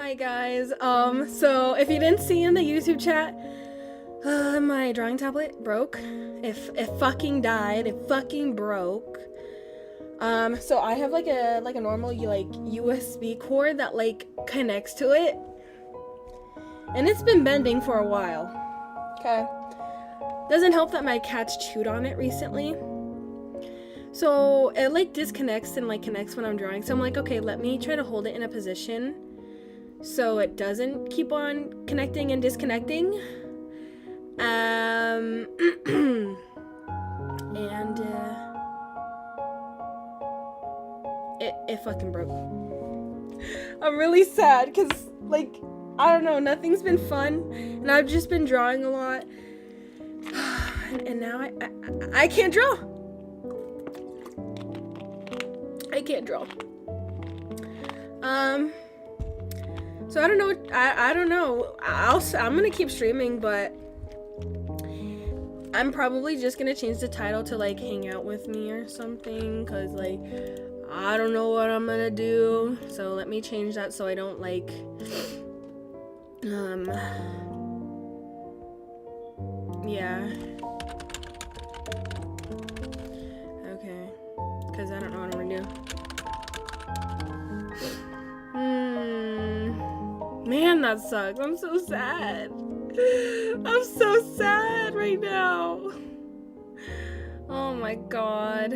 Hi guys. So if you didn't see in the YouTube chat, my drawing tablet broke. It fucking died. It fucking broke. So I have like a normal like USB cord that like connects to it, and it's been bending for a while. Okay. Doesn't help that my cat's chewed on it recently. So it like disconnects and like connects when I'm drawing. So I'm like, okay, let me try to hold it in a position so it doesn't keep on connecting and disconnecting. And it fucking broke. I'm really sad because like I don't know, nothing's been fun and I've just been drawing a lot. And now I can't draw. I can't draw. So I don't know. I don't know. I'm gonna keep streaming, but I'm probably just gonna change the title to like "Hang Out with Me" or something, cause like I don't know what I'm gonna do. So let me change that so I don't like yeah. Okay. Cause I don't know what I'm gonna do. Man, that sucks. I'm so sad. I'm so sad right now. Oh my god.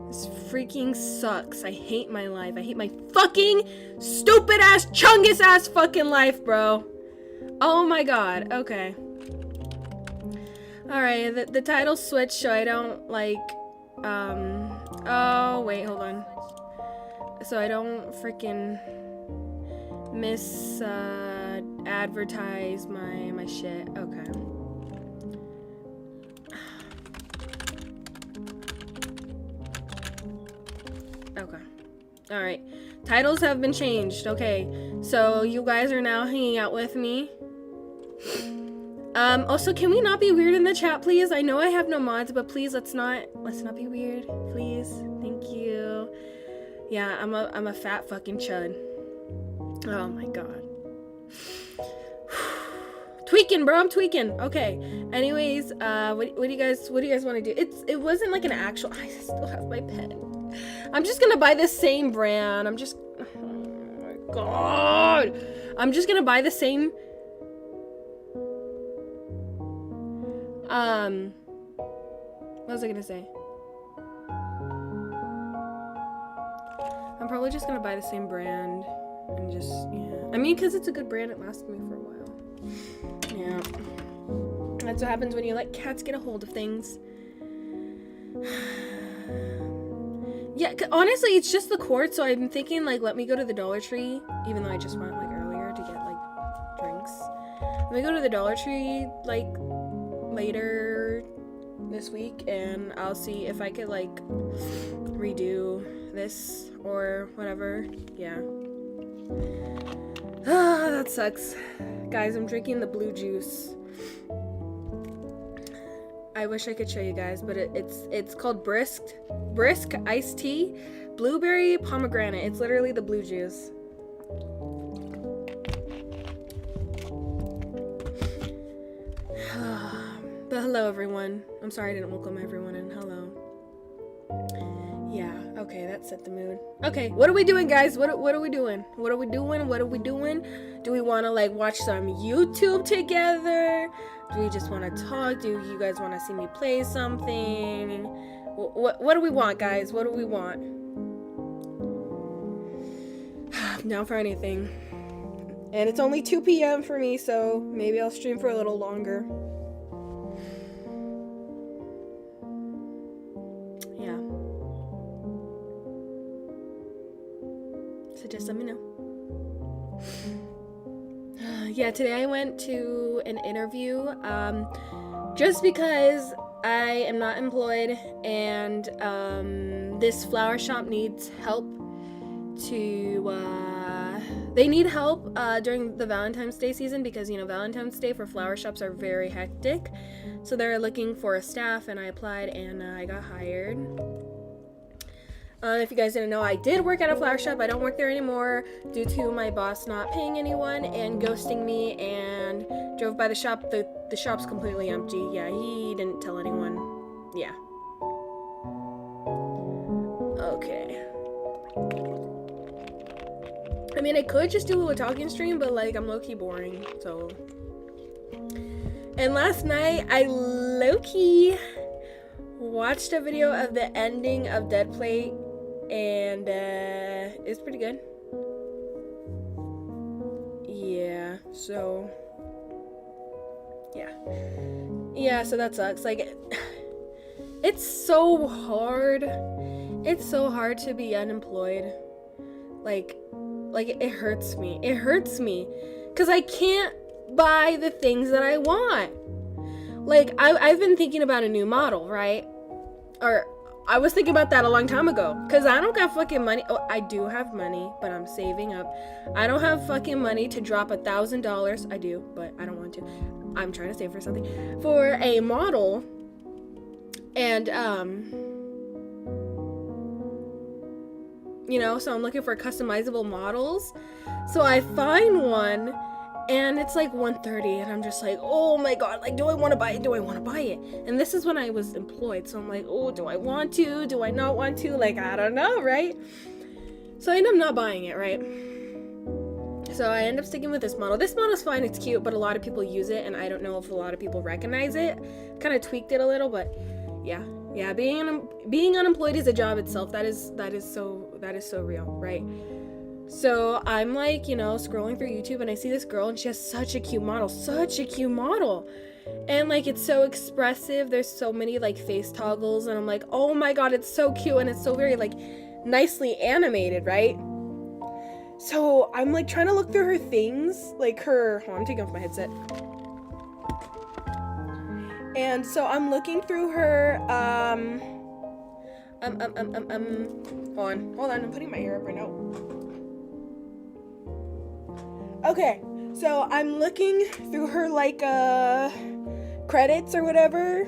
This freaking sucks. I hate my life. I hate my fucking stupid ass chungus ass fucking life, bro. Oh my god. Okay. Alright, the title switched so I don't like oh wait, hold on. So I don't freaking advertise my shit. Okay. Okay. Alright. Titles have been changed. Okay. So you guys are now hanging out with me. Also, can we not be weird in the chat, please? I know I have no mods, but please let's not be weird. Please. Thank you. Yeah, I'm a fat fucking chud. Oh my god. Tweaking, bro. I'm tweaking. Okay. Anyways, what do you guys want to do? It wasn't like an actual. I still have my pen. I'm just gonna buy the same brand. Oh my god. I'm just gonna buy the same. What was I gonna say? I'm probably just gonna buy the same brand and just, yeah. I mean, because it's a good brand, it lasted me for a while. Yeah. That's what happens when you let cats get a hold of things. Yeah, honestly, it's just the cord, so I'm thinking, like, let me go to the Dollar Tree, even though I just went, like, earlier to get, like, drinks. Let me go to the Dollar Tree, like, later this week, and I'll see if I could, like, redo this or whatever. Yeah. Ah, that sucks. Guys, I'm drinking the blue juice. I wish I could show you guys, but it's called Brisk iced tea, blueberry pomegranate. It's literally the blue juice. But hello everyone. I'm sorry I didn't welcome everyone in. Hello. Yeah, okay, that set the mood. Okay, what are we doing, guys? What are we doing? What are we doing? Do we want to like watch some YouTube together? Do we just want to talk? Do you guys want to see me play something? What do we want, guys? What do we want? I'm down for anything. And it's only 2 p.m. for me, so maybe I'll stream for a little longer. Yeah. So just let me know. Yeah, today I went to an interview just because I am not employed and this flower shop needs help they need help during the Valentine's Day season because, you know, Valentine's Day for flower shops are very hectic. So they're looking for a staff and I applied and I got hired. If you guys didn't know, I did work at a flower shop. I don't work there anymore due to my boss not paying anyone and ghosting me, and drove by the shop. The shop's completely empty. Yeah, he didn't tell anyone. Yeah. Okay. I mean, I could just do a talking stream, but like I'm low-key boring, so. And last night, I low-key watched a video of the ending of Dead Plate, and it's pretty good. Yeah, so yeah, so that sucks. Like, it's so hard. It's so hard to be unemployed. Like it hurts me. It hurts me because I can't buy the things that I want. Like, I've been thinking about a new model, right? Or I was thinking about that a long time ago, because I don't got fucking money. Oh, I do have money, but I'm saving up. I don't have fucking money to drop $1,000. I do, but I don't want to. I'm trying to save for something. For a model. And, you know, so I'm looking for customizable models. So I find one, and it's like $130, and I'm just like, oh my god, like, do I want to buy it? Do I want to buy it? And this is when I was employed, so I'm like, oh, do I want to? Do I not want to? Like, I don't know, right? So I end up not buying it, right? So I end up sticking with this model. This model's fine, it's cute, but a lot of people use it, and I don't know if a lot of people recognize it. Kind of tweaked it a little, but yeah, being unemployed is a job itself. That is so real, right? So I'm like, you know, scrolling through YouTube, and I see this girl, and she has such a cute model, and like, it's so expressive. There's so many like face toggles, and I'm like, oh my god, it's so cute, and it's so very like nicely animated, right? So I'm like trying to look through her things, like her, I'm taking off my headset. And so I'm looking through her, hold on, I'm putting my ear up right now. Okay, so I'm looking through her, like, credits or whatever,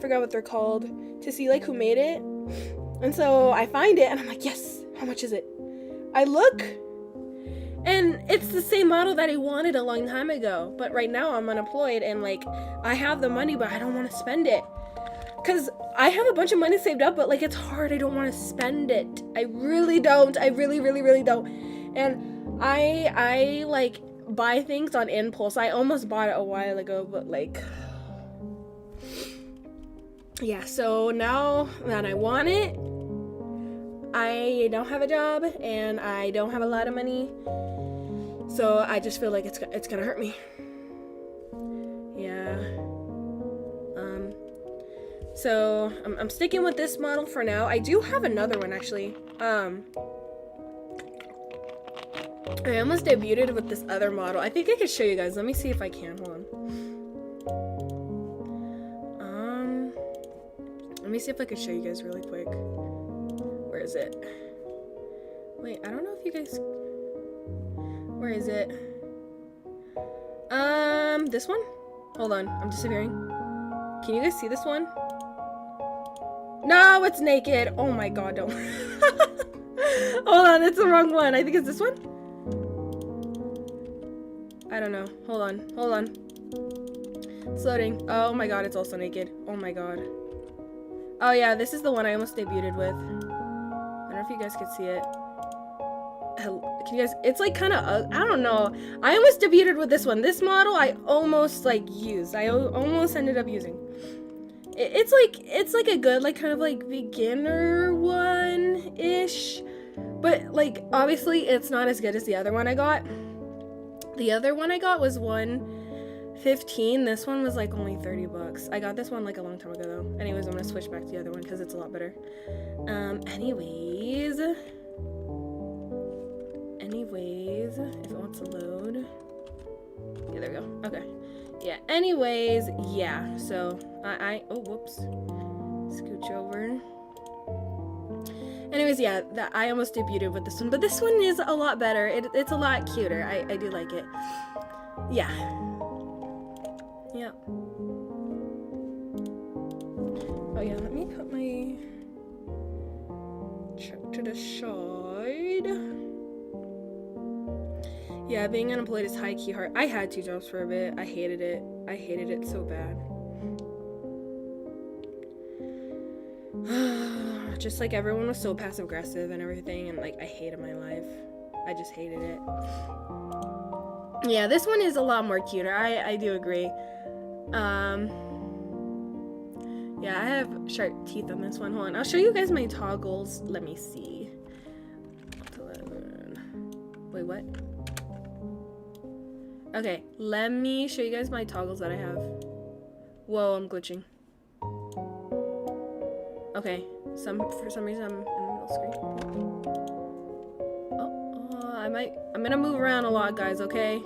forgot what they're called, to see, like, who made it. And so I find it, and I'm like, yes, how much is it? I look, and it's the same model that I wanted a long time ago, but right now I'm unemployed, and like, I have the money, but I don't want to spend it, because I have a bunch of money saved up, but like, it's hard. I don't want to spend it. I really don't. I really don't. And I like buy things on impulse. I almost bought it a while ago, but like, yeah, so now that I want it, I don't have a job, and I don't have a lot of money, so I just feel like it's gonna hurt me. Yeah. So I'm sticking with this model for now. I do have another one, actually. I almost debuted with this other model. I think I could show you guys. Let me see if I can. Hold on. Let me see if I could show you guys really quick. Where is it? Wait, I don't know if you guys... Where is it? This one? Hold on, I'm disappearing. Can you guys see this one? No, it's naked. Oh my god, don't. Hold on, it's the wrong one. I think it's this one? I don't know. Hold on. It's loading. Oh my god, it's also naked. Oh my god. Oh yeah, this is the one I almost debuted with. I don't know if you guys could see it. Can you guys, it's like kind of, I don't know. I almost debuted with this one. This model I almost like used. I almost ended up using. It's like a good, like, kind of like beginner one-ish. But like, obviously it's not as good as the other one I got. The other one I got was $115. This one was like only $30. I got this one like a long time ago though. Anyways, I'm gonna switch back to the other one because it's a lot better. Anyways, if it wants to load. Yeah, there we go. Okay. Yeah, anyways, yeah. So oh, whoops. Scooch over. Anyways, yeah, I almost debuted with this one, but this one is a lot better. It's a lot cuter. I do like it. Yeah. Yeah. Oh yeah, let me put my side. Yeah, being unemployed is high-key hard. I had 2 jobs for a bit. I hated it. I hated it so bad. Just like everyone was so passive-aggressive and everything, and like I hated my life. I just hated it. Yeah, this one is a lot more cuter. I do agree. Yeah, I have sharp teeth on this one. Hold on. I'll show you guys my toggles. Let me see. 11. Wait, what? Okay, let me show you guys my toggles that I have. Whoa, I'm glitching. Okay, for some reason I'm in the middle screen. I'm gonna move around a lot, guys, okay?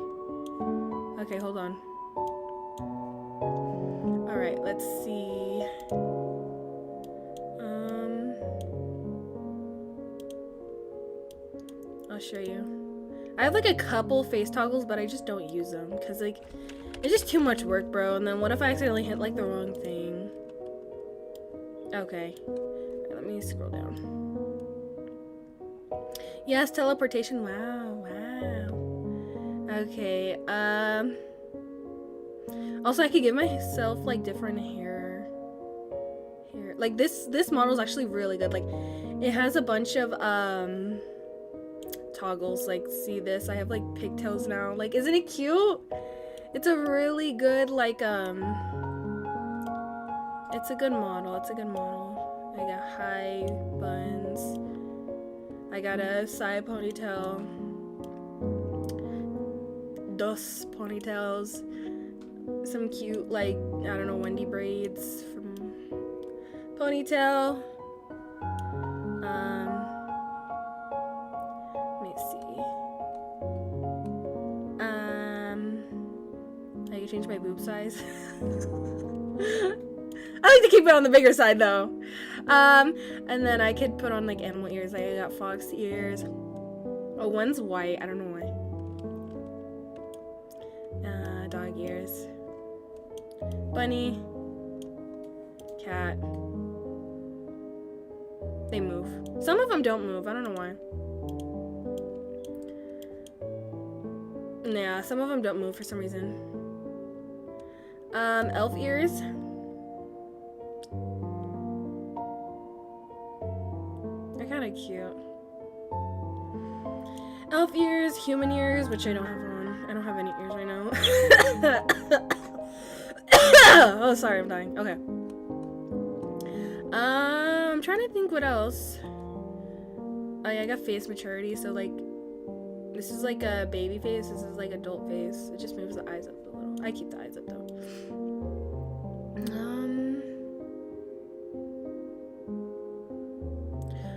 Okay, hold on. Alright, let's see. I'll show you. I have like a couple face toggles, but I just don't use them because like it's just too much work, bro. And then what if I accidentally hit like the wrong thing? Okay, let me scroll down. Yes, teleportation. Wow. Okay. Also, I could give myself like different hair. Like this model is actually really good. Like it has a bunch of toggles. Like, see this? I have like pigtails now. Like, isn't it cute? It's a really good like it's a good model. I got high buns. I got a side ponytail. Dos ponytails. Some cute like, I don't know, Wendy braids from ponytail. Let me see. I can change my boob size. I like to keep it on the bigger side though. And then I could put on like animal ears. Like I got fox ears. Oh, one's white. I don't know why. Dog ears. Bunny. Cat. They move. Some of them don't move. I don't know why. Yeah, some of them don't move for some reason. Elf ears. They're kind of cute. Elf ears, human ears, which I don't have on. I don't have any ears right now. Oh, sorry, I'm dying. Okay. I'm trying to think what else. Oh yeah, I got face maturity, so like this is like a baby face, this is like adult face. It just moves the eyes up a little. I keep the eyes up though.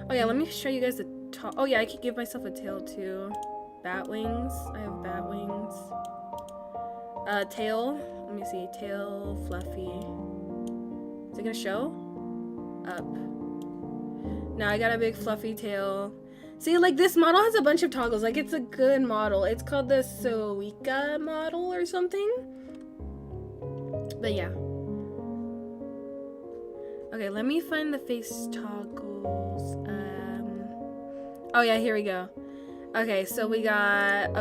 Oh yeah, let me show you guys the top. Oh yeah, I could give myself a tail too. Bat wings. I have bat wings. Tail. Let me see. Tail, fluffy. Is it gonna show? Up. Now I got a big fluffy tail. See, like this model has a bunch of toggles. Like it's a good model. It's called the Soika model or something. But yeah. Okay, let me find the face toggles. Oh yeah, here we go. Okay, so we got,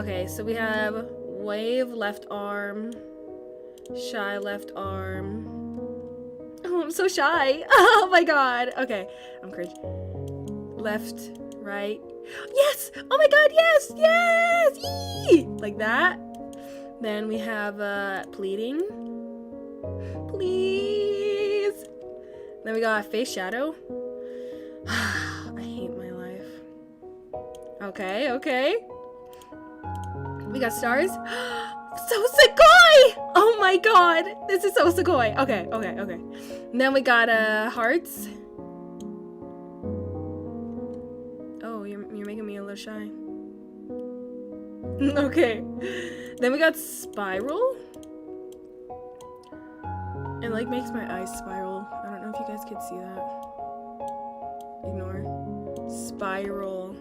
we have wave left arm, shy left arm. Oh, I'm so shy. Oh my god. Okay, I'm cringe. Left, right. Yes! Oh my god, yes! Yes! Yee! Like that. Then we have pleading. Please. Then we got face shadow. I hate my life. Okay, okay. We got stars. So Sugoi! Oh my god! This is so Sugoi. Okay, okay, okay. And then we got hearts. Oh, you're making me a little shy. Okay. Then we got spiral. It like makes my eyes spiral. I don't know if you guys could see that. Ignore. Spiral.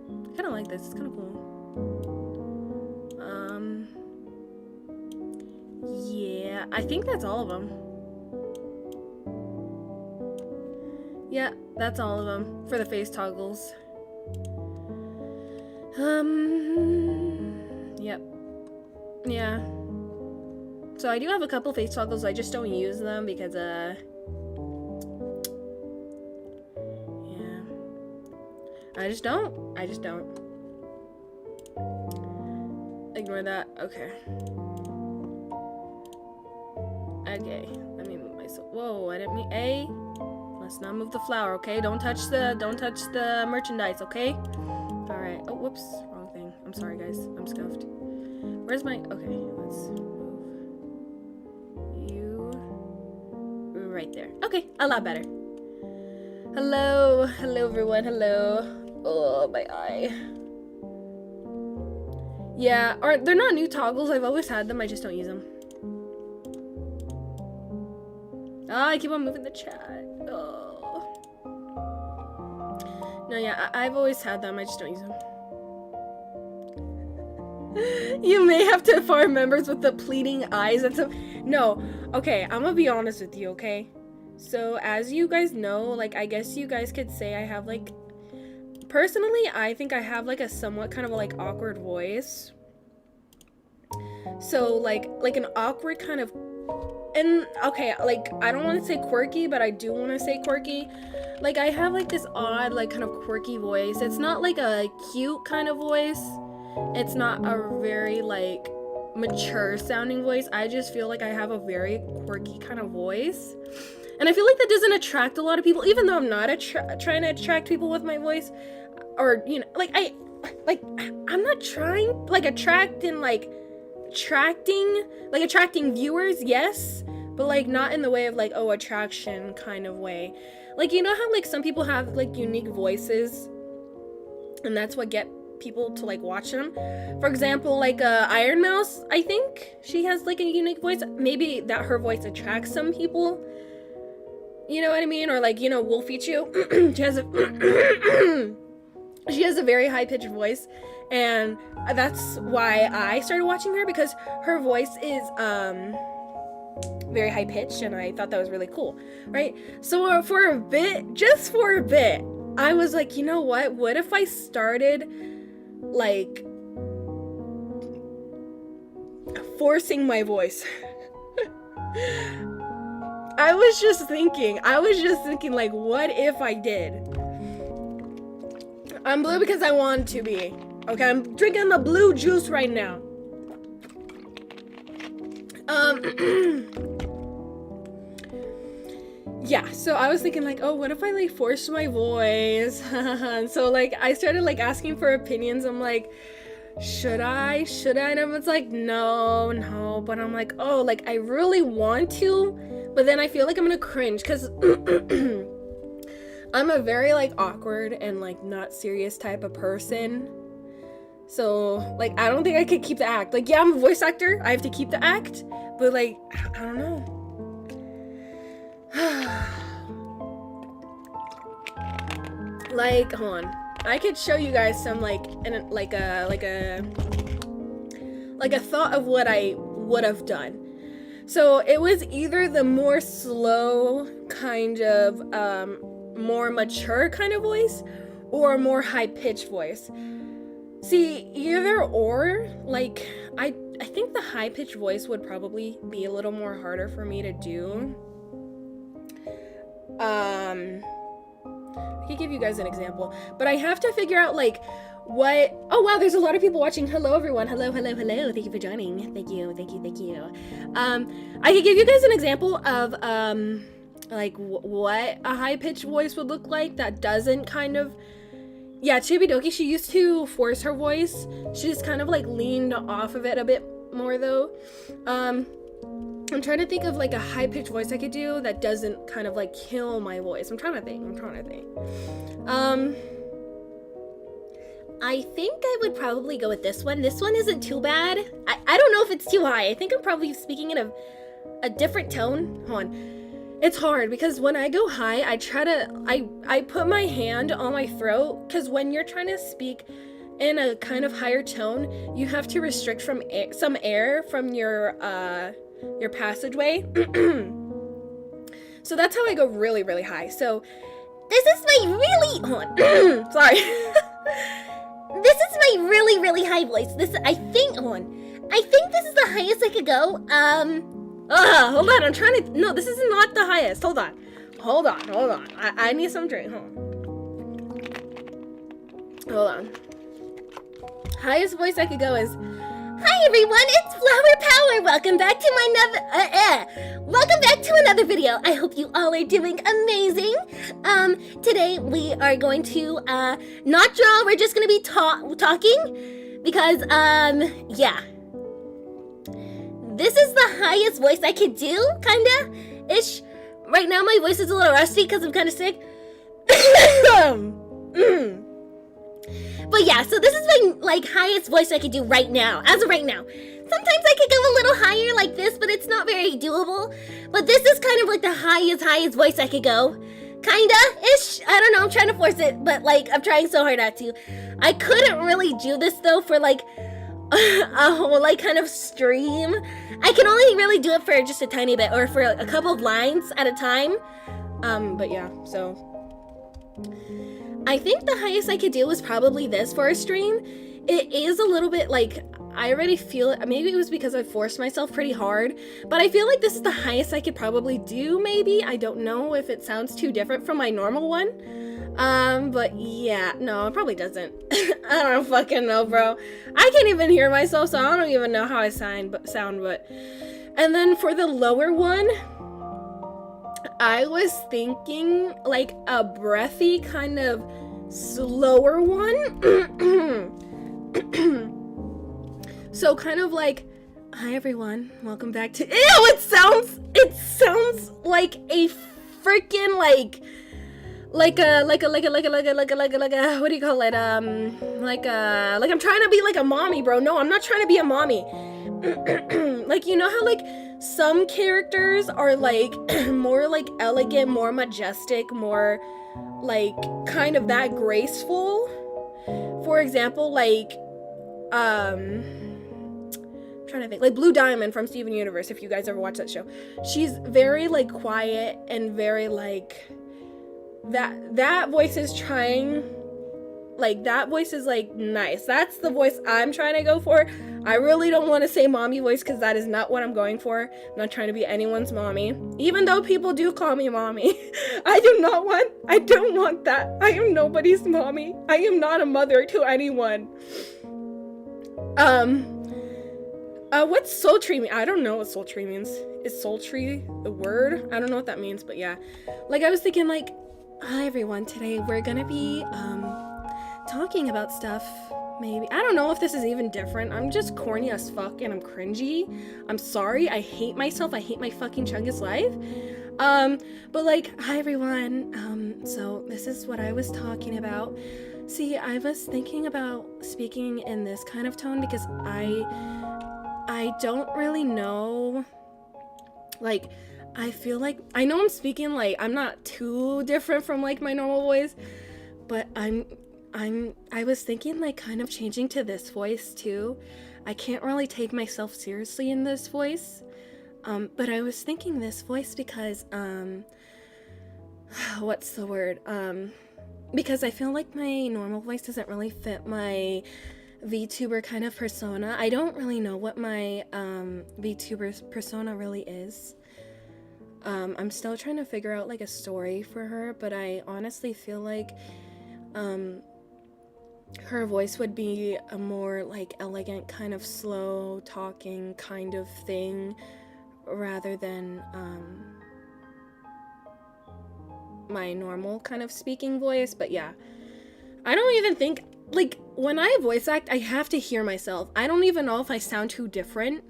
I kind of like this. It's kind of cool. Yeah, I think that's all of them. Yeah, that's all of them for the face toggles. Yep. Yeah. So I do have a couple face toggles, I just don't use them because, yeah. I just don't. Ignore that. Okay. Okay, let me move myself. Whoa, I didn't mean A. Let's not move the flower, okay? Don't touch the merchandise, okay? Alright. Oh, whoops. Wrong thing. I'm sorry, guys. I'm scuffed. Where's my... Okay, let's move you right there. Okay, a lot better. Hello. Hello, everyone. Hello. Oh, my eye. Yeah, they're not new toggles. I've always had them. I just don't use them. Oh, I keep on moving the chat. Oh. No, yeah, I've always had them. I just don't use them. You may have to farm members with the pleading eyes. No, okay, I'm gonna be honest with you, okay? So, as you guys know, like, I guess you guys could say I have, like... Personally, I think I have, like, a somewhat kind of, like, awkward voice. So, like an awkward kind of... And, okay, like, I don't want to say quirky, but I do want to say quirky. Like, I have, like, this odd, like, kind of quirky voice. It's not, like, a cute kind of voice. It's not a very, like, mature sounding voice. I just feel like I have a very quirky kind of voice. And I feel like that doesn't attract a lot of people, even though I'm not trying to attract people with my voice. Or, you know, like, I'm not trying, like, attracting viewers, yes, but like not in the way of like, oh, attraction kind of way. Like, you know how like some people have like unique voices and that's what get people to like watch them. For example, like Iron Mouse, I think she has like a unique voice. Maybe that her voice attracts some people, you know what I mean? Or like, you know, Wolfie Chew. She has a very high-pitched voice, and that's why I started watching her, because her voice is very high-pitched, and I thought that was really cool, right? So for a bit, I was like, you know what if I started like forcing my voice? I was just thinking like, what if I did? I'm blue because I want to be. Okay, I'm drinking the blue juice right now. Yeah, so I was thinking like, oh, what if I like forced my voice? And so like I started like asking for opinions. I'm like, should I? And everyone's like, no. But I'm like, oh, like I really want to, but then I feel like I'm gonna cringe because I'm a very like awkward and like not serious type of person. So like I don't think I could keep the act. Like, yeah, I'm a voice actor, I have to keep the act, but like I don't know. Like, hold on, I could show you guys some like a thought of what I would have done. So it was either the more slow kind of more mature kind of voice or a more high-pitched voice. See, either or, like I think the high-pitched voice would probably be a little more harder for me to do. I could give you guys an example, but I have to figure out like what... Oh wow, there's a lot of people watching. Hello everyone. Hello. Thank you for joining. Thank you. I could give you guys an example of like what a high-pitched voice would look like that doesn't kind of... Yeah, Chibidoki, she used to force her voice. She's kind of like leaned off of it a bit more though. I'm trying to think of like a high-pitched voice I could do that doesn't kind of like kill my voice. I'm trying to think. I think I would probably go with this one. This one isn't too bad. I don't know if it's too high. I think I'm probably speaking in a different tone. Hold on. It's hard because when I go high, I put my hand on my throat, because when you're trying to speak in a kind of higher tone, you have to restrict from some air from your passageway. So that's how I go really, really high. So This is my really... Sorry. This is my really, really high voice. I think this is the highest I could go. Hold on, I'm trying to... No, this is not the highest. Hold on. I need some drink. Hold on. Highest voice I could go is... Hi everyone, it's Flower Power. Welcome back to another video. I hope you all are doing amazing. Today we are going to not draw. We're just gonna be talking because yeah. This is the highest voice I could do, kinda ish. Right now my voice is a little rusty because I'm kind of sick. But yeah, so this is my highest voice I could do right now, as of right now. Sometimes I could go a little higher like this, but it's not very doable. But this is kind of like the highest voice I could go. Kinda-ish. I don't know, I'm trying to force it, but I'm trying so hard not to. I couldn't really do this though for a whole kind of stream. I can only really do it for just a tiny bit or for a couple of lines at a time. But yeah, so... I think the highest I could do was probably this for a stream. It is a little bit I already feel it. Maybe it was because I forced myself pretty hard, but I feel like this is the highest I could probably do, maybe. I don't know if it sounds too different from my normal one. But yeah, no, it probably doesn't. I don't fucking know, bro. I can't even hear myself, so I don't even know how I sound, but... And then for the lower one, I was thinking a breathy kind of slower one. So kind of hi everyone, welcome back to... Ew, it sounds like a freaking what do you call it? I'm trying to be like a mommy, bro. No, I'm not trying to be a mommy. You know how some characters are more elegant, more majestic, more kind of that graceful. For example, I'm trying to think, Blue Diamond from Steven Universe, if you guys ever watch that show. She's very quiet and very that voice is trying, that voice is nice. That's the voice I'm trying to go for. I really don't want to say mommy voice because that is not what I'm going for. I'm not trying to be anyone's mommy, even though people do call me mommy. I don't want that. I am nobody's mommy. I am not a mother to anyone. What's sultry mean? I don't know what sultry means. Is sultry the word? I don't know what that means, but yeah. I was thinking hi everyone, today we're gonna be talking about stuff, maybe. I don't know if this is even different. I'm just corny as fuck and I'm cringy. I'm sorry, I hate myself, I hate my fucking chungus life. But hi everyone, so this is what I was talking about. See, I was thinking about speaking in this kind of tone because I don't really know, I feel I know I'm speaking I'm not too different from my normal voice, but I was thinking kind of changing to this voice too. I can't really take myself seriously in this voice, but I was thinking this voice because what's the word, because I feel my normal voice doesn't really fit my VTuber kind of persona. I don't really know what my VTuber persona really is. I'm still trying to figure out a story for her, but I honestly feel her voice would be a more elegant kind of slow talking kind of thing rather than my normal kind of speaking voice. But yeah, I don't even think when I voice act, I have to hear myself. I don't even know if I sound too different.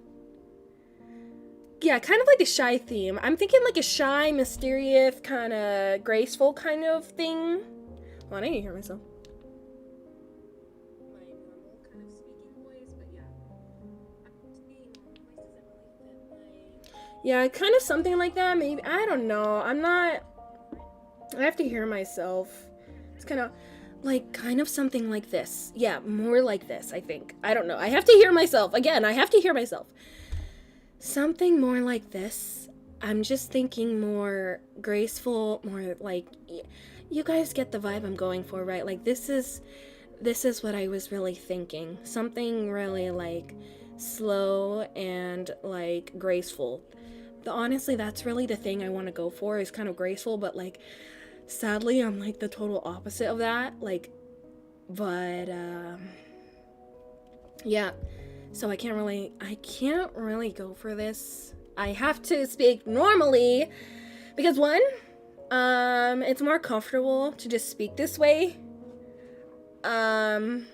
Yeah, kind of the shy theme. I'm thinking a shy, mysterious, kind of graceful kind of thing. Well, I need to hear myself. My normal kind of speaking voice, but yeah. Yeah, kind of something like that, maybe. I don't know. I have to hear myself. It's kind of... kind of something like this. Yeah, more like this, I think. I don't know. I have to hear myself. Again, I have to hear myself. Something more like this. I'm just thinking more graceful, more you guys get the vibe I'm going for, right? Like, this is what I was really thinking. Something really, like, slow and, like, graceful. Honestly, that's really the thing I want to go for, is kind of graceful, but, like, sadly, I'm, like, the total opposite of that. Like, but, yeah. So I can't really go for this. I have to speak normally because, one, it's more comfortable to just speak this way. And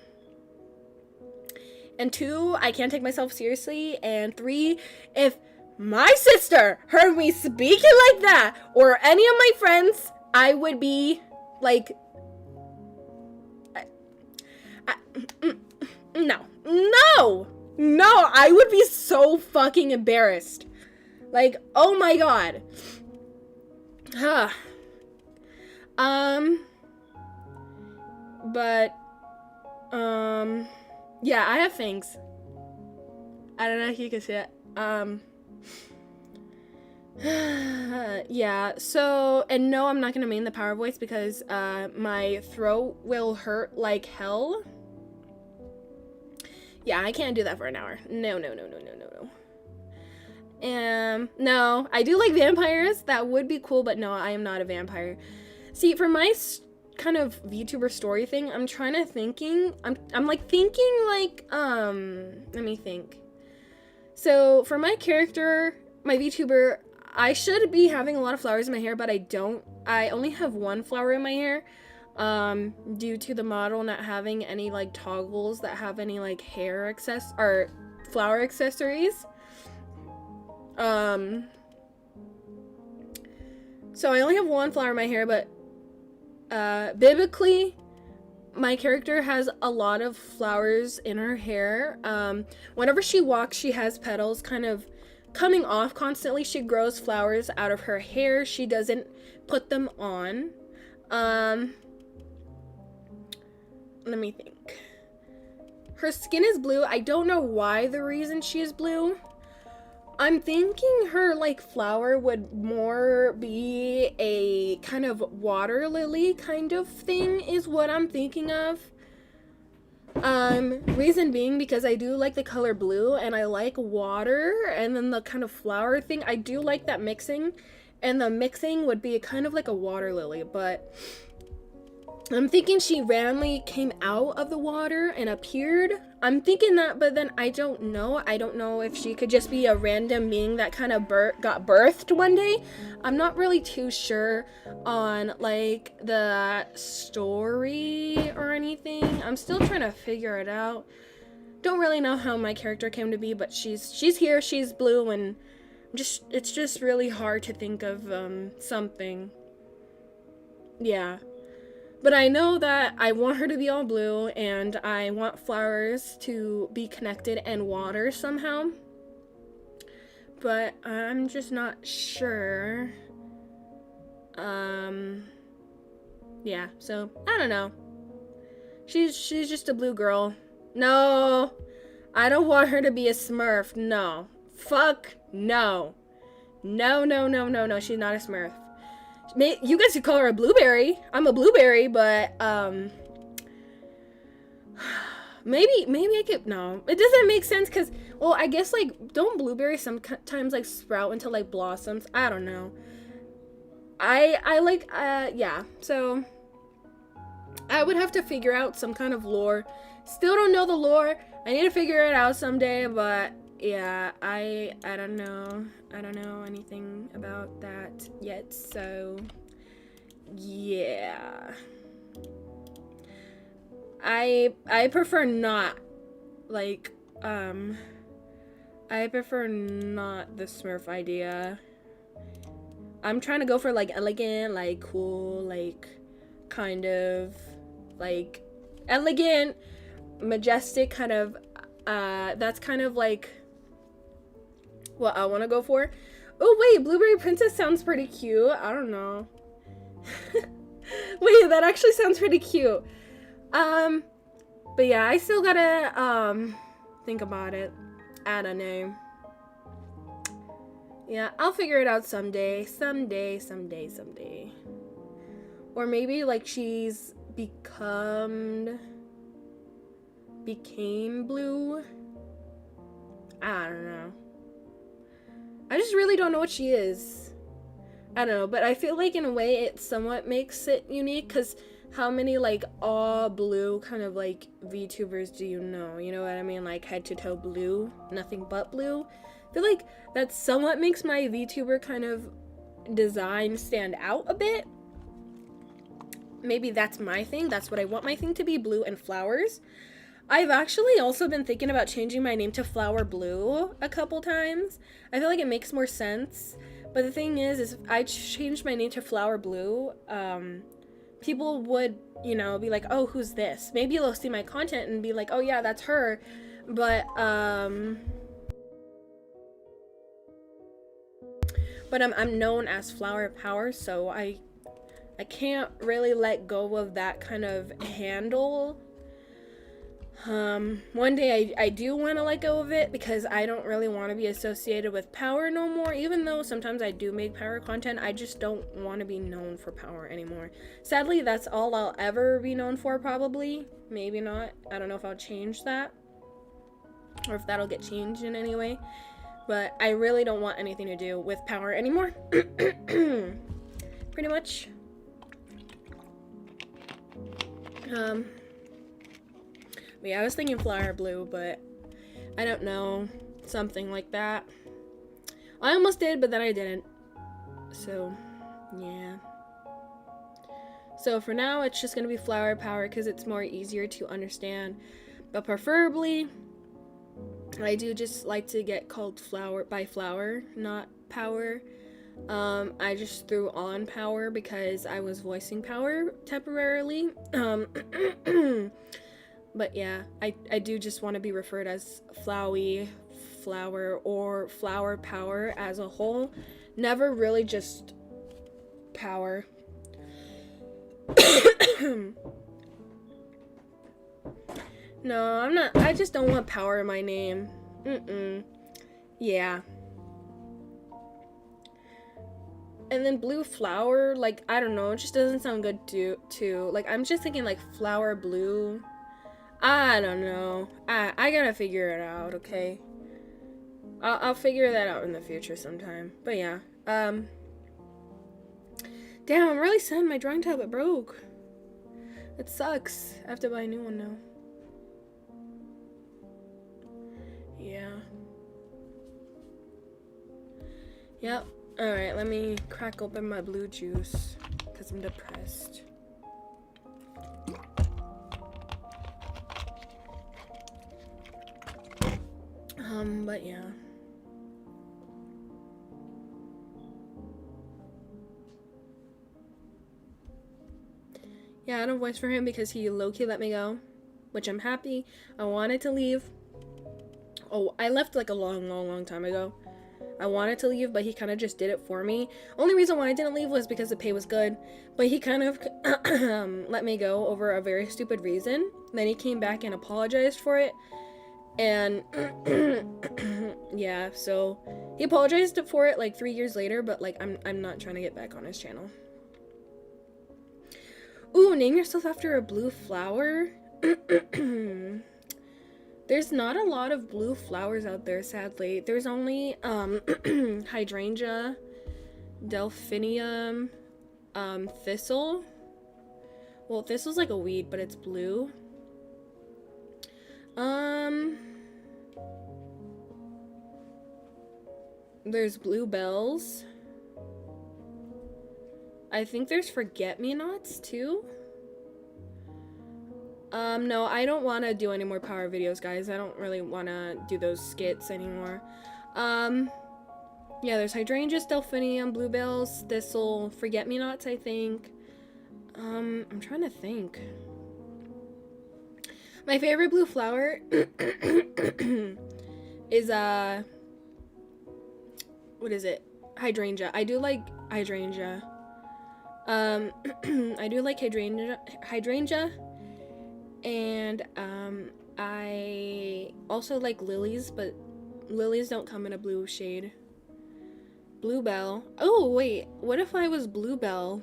two, I can't take myself seriously. And three, if my sister heard me speaking like that, or any of my friends, I would be like, no, I would be so fucking embarrassed. Like, oh my god. But, yeah, I have things. I don't know if you can see it. Yeah, so, and no, I'm not gonna main the power voice because, my throat will hurt like hell. Yeah, I can't do that for an hour. No. No, I do like vampires. That would be cool, but no, I am not a vampire. See, for my kind of VTuber story thing, I'm trying to thinking, I'm like thinking like, let me think. So for my character, my VTuber, I should be having a lot of flowers in my hair, but I don't. I only have one flower in my hair, due to the model not having any like toggles that have any like hair or flower accessories. So I only have one flower in my hair, but biblically, my character has a lot of flowers in her hair. Whenever she walks, she has petals kind of coming off constantly. She grows flowers out of her hair. She doesn't put them on. Let me think. Her skin is blue. I don't know why the reason she is blue. I'm thinking her, like, flower would more be a kind of water lily kind of thing is what I'm thinking of. Reason being because I do like the color blue and I like water, and then the kind of flower thing, I do like that mixing, and the mixing would be kind of like a water lily, but I'm thinking she randomly came out of the water and appeared. I'm thinking that, but then I don't know. I don't know if she could just be a random being that kind of got birthed one day. I'm not really too sure on, like, the story or anything. I'm still trying to figure it out. Don't really know how my character came to be, but she's here, she's blue, and it's just really hard to think of something. Yeah. But I know that I want her to be all blue, and I want flowers to be connected and water somehow. But I'm just not sure. Yeah, so I don't know. She's just a blue girl. No, I don't want her to be a Smurf. No. Fuck no. No, she's not a Smurf. You guys could call her a blueberry. I'm a blueberry, but maybe I could. No, it doesn't make sense because, well, I guess, like, don't blueberries sometimes like sprout into like blossoms? I don't know. I like yeah. So I would have to figure out some kind of lore. Still don't know the lore. I need to figure it out someday, but yeah, I don't know. I don't know anything about that yet, so yeah. I prefer not, like, I prefer not the Smurf idea. I'm trying to go for, like, elegant, like, cool, like, kind of, like, elegant, majestic, kind of, that's kind of, like, what I want to go for. Oh, wait, Blueberry Princess sounds pretty cute. I don't know. Wait, that actually sounds pretty cute. But yeah, I still gotta, think about it. I don't know. Yeah, I'll figure it out someday. Someday. Or maybe like she's became blue. I don't know. I just really don't know what she is. I don't know, but I feel like in a way it somewhat makes it unique, because how many like all blue kind of like VTubers do you know? You know what I mean? Like head to toe blue, nothing but blue. I feel like that somewhat makes my VTuber kind of design stand out a bit. Maybe that's my thing. That's what I want my thing to be, blue and flowers. I've actually also been thinking about changing my name to Flower Blue a couple times. I feel like it makes more sense. But the thing is if I changed my name to Flower Blue, people would, you know, be like, oh, who's this? Maybe they'll see my content and be like, oh yeah, that's her. But I'm known as Flower Power, so I can't really let go of that kind of handle. One day I do want to let go of it, because I don't really want to be associated with Power no more. Even though sometimes I do make Power content, I just don't want to be known for Power anymore. Sadly, that's all I'll ever be known for, probably. Maybe not. I don't know if I'll change that, or if that'll get changed in any way. But I really don't want anything to do with Power anymore. Pretty much. But yeah, I was thinking Flower Blue, but I don't know. Something like that. I almost did, but then I didn't. So, yeah. So for now, it's just going to be Flower Power, because it's more easier to understand. But preferably, I do just like to get called Flower by Flower, not Power. I just threw on Power because I was voicing Power temporarily. But yeah, I do just want to be referred as Flowy, Flower, or Flower Power as a whole. Never really just Power. No, I'm not. I just don't want Power in my name. Yeah. And then Blue Flower, like, I don't know, it just doesn't sound good too. Like, I'm just thinking like Flower Blue. I don't know. I gotta figure it out, okay? I'll figure that out in the future sometime. But yeah. Damn, I'm really sad my drawing tablet broke. It sucks. I have to buy a new one now. Yeah. Yep. Alright, let me crack open my blue juice, because I'm depressed. But yeah. Yeah, I don't voice for him because he low-key let me go, which I'm happy. I wanted to leave. Oh, I left like a long time ago. I wanted to leave, but he kind of just did it for me. Only reason why I didn't leave was because the pay was good, but he kind of let me go over a very stupid reason. Then he came back and apologized for it. And yeah, so he apologized for it like 3 years later, but like I'm not trying to get back on his channel. Ooh, name yourself after a blue flower. There's not a lot of blue flowers out there, sadly. There's only hydrangea, delphinium, thistle. Well, thistle's like a weed, but it's blue. There's bluebells. I think there's forget-me-nots too. No, I don't want to do any more Power videos, guys. I don't really want to do those skits anymore. Yeah, there's hydrangeas, delphinium, bluebells, thistle, forget-me-nots, I think. I'm trying to think. My favorite blue flower is, what is it? Hydrangea. I do like hydrangea. I do like hydrangea. And, I also like lilies, but lilies don't come in a blue shade. Bluebell. Oh, wait. What if I was bluebell?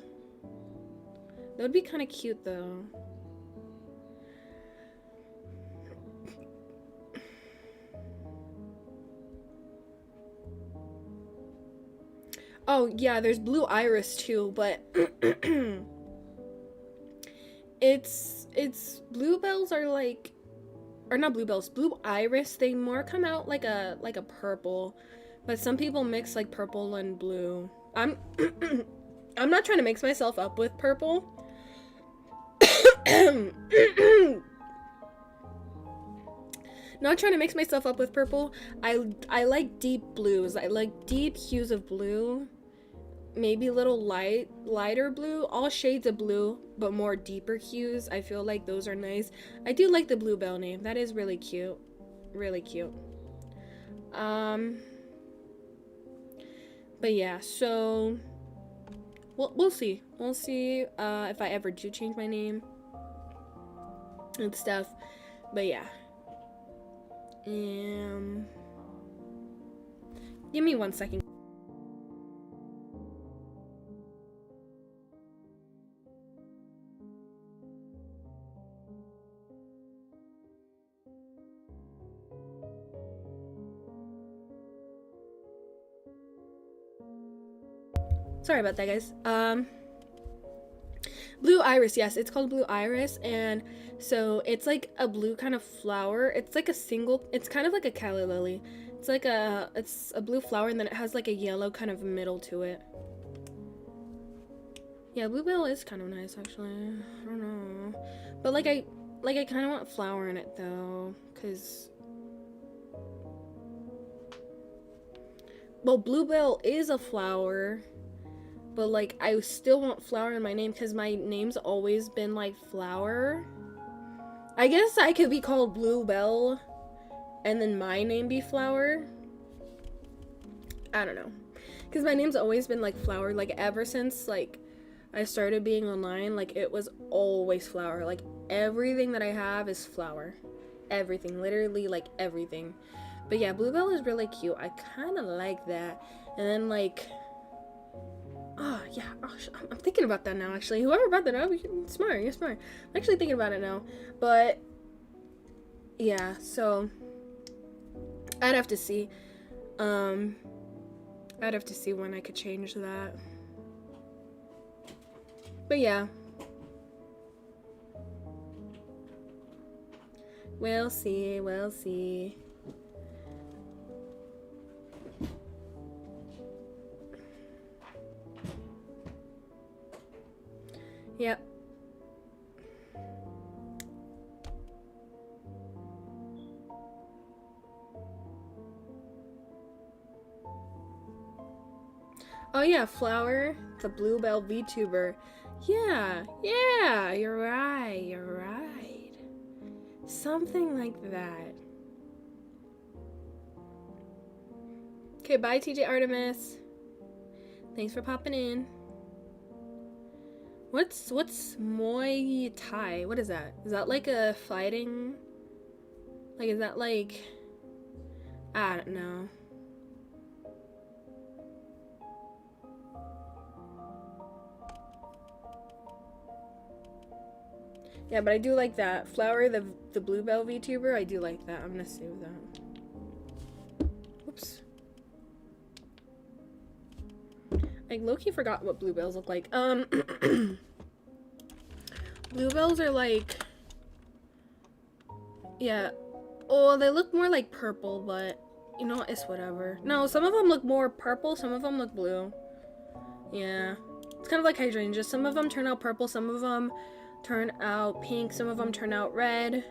That would be kind of cute though. Oh yeah, there's blue iris too, but it's bluebells are like, or not bluebells, blue iris. They more come out like a purple, but some people mix like purple and blue. I'm I'm not trying to mix myself up with purple. Not trying to mix myself up with purple. I like deep blues. I like deep hues of blue. Maybe a little lighter blue, all shades of blue, but more deeper hues. I feel like those are nice. I do like the bluebell name. That is really cute. Really cute. But yeah, so we'll see. We'll see if I ever do change my name and stuff. But yeah. Give me 1 second. Sorry about that, guys. Blue iris, yes, it's called blue iris, and so it's like a blue kind of flower. It's like a single, it's kind of like a calla lily. It's like it's a blue flower, and then it has like a yellow kind of middle to it. Yeah, bluebell is kind of nice, actually. I don't know, but like I kind of want flower in it though, cause well, bluebell is a flower. But like I still want flower in my name because my name's always been like flower. I guess I could be called Bluebell and then my name be flower. I don't know. Because my name's always been like flower. Like ever since like I started being online, like it was always flower. Like everything that I have is flower. Everything. Literally like everything. But yeah, Bluebell is really cute. I kind of like that. And then like... Oh, yeah. Oh, I'm thinking about that now, actually. Whoever brought that up, you're smart. You're smart. I'm actually thinking about it now. But, yeah, so I'd have to see. I'd have to see when I could change that. But, yeah. We'll see. We'll see. Yep. Oh yeah, Flower, the Bluebell VTuber. Yeah, you're right. Something like that. Okay, bye TJ Artemis. Thanks for popping in. What's Muay Thai? What is that? Is that like a fighting? Like, is that like... I don't know. Yeah, but I do like that. Flower, the Bluebell VTuber, I do like that. I'm gonna save that. Whoops. I low-key forgot what bluebells look like. Bluebells are like... Yeah. Oh, they look more like purple, but... You know what? It's whatever. No, some of them look more purple, some of them look blue. Yeah. It's kind of like hydrangeas. Some of them turn out purple, some of them turn out pink, some of them turn out red.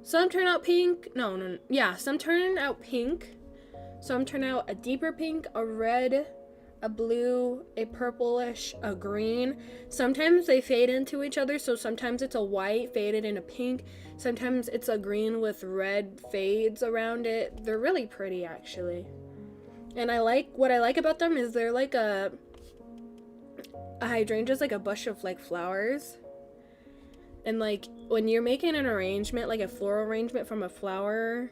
Some turn out pink. No. Yeah, some turn out pink. Some turn out a deeper pink, a red, a blue, a purplish, a green. Sometimes they fade into each other, so sometimes it's a white faded in a pink. Sometimes it's a green with red fades around it. They're really pretty, actually. And what I like about them is they're like a hydrangea's like a bush of like flowers. And like when you're making an arrangement, like a floral arrangement from a flower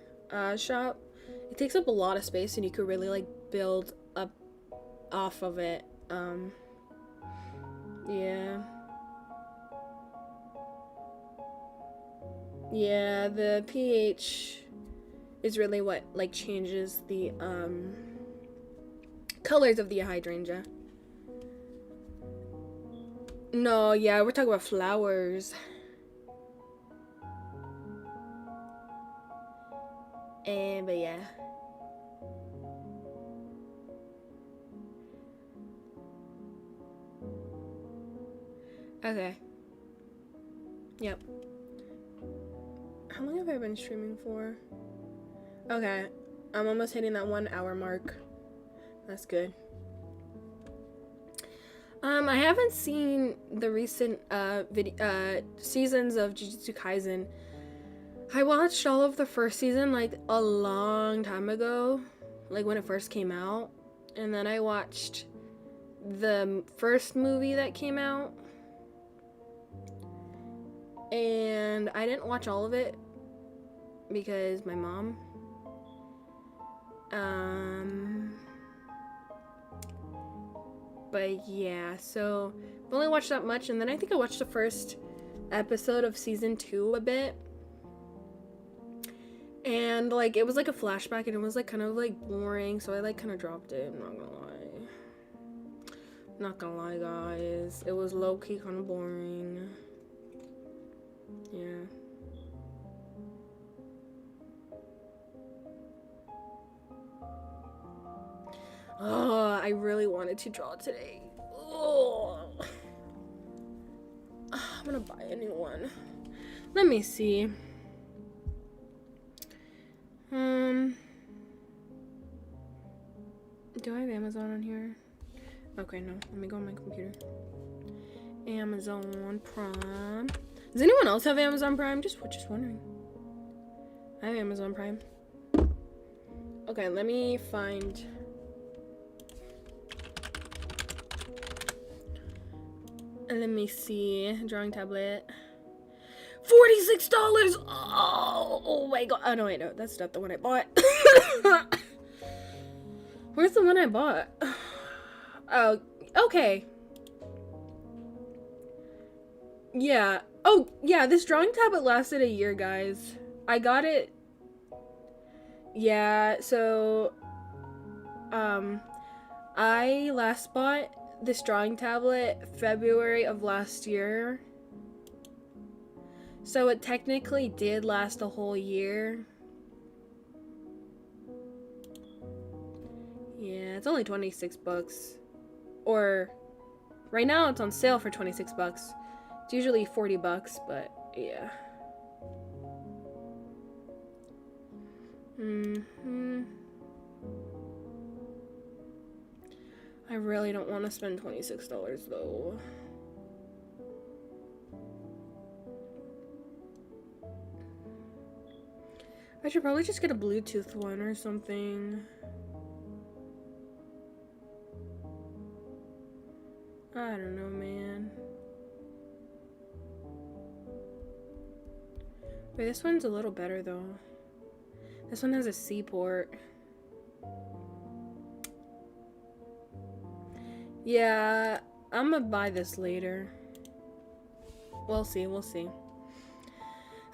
shop, it takes up a lot of space, and you could really like build off of it. Yeah. Yeah, the pH is really what like changes the colors of the hydrangea. No, yeah, we're talking about flowers. But yeah. Okay. Yep. How long have I been streaming for? Okay. I'm almost hitting that 1 hour mark. That's good. I haven't seen the recent seasons of Jujutsu Kaisen. I watched all of the first season like a long time ago, like when it first came out, and then I watched the first movie that came out, and I didn't watch all of it because my mom. But yeah, so I've only watched that much, and then I think I watched the first episode of season 2 a bit. And like it was like a flashback and it was like kind of like boring, so I like kind of dropped it. I'm not gonna lie. Not gonna lie, guys. It was low-key kind of boring. Yeah. Oh, I really wanted to draw today. Oh. I'm gonna buy a new one. Let me see. Do I have Amazon on here? Okay, no. Let me go on my computer. Amazon Prime. Does anyone else have Amazon Prime? Just wondering. I have Amazon Prime. Okay, let me find. Let me see. Drawing tablet. $46! Oh my god. Oh no, wait, no. That's not the one I bought. Where's the one I bought? Oh, okay. Yeah. Oh, yeah, this drawing tablet lasted a year, guys. I got it. Yeah, so I last bought this drawing tablet February of last year. So it technically did last a whole year. Yeah, it's only 26 bucks. Or right now it's on sale for 26 bucks. It's usually 40 bucks, but yeah. I really don't want to spend $26 though. I should probably just get a Bluetooth one or something. I don't know, man. Wait, this one's a little better though. This one has a C port. Yeah, I'm gonna buy this later. We'll see, we'll see.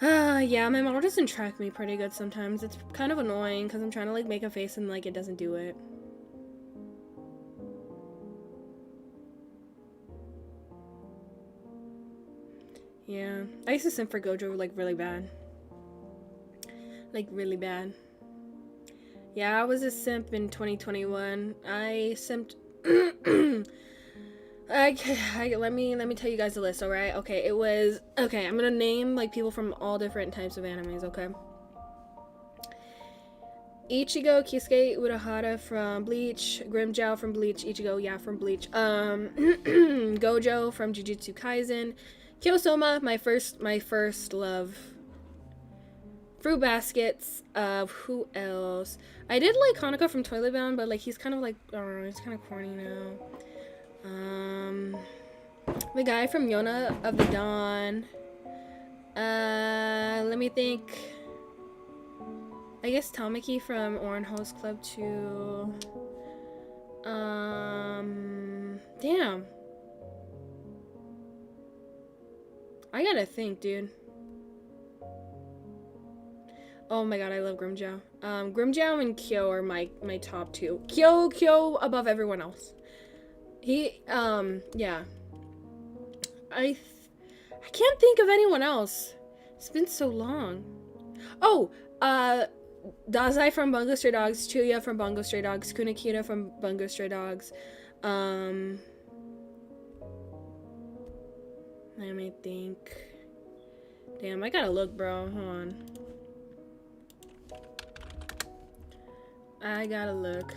Yeah, my model doesn't track me pretty good sometimes. It's kind of annoying because I'm trying to like make a face and like it doesn't do it. Yeah, I used to simp for Gojo like really bad. Like really bad. Yeah, I was a simp in 2021. I simped. Let me tell you guys the list, alright? Okay, it was okay. I'm gonna name like people from all different types of animes. Okay. Ichigo, Kisuke Urahara from Bleach, Grimmjow from Bleach, Ichigo, yeah, from Bleach. Gojo from Jujutsu Kaisen, Kyosoma, my first love. Fruit Baskets, who else? I did like Hanukkah from Toilet Bound, but like he's kind of like, I don't know, he's kind of corny now. The guy from Yona of the Dawn. Let me think. I guess Tamaki from Oran Host Club too. Damn. I gotta think, dude. Oh my god, I love Grimjow. Grimjow and Kyo are my top two. Kyo above everyone else. He, yeah. I can't think of anyone else. It's been so long. Oh, Dazai from Bungo Stray Dogs, Chuya from Bungo Stray Dogs, Kunakita from Bungo Stray Dogs. Let me think. Damn, I gotta look, bro. Hold on. I gotta look.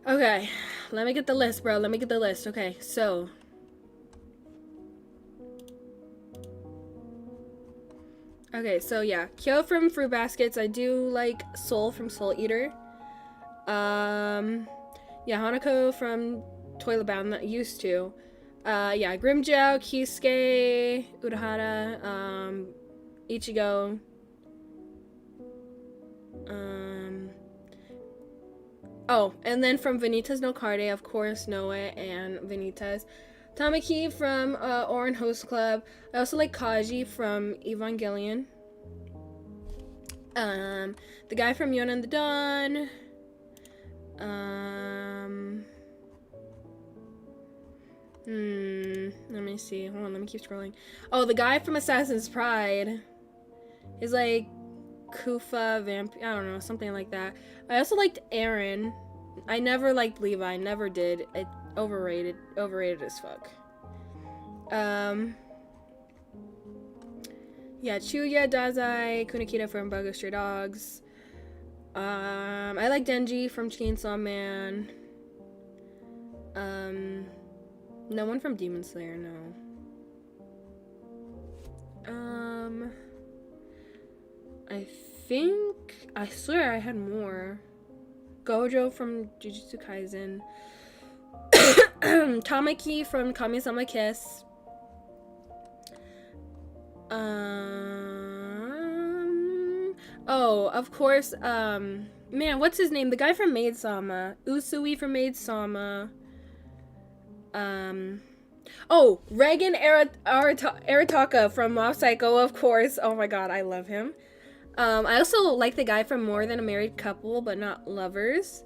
Okay, let me get the list, bro. Let me get the list. Okay, so. Okay, so yeah. Kyo from Fruit Baskets. I do like Soul from Soul Eater. Yeah, Hanako from Toilet Bound, that used to. Yeah, Grimjow, Kisuke, Urahara, Ichigo. Oh, and then from Vanitas no Carde, of course, Noe and Vanitas. Tamaki from Oran Host Club. I also like Kaji from Evangelion. The guy from Yona and the Dawn. Let me see. Hold on, let me keep scrolling. Oh, the guy from Assassin's Pride. He's like Kufa, I don't know, something like that. I also liked Aaron. I never liked Levi, never did. Overrated as fuck. Yeah, Chuya, Dazai, Kunakita from Bungo Stray Dogs. I like Denji from Chainsaw Man. No one from Demon Slayer, no. I swear I had more. Gojo from Jujutsu Kaisen. Tamaki from Kami-sama Kiss. Oh, of course, man, what's his name? The guy from Maid-sama. Usui from Maid-sama. Oh, Reagan Arataka from Mob Psycho, of course. Oh my god, I love him. I also like the guy from More Than a Married Couple, but not lovers.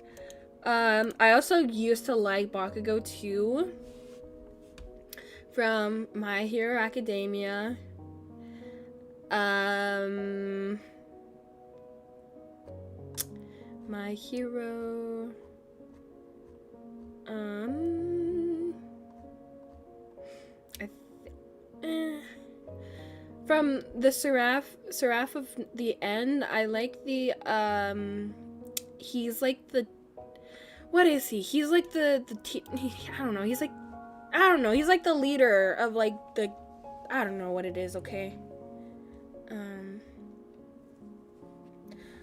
I also used to like Bakugo too. From My Hero Academia. My Hero. From the Seraph of the End, I like the he's like the, what is he? He's like I don't know. He's like, I don't know. He's like the leader of like the, I don't know what it is. Okay.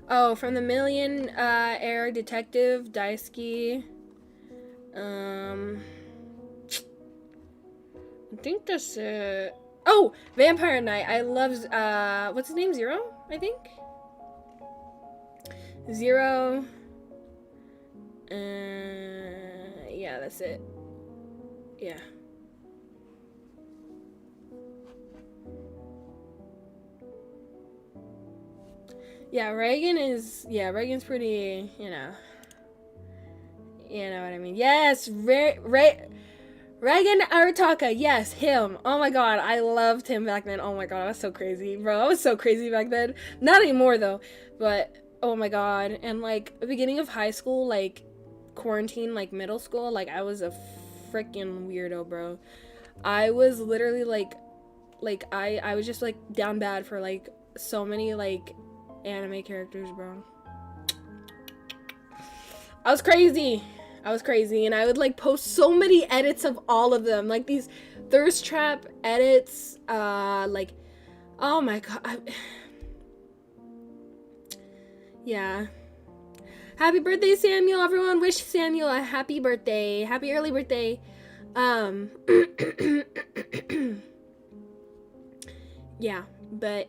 Oh, from the Million Air Detective, Daisuke. I think that's it. Oh, Vampire Knight. I love, what's his name? Zero, I think? Zero. Yeah, that's it. Yeah. Yeah, Reagan's pretty, you know what I mean. Yes, Reagan Arataka, yes, him. Oh my god, I loved him back then. Oh my god, I was so crazy, bro. I was so crazy back then. Not anymore, though. But, oh my god. And, like, the beginning of high school, like, quarantine, like, middle school, like, I was a freaking weirdo, bro. I was literally, like, I was just, like, down bad for, like, so many, like, anime characters, bro. I was crazy, and I would like post so many edits of all of them, like these thirst trap edits, like, oh my god. Yeah. Happy birthday, Samuel. Everyone wish Samuel a happy birthday. Happy early birthday. Yeah, but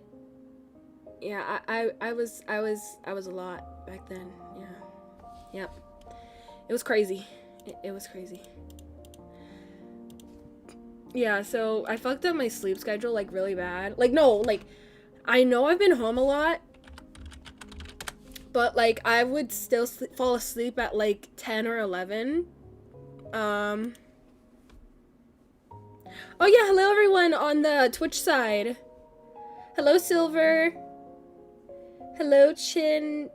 Yeah, I was a lot back then. Yeah. Yep. It was crazy. It was crazy. Yeah, so I fucked up my sleep schedule like really bad. Like no, like I know I've been home a lot, but like I would still fall asleep at like 10 or 11. Oh yeah, hello everyone on the Twitch side. Hello Silver. Hello Chintan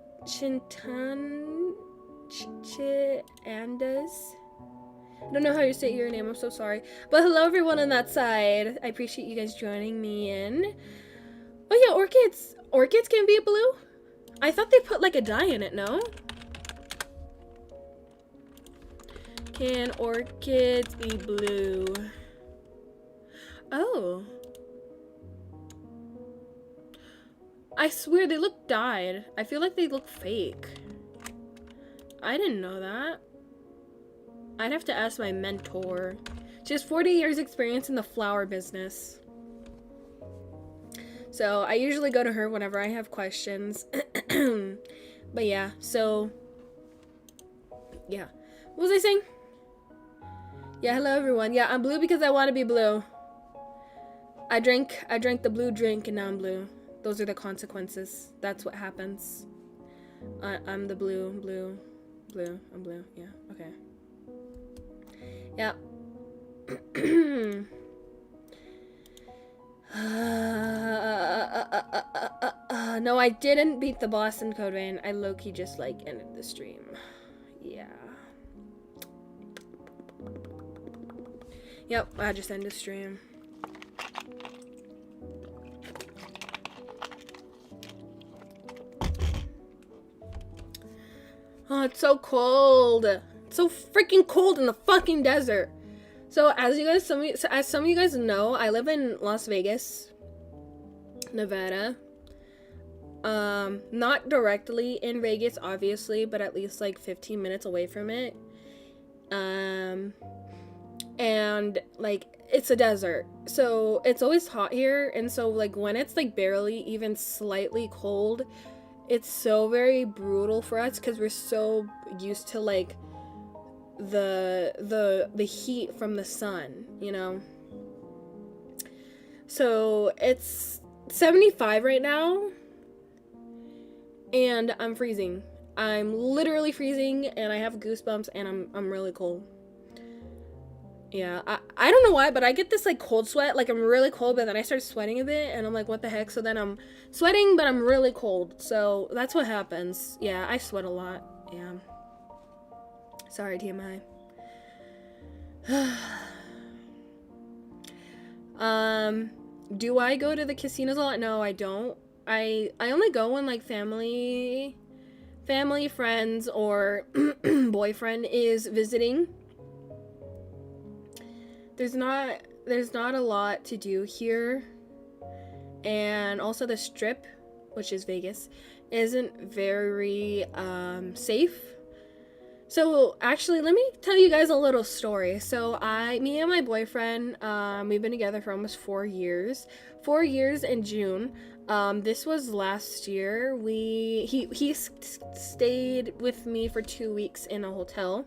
Andas. I don't know how you say your name, I'm so sorry. But hello everyone on that side. I appreciate you guys joining me in. Oh yeah, orchids. Orchids can be blue? I thought they put like a dye in it, no? Can orchids be blue? Oh. I swear they look dyed. I feel like they look fake. I didn't know that. I'd have to ask my mentor. She has 40 years experience in the flower business. So I usually go to her whenever I have questions. But yeah, so yeah. What was I saying? Yeah, hello everyone. Yeah, I'm blue because I want to be blue. I drank the blue drink and now I'm blue. Those are the consequences. That's what happens. I'm the blue. I'm blue. Yeah, okay. Yeah. No, I didn't beat the boss in Code Vein. I low-key just like ended the stream. Yeah. Yep, I just ended the stream. Oh, it's so cold. It's so freaking cold in the fucking desert. So as some of you guys know, I live in Las Vegas, Nevada. Not directly in Vegas, obviously, but at least like 15 minutes away from it. And like it's a desert, so it's always hot here, and so like when it's like barely even slightly cold, it's so very brutal for us because we're so used to like the heat from the sun, you know. So it's 75 right now and I'm freezing. I'm literally freezing and I have goosebumps and I'm really cold. Yeah, I don't know why, but I get this like cold sweat, like I'm really cold, but then I start sweating a bit and I'm like, what the heck? So then I'm sweating, but I'm really cold. So that's what happens. Yeah, I sweat a lot. Yeah. Sorry, TMI. Do I go to the casinos a lot? No, I don't. I only go when like family, friends, or boyfriend is visiting. There's not a lot to do here, and also the Strip, which is Vegas, isn't very safe. So actually, let me tell you guys a little story. So me and my boyfriend, we've been together for almost 4 years. 4 years in June. This was last year. He stayed with me for 2 weeks in a hotel.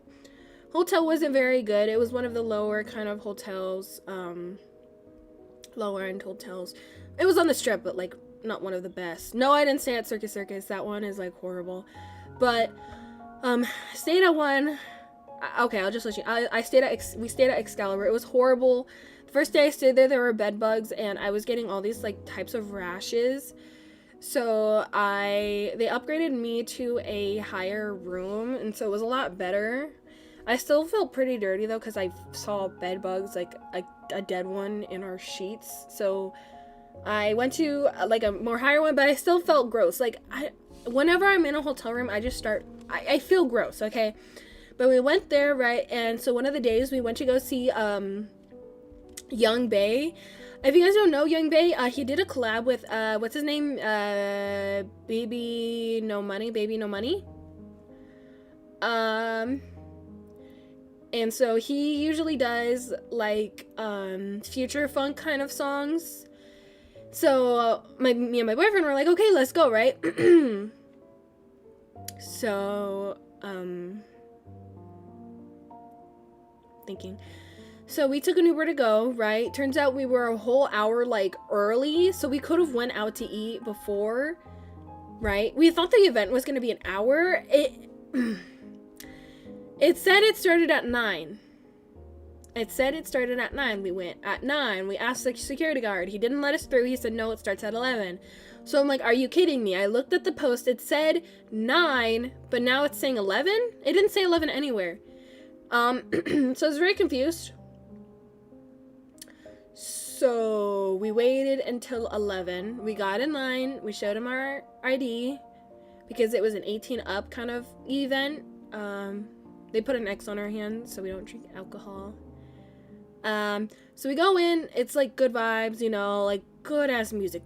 Hotel wasn't very good. It was one of the lower kind of hotels, lower end hotels. It was on the Strip, but like not one of the best. No, I didn't stay at Circus Circus. That one is like horrible. But stayed at one. Okay, I'll just let you. We stayed at Excalibur. It was horrible. The first day I stayed there, there were bed bugs, and I was getting all these like types of rashes. So they upgraded me to a higher room, and so it was a lot better. I still felt pretty dirty though, because I saw bed bugs, like a dead one in our sheets. So I went to like a more higher one, but I still felt gross. Like whenever I'm in a hotel room, I feel gross, okay? But we went there, right? And so one of the days we went to go see Young Bae. If you guys don't know Young Bae, he did a collab with what's his name? Baby No Money. And so he usually does like future funk kind of songs. So me and my boyfriend were like, okay, let's go, right? So thinking. So we took an Uber to go, right? Turns out we were a whole hour like early, so we could have went out to eat before, right? We thought the event was going to be an hour. It said it started at 9. It said it started at 9. We went at 9. We asked the security guard. He didn't let us through. He said, no, it starts at 11. So I'm like, are you kidding me? I looked at the post. It said 9, but now it's saying 11? It didn't say 11 anywhere. So I was very confused. So we waited until 11. We got in line. We showed him our ID because it was an 18 up kind of event. They put an X on our hand so we don't drink alcohol. So we go in. It's like good vibes, you know, like good ass music.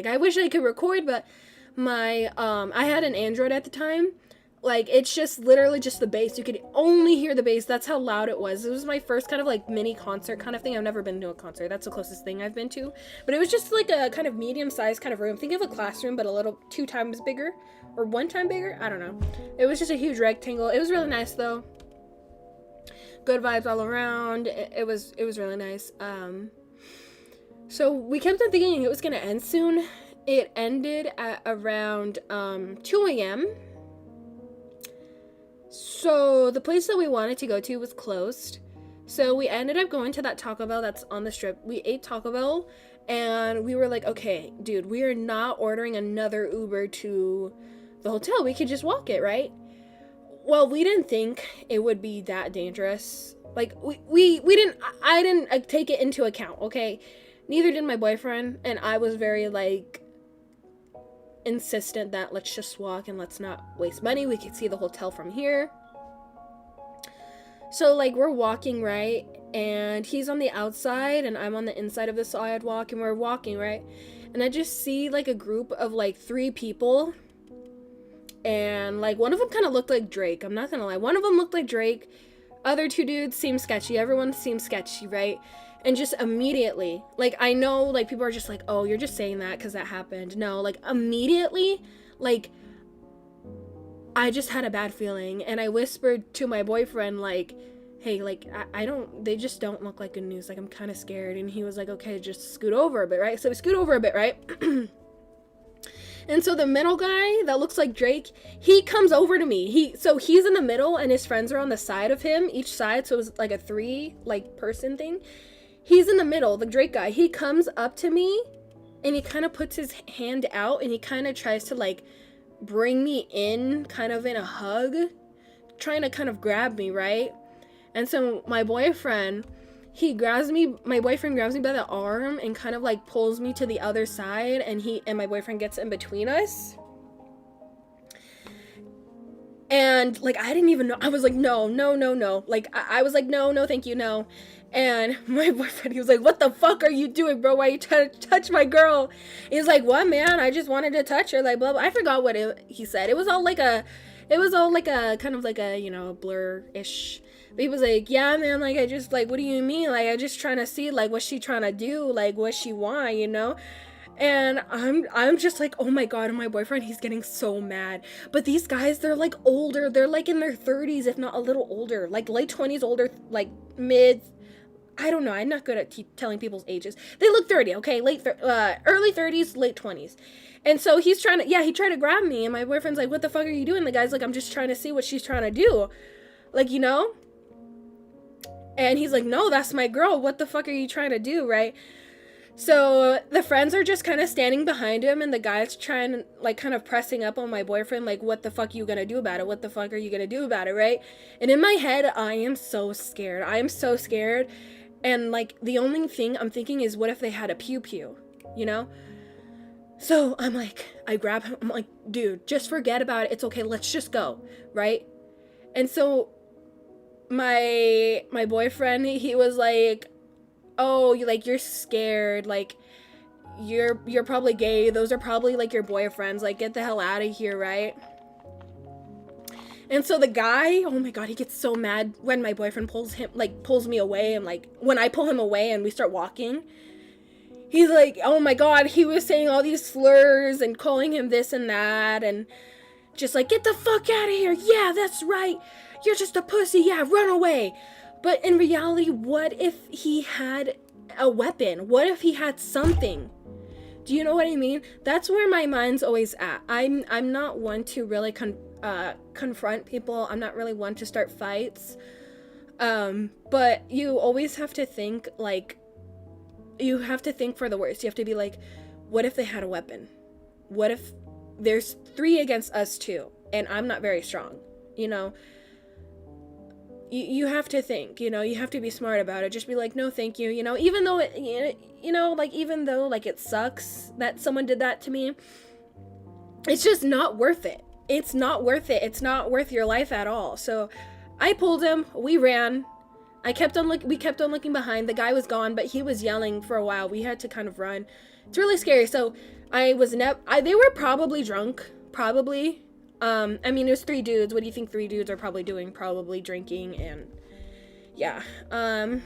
I wish I could record, but my I had an Android at the time. Like, it's just literally just the bass. You could only hear the bass. That's how loud it was. It was my first kind of like mini concert kind of thing. I've never been to a concert. That's the closest thing I've been to. But it was just like a kind of medium-sized kind of room. Think of a classroom, but a little 2 times bigger or 1 time bigger. I don't know. It was just a huge rectangle. It was really nice though. Good vibes all around. It was really nice. So we kept on thinking it was gonna end soon. It ended at around 2 a.m. So the place that we wanted to go to was closed. So we ended up going to that Taco Bell that's on the strip. We ate Taco Bell and we were like, okay, dude, we are not ordering another Uber to the hotel. We could just walk it, right? Well, we didn't think it would be that dangerous. Like I didn't take it into account, okay? Neither did my boyfriend, and I was very like insistent that let's just walk and let's not waste money. We could see the hotel from here. So like we're walking, right? And he's on the outside and I'm on the inside of the sidewalk and we're walking, right? And I just see like a group of like 3 people. And like one of them kind of looked like Drake. I'm not gonna lie. One of them looked like Drake. Other 2 dudes seemed sketchy. Everyone seemed sketchy, right? And just immediately, like, I know, like, people are just like, oh, you're just saying that because that happened. No, like, immediately, like, I just had a bad feeling. And I whispered to my boyfriend, like, hey, like, I don't, they just don't look like good news. Like, I'm kind of scared. And he was like, okay, just scoot over a bit, right? So we scoot over a bit, right? And so the middle guy that looks like Drake, he comes over to me. So he's in the middle and his friends are on the side of him, each side. So it was like a 3, like, person thing. He's in the middle, the Drake guy. He comes up to me and he kind of puts his hand out and he kind of tries to like bring me in kind of in a hug, trying to kind of grab me, right? And so my boyfriend grabs me by the arm and kind of like pulls me to the other side, and my boyfriend gets in between us. And like I didn't even know. I was like, no. Like I was like, no, thank you, no. And my boyfriend, he was like, what the fuck are you doing, bro? Why are you trying to touch my girl? He's like, what, man? I just wanted to touch her, like, blah, blah. I forgot what he said. It was all like a kind of like a, you know, blur-ish. But he was like, yeah, man, like, I just, like, what do you mean? Like, I just trying to see, like, what she trying to do? Like, what she want, you know? And I'm just like, oh my god, and my boyfriend, he's getting so mad. But these guys, they're like older. They're like in their 30s, if not a little older. Like late 20s, older, like mid, I don't know. I'm not good at telling people's ages. They look 30, okay? Early 30s, late 20s. And so he tried to grab me. And my boyfriend's like, what the fuck are you doing? The guy's like, I'm just trying to see what she's trying to do. Like, you know? And he's like, no, that's my girl. What the fuck are you trying to do, right? So the friends are just kind of standing behind him. And the guy's trying, like, kind of pressing up on my boyfriend. Like, what the fuck are you going to do about it? What the fuck are you going to do about it, right? And in my head, I am so scared. And, like, the only thing I'm thinking is, what if they had a pew-pew, you know? So I'm like, I grab him. I'm like, dude, just forget about it. It's okay. Let's just go, right? And so my boyfriend, he was like, oh, you're scared. Like, you're probably gay. Those are probably, like, your boyfriends. Like, get the hell out of here, right? And so the guy, oh my god, he gets so mad when my boyfriend pulls me away, and like when I pull him away and we start walking, he's like, oh my god, he was saying all these slurs and calling him this and that, and just like, get the fuck out of here. Yeah, that's right. You're just a pussy. Yeah, run away. But in reality, what if he had a weapon? What if he had something? Do you know what I mean? That's where my mind's always at. I'm not one to really confront people. I'm not really one to start fights. But you always have to think, like, you have to think for the worst. You have to be like, what if they had a weapon? What if there's 3 against us 2 and I'm not very strong? You know, you have to think, you know, you have to be smart about it. Just be like, no, thank you. You know, even though it, you know, like, even though, like, it sucks that someone did that to me, it's just not worth it. It's not worth it. It's not worth your life at all. So I pulled him. We ran. We kept on looking behind. The guy was gone, but he was yelling for a while. We had to kind of run. It's really scary. So they were probably drunk. Probably. I mean, there's 3 dudes. What do you think 3 dudes are probably doing? Probably drinking, and yeah. And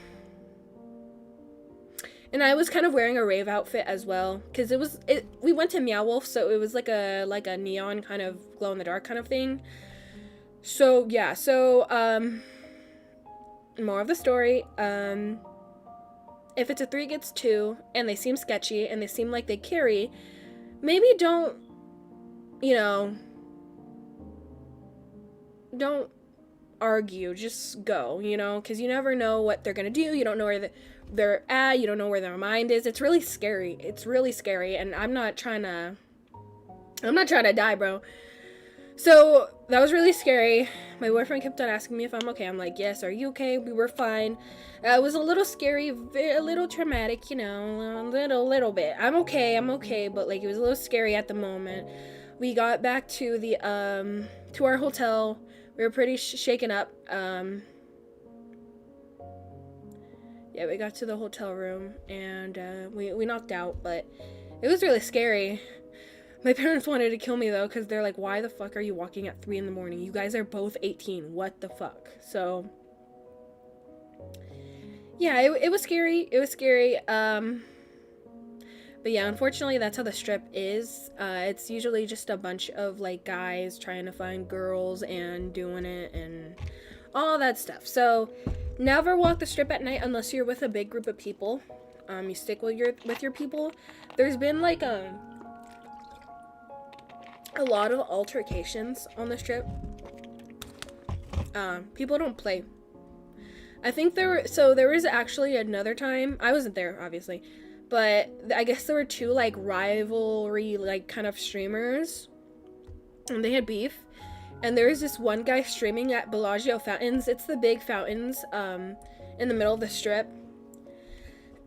I was kind of wearing a rave outfit as well, because we went to Meow Wolf, so it was like a neon kind of glow in the dark kind of thing. So yeah, more of the story. If it's a 3 against 2 and they seem sketchy and they seem like they carry, maybe don't argue, just go, you know, because you never know what they're gonna do. You don't know where they're at. You don't know where their mind is. It's really scary. And I'm not trying to die, bro. So that was really scary. My boyfriend kept on asking me if I'm okay. I'm like, yes. Are you okay? We were fine. It was a little scary, a little traumatic, you know, a little bit. I'm okay, but like, it was a little scary at the moment. We got back to the to our hotel. We were pretty shaken up. Yeah, we got to the hotel room and we knocked out, but it was really scary. My parents wanted to kill me though, because they're like, why the fuck are you walking at 3 a.m? You guys are both 18. What the fuck? So yeah, it was scary. It was scary. But yeah, unfortunately, that's how the strip is. It's usually just a bunch of like guys trying to find girls and doing it and all that stuff. So never walk the strip at night unless you're with a big group of people. You stick with your people. There's been like a lot of altercations on the strip. People don't play. I think there was actually another time, I wasn't there obviously, but I guess there were 2 like rivalry like kind of streamers, and they had beef. And there was this one guy streaming at Bellagio Fountains. It's the big fountains in the middle of the strip.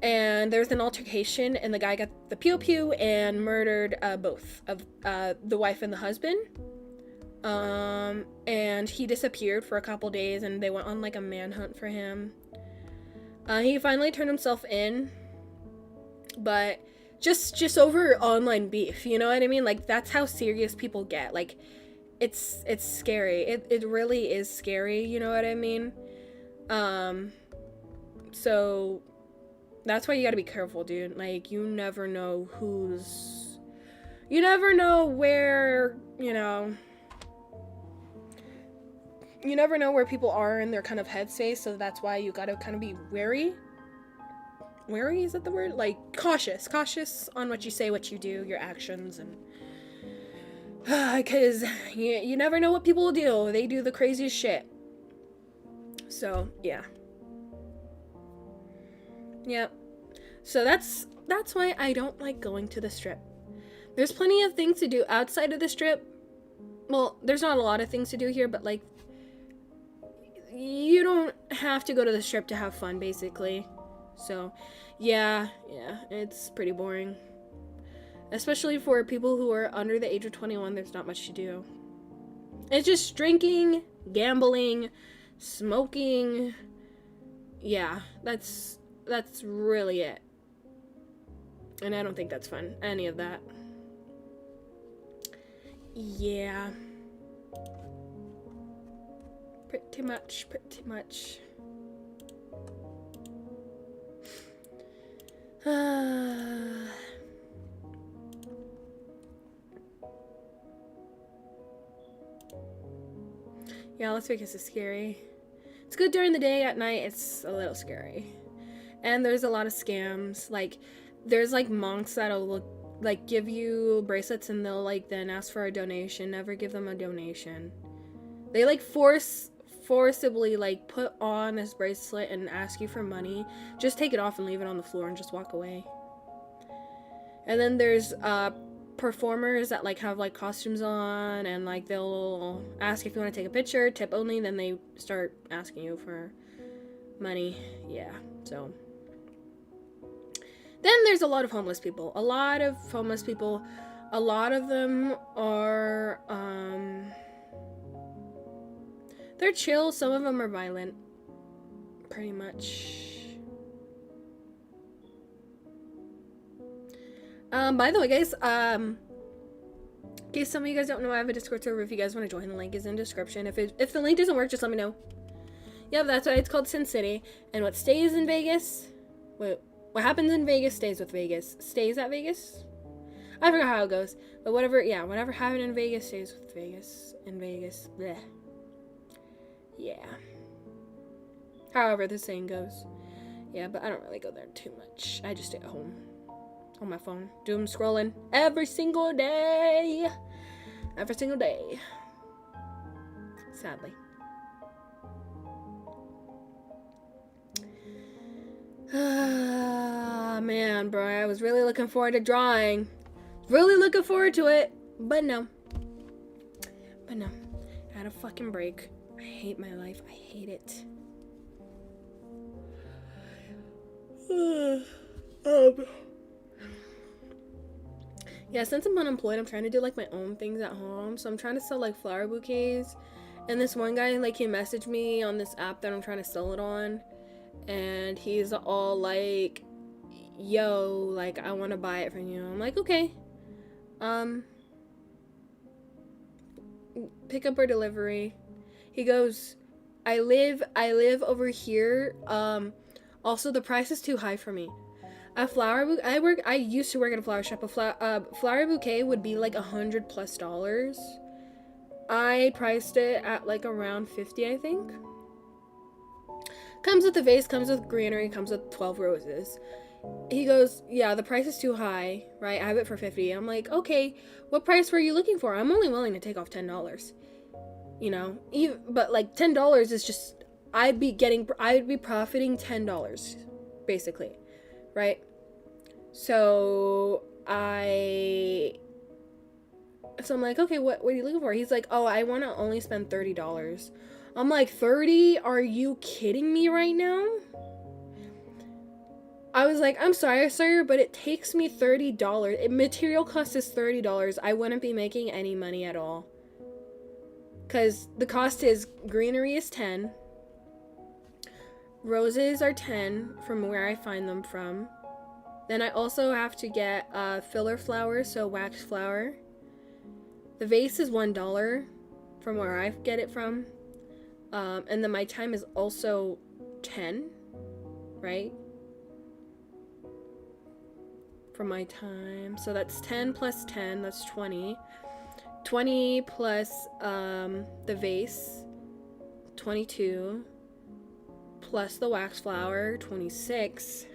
And there was an altercation, and the guy got the pew pew and murdered both of the wife and the husband. And he disappeared for a couple days, and they went on like a manhunt for him. He finally turned himself in, but just over online beef, you know what I mean? Like, that's how serious people get. Like, it's scary. It really is scary, you know what I mean? So that's why you gotta be careful, dude. Like, you never know where, you never know where people are in their kind of headspace, so that's why you gotta kind of be wary. Wary, is that the word? Like, cautious on what you say, what you do, your actions, and because you never know what people will do. They do the craziest shit. So yeah. Yep. So that's why I don't like going to the strip. There's plenty of things to do outside of the strip. Well, there's not a lot of things to do here, but like, you don't have to go to the strip to have fun, basically. So yeah, it's pretty boring. Especially for people who are under the age of 21, there's not much to do. It's just drinking, gambling, smoking. Yeah, that's really it. And I don't think that's fun, any of that. Yeah. Pretty much. Yeah, Las Vegas is scary. It's good during the day. At night, it's a little scary. And there's a lot of scams. Like, there's like monks that'll like give you bracelets and they'll like then ask for a donation. Never give them a donation. They like forcibly like put on this bracelet and ask you for money. Just take it off and leave it on the floor and just walk away. And then there's performers that like have like costumes on and like they'll ask if you want to take a picture, tip only, then they start asking you for money. Yeah, so then there's a lot of homeless people. A lot of them are they're chill. Some of them are violent, pretty much. By the way, guys, in case some of you guys don't know, I have a Discord server. If you guys want to join, the link is in the description. If the link doesn't work, just let me know. Yeah, that's why it's called Sin City. And what stays in Vegas, what happens in Vegas stays with Vegas. Stays at Vegas? I forgot how it goes. But whatever happened in Vegas stays with Vegas. In Vegas. Bleh. Yeah. However the saying goes. Yeah, but I don't really go there too much. I just stay at home. On my phone. Doom scrolling every single day. Every single day. Sadly. Ah, man, bro. I was really looking forward to drawing. Really looking forward to it. But no. I had a fucking break. I hate my life. I hate it. Yeah, since I'm unemployed, I'm trying to do like my own things at home. So I'm trying to sell like flower bouquets. And this one guy, like, he messaged me on this app that I'm trying to sell it on. And he's all like, yo, like, I want to buy it from you. I'm like, okay. Pick up or delivery. He goes, I live over here. Also, the price is too high for me. A flower bouquet, I used to work at a flower shop. A flower bouquet would be like $100+. I priced it at like around $50, I think. Comes with a vase, comes with greenery, comes with 12 roses. He goes, yeah, the price is too high, right? I have it for $50. I'm like, okay, what price were you looking for? I'm only willing to take off $10. You know, but like $10 is just, I'd be profiting $10, basically. Right? So I'm like, okay, what are you looking for? He's like, oh, I want to only spend $30. I'm like, 30? Are you kidding me right now? I was like, I'm sorry, sir, but it takes me $30. Material cost is $30. I wouldn't be making any money at all. Because the cost is, greenery is 10. Roses are 10 from where I find them from. Then I also have to get filler flower, so wax flower. The vase is $1 from where I get it from. And then my time is also 10, right? From my time. So that's 10 plus 10, that's 20. 20 plus the vase, 22. Plus the wax flower, 26.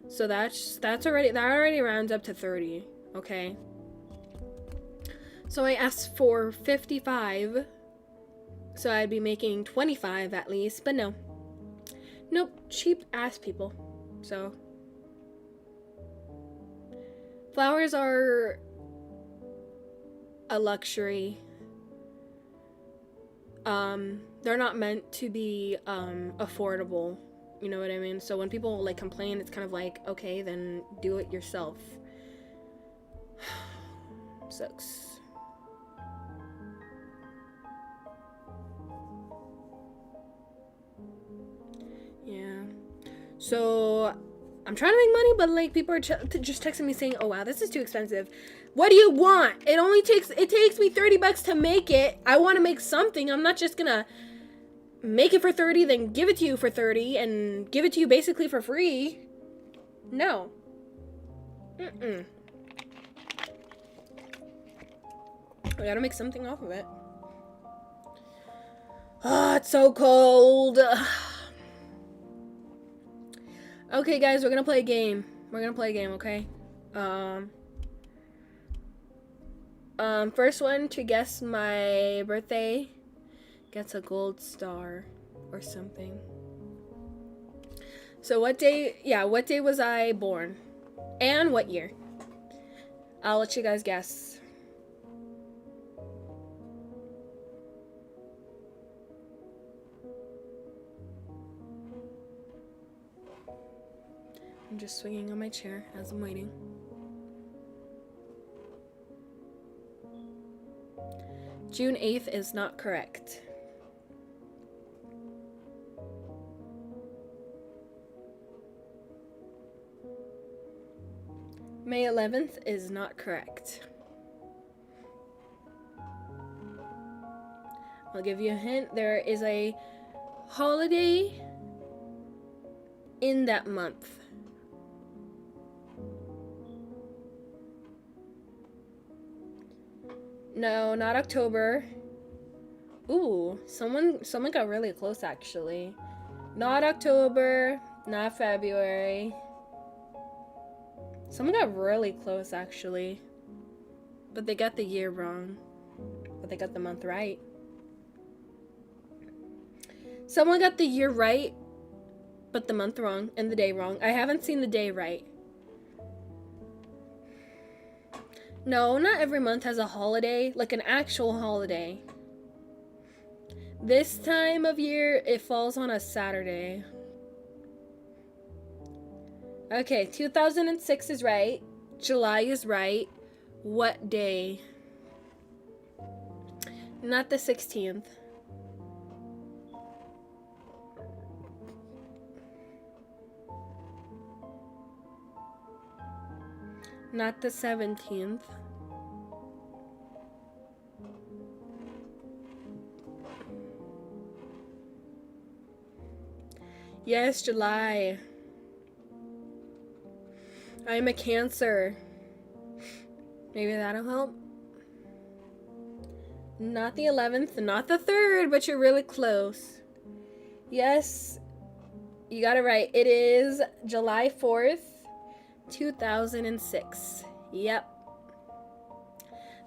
So that already rounds up to 30, okay? So I asked for 55. So I'd be making 25 at least, but no. Nope, cheap ass people. So flowers are a luxury. They're not meant to be affordable, you know what I mean? So when people like complain, it's kind of like, okay, then do it yourself. Sucks. Yeah. So I'm trying to make money, but like people are just texting me saying, oh wow, this is too expensive. What do you want? It takes me $30 to make it. I want to make something. I'm not just gonna make it for 30, then give it to you for 30, and give it to you basically for free. No. I gotta make something off of it. Ah, it's so cold. Okay, guys, we're gonna play a game. Okay? First one to guess my birthday gets a gold star or something. So what day was I born? And what year? I'll let you guys guess. I'm just swinging on my chair as I'm waiting. June 8th is not correct. May 11th is not correct. I'll give you a hint. There is a holiday in that month. No, not October. Ooh, someone got really close actually. Not October, not February. Someone got really close actually. But they got the year wrong. But they got the month right. Someone got the year right, but the month wrong and the day wrong. I haven't seen the day right. No, not every month has a holiday, like an actual holiday. This time of year, it falls on a Saturday. Okay, 2006 is right. July is right. What day? Not the 16th. Not the 17th. Yes, July. I'm a Cancer. Maybe that'll help. Not the 11th, not the 3rd, but you're really close. Yes, you got it right. It is July 4th. 2006. Yep.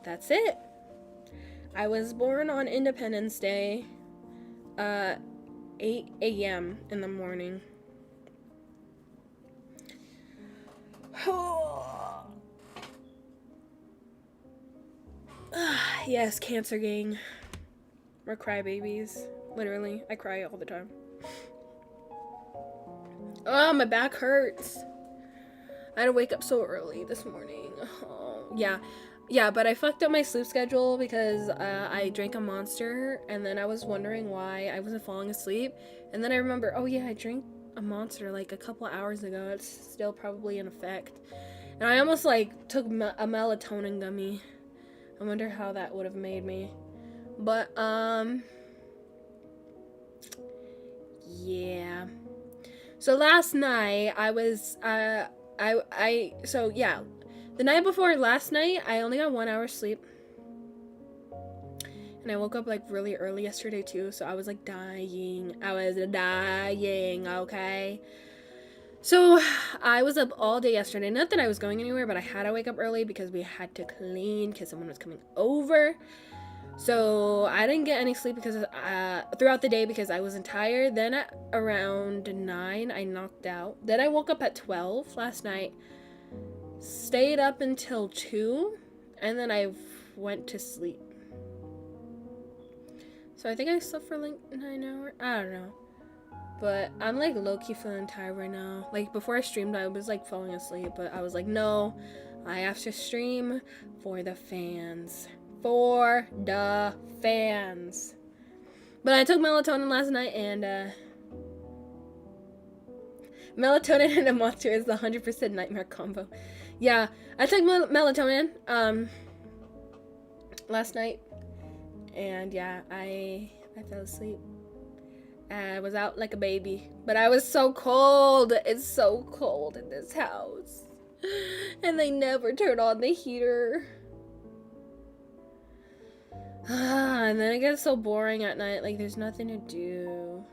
That's it. I was born on Independence Day, 8 a.m. in the morning. Yes, Cancer gang. We're crybabies. Literally, I cry all the time. Oh, my back hurts. I had to wake up so early this morning. Oh, yeah, but I fucked up my sleep schedule because I drank a Monster, and then I was wondering why I wasn't falling asleep, and then I remember, oh yeah, I drank a Monster like a couple hours ago. It's still probably in effect, and I almost like took a melatonin gummy. I wonder how that would have made me, but yeah. So last night I was the night before last night, I only got 1 hour sleep. And I woke up like really early yesterday too, so I was like dying. Okay? So I was up all day yesterday. Not that I was going anywhere, but I had to wake up early because we had to clean because someone was coming over. So I didn't get any sleep because throughout the day because I wasn't tired. Then at around 9, I knocked out. Then I woke up at 12 last night. Stayed up until 2, and then I went to sleep. So I think I slept for like 9 hours. I don't know. But I'm like low-key feeling tired right now. Like before I streamed, I was like falling asleep, but I was like, no, I have to stream for the fans. For the fans. But I took melatonin last night, and melatonin and a Monster is the 100% nightmare combo. Yeah, I took melatonin last night, and yeah, I fell asleep. I was out like a baby, but I was so cold. It's so cold in this house. And they never turn on the heater. And then it gets so boring at night, like there's nothing to do.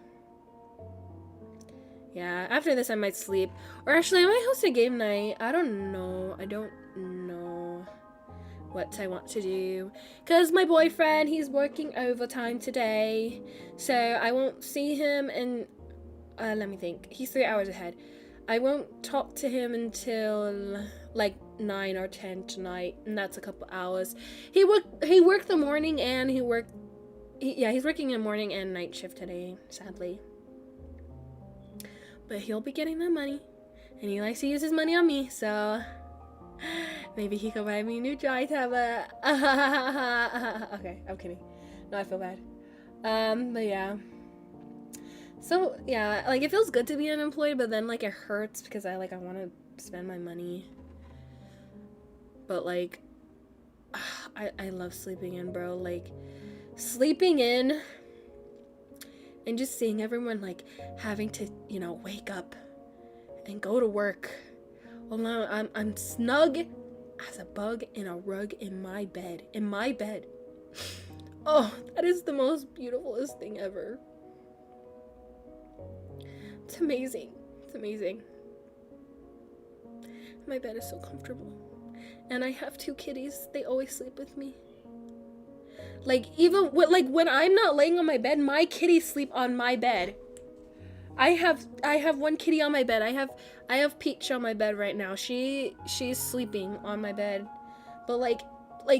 Yeah, after this I might sleep. Or actually I might host a game night. I don't know what I want to do. Because my boyfriend, he's working overtime today. So I won't see him in, let me think. He's 3 hours ahead. I won't talk to him until like 9 or 10 tonight. And that's a couple hours. He worked the morning and he's working a morning and night shift today, sadly. But he'll be getting that money. And he likes to use his money on me, so maybe he can buy me a new dry tablet. Okay, I'm kidding. No, I feel bad. But yeah. So yeah, like it feels good to be unemployed, but then like it hurts because I want to spend my money. But like, I love sleeping in, bro. Like, sleeping in and just seeing everyone like having to, wake up and go to work. Well, now I'm snug as a bug in a rug in my bed. Oh, that is the most beautifulest thing ever. It's amazing. It's amazing. My bed is so comfortable. And I have 2 kitties. They always sleep with me. Like, even when I'm not laying on my bed, my kitties sleep on my bed. I have 1 kitty on my bed. I have Peach on my bed right now. She's sleeping on my bed. But like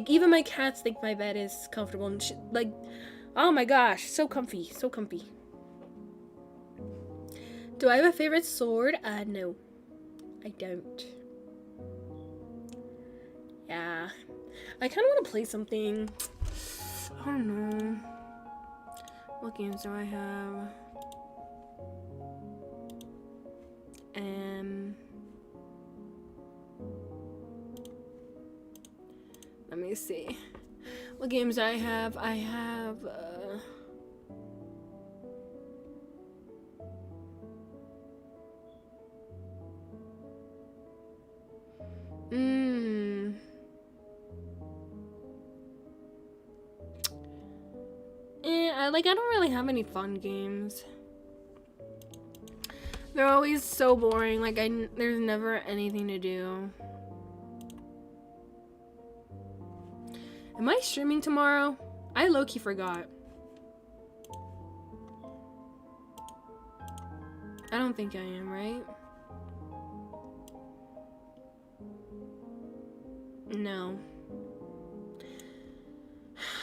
even my cats think my bed is comfortable, and oh my gosh, so comfy, so comfy. Do I have a favorite sword? No, I don't. Yeah, I kind of want to play something. I don't know. What games do I have? Let me see. What games I have? I have, I don't really have any fun games. They're always so boring. Like, there's never anything to do. Am I streaming tomorrow? I low-key forgot. I don't think I am, right? No.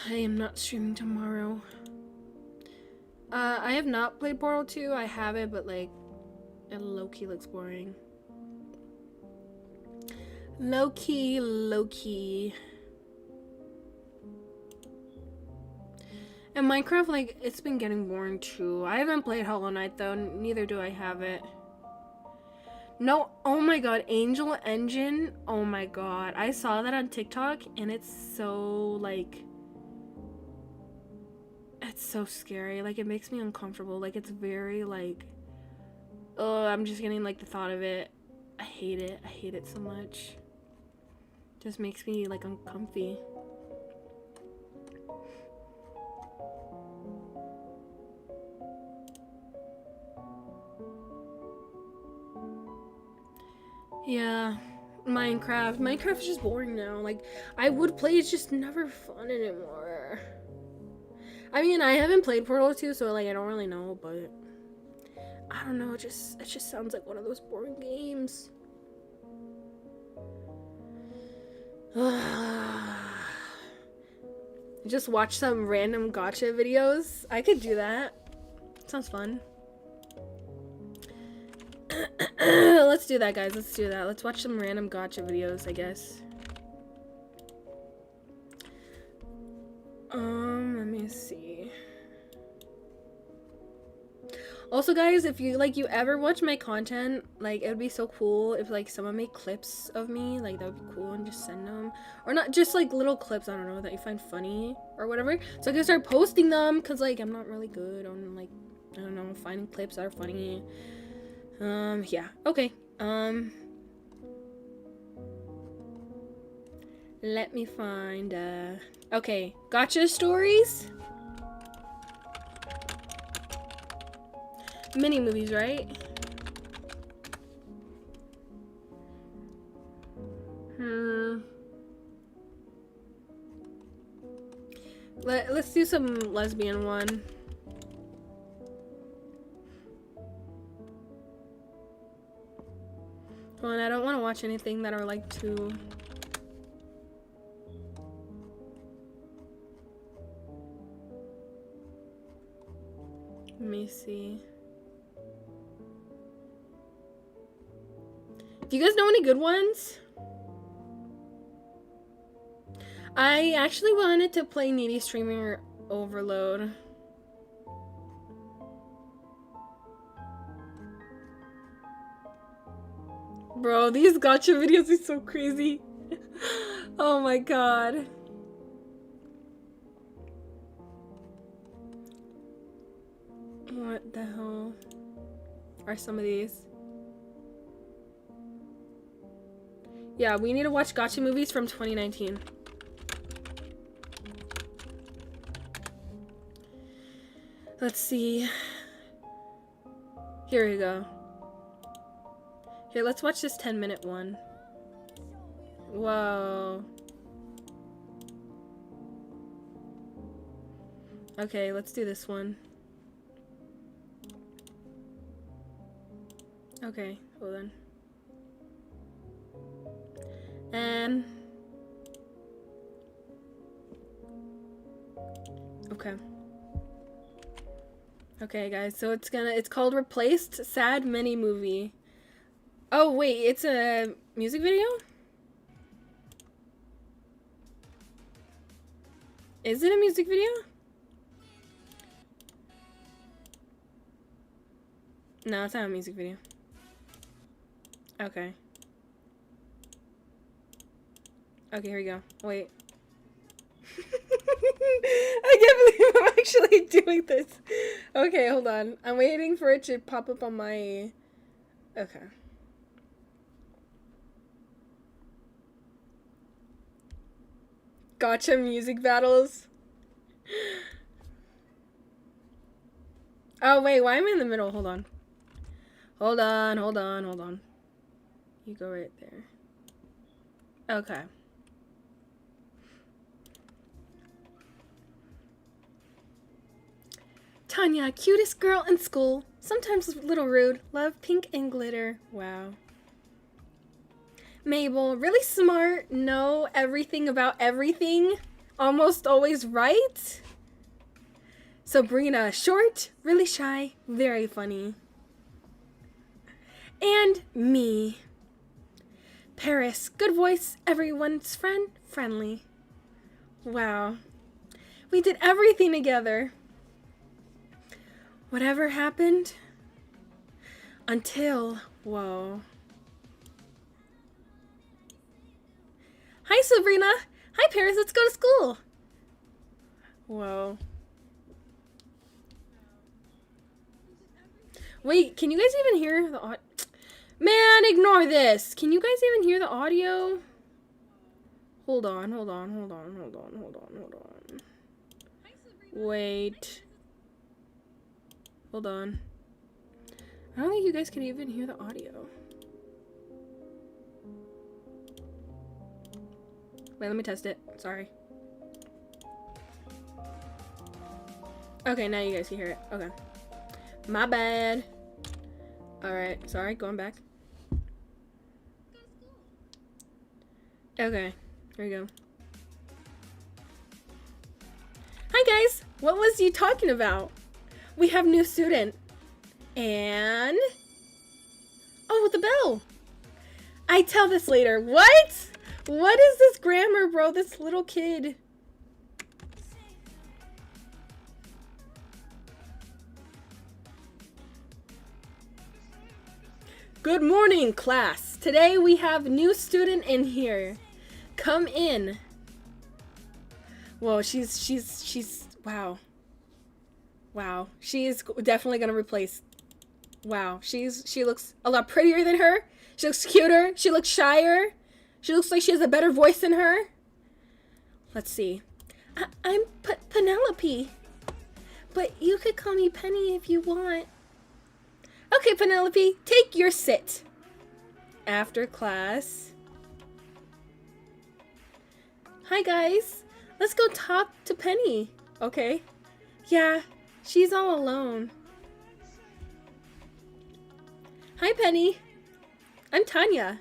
I am not streaming tomorrow. I have not played Portal 2. I have it, but like, it low-key looks boring. Low-key. And Minecraft, like, it's been getting boring too. I haven't played Hollow Knight though, neither do I have it. No, oh my god, Angel Engine, oh my god. I saw that on TikTok and it's so, like, it's so scary. Like, it makes me uncomfortable. Like, it's very, like, oh, I'm just getting, like, the thought of it. I hate it. I hate it so much. It just makes me, like, uncomfy. Yeah, Minecraft is just boring now. Like, I would play, it's just never fun anymore. I mean, I haven't played Portal 2, so like I don't really know, but I don't know, it just sounds like one of those boring games. Just watch some random gacha videos. I could do that. Sounds fun. Let's do that, guys. Let's do that. Let's watch some random gacha videos, I guess. Let me see. Also, guys, if you ever watch my content, like, it would be so cool if like someone made clips of me, like, that would be cool, and just send them, or not just like little clips, I don't know, that you find funny or whatever, so I can start posting them, because like I'm not really good on like I don't know, finding clips that are funny. Yeah, okay. Let me find, okay, gotcha stories? Mini movies, right? Let's do some lesbian one. Well, and I don't want to watch anything that are like too... Let me see. Do you guys know any good ones? I actually wanted to play Needy Streamer Overload. Bro, these gotcha videos are so crazy. Oh my god. What the hell are some of these? Yeah, we need to watch gotcha movies from 2019. Let's see. Here we go. Here, let's watch this 10-minute one. Whoa. Okay, let's do this one. Okay, hold on. Okay. Okay, guys, so it's called Replaced Sad Mini Movie. Oh, wait, it's a music video? Is it a music video? No, it's not a music video. Okay. Okay, here we go. Wait. I can't believe I'm actually doing this. Okay, hold on. I'm waiting for it to pop up on my... Okay. Gotcha music battles. Oh, wait, why am I in the middle? Hold on. Hold on. You go right there. Okay. Tanya, cutest girl in school. Sometimes a little rude. Love pink and glitter. Wow. Mabel, really smart. Know everything about everything. Almost always right. Sabrina, short, really shy, very funny. And me. Paris, good voice, everyone's friend, friendly. Wow. We did everything together. Whatever happened until, whoa. Hi, Sabrina. Hi, Paris, let's go to school. Whoa. Wait, can you guys even hear the audio? Man, ignore this. Can you guys even hear the audio? Hold on. Wait. Hold on. I don't think you guys can even hear the audio. Wait, let me test it. Sorry. Okay, now you guys can hear it. Okay. My bad. Alright, sorry, going back. Okay, here we go. Hi guys! What was you talking about? We have new student. And... oh, the bell! I tell this later. What? What is this grammar, bro? This little kid. Good morning, class. Today we have new student in here. Come in. Whoa, she's wow. Wow, she's definitely gonna replace. Wow, she looks a lot prettier than her. She looks cuter. She looks shyer. She looks like she has a better voice than her. Let's see. I'm Penelope, but you could call me Penny if you want. Okay, Penelope, take your sit. After class. Hi guys, let's go talk to Penny. Okay. Yeah, she's all alone. Hi Penny. I'm Tanya.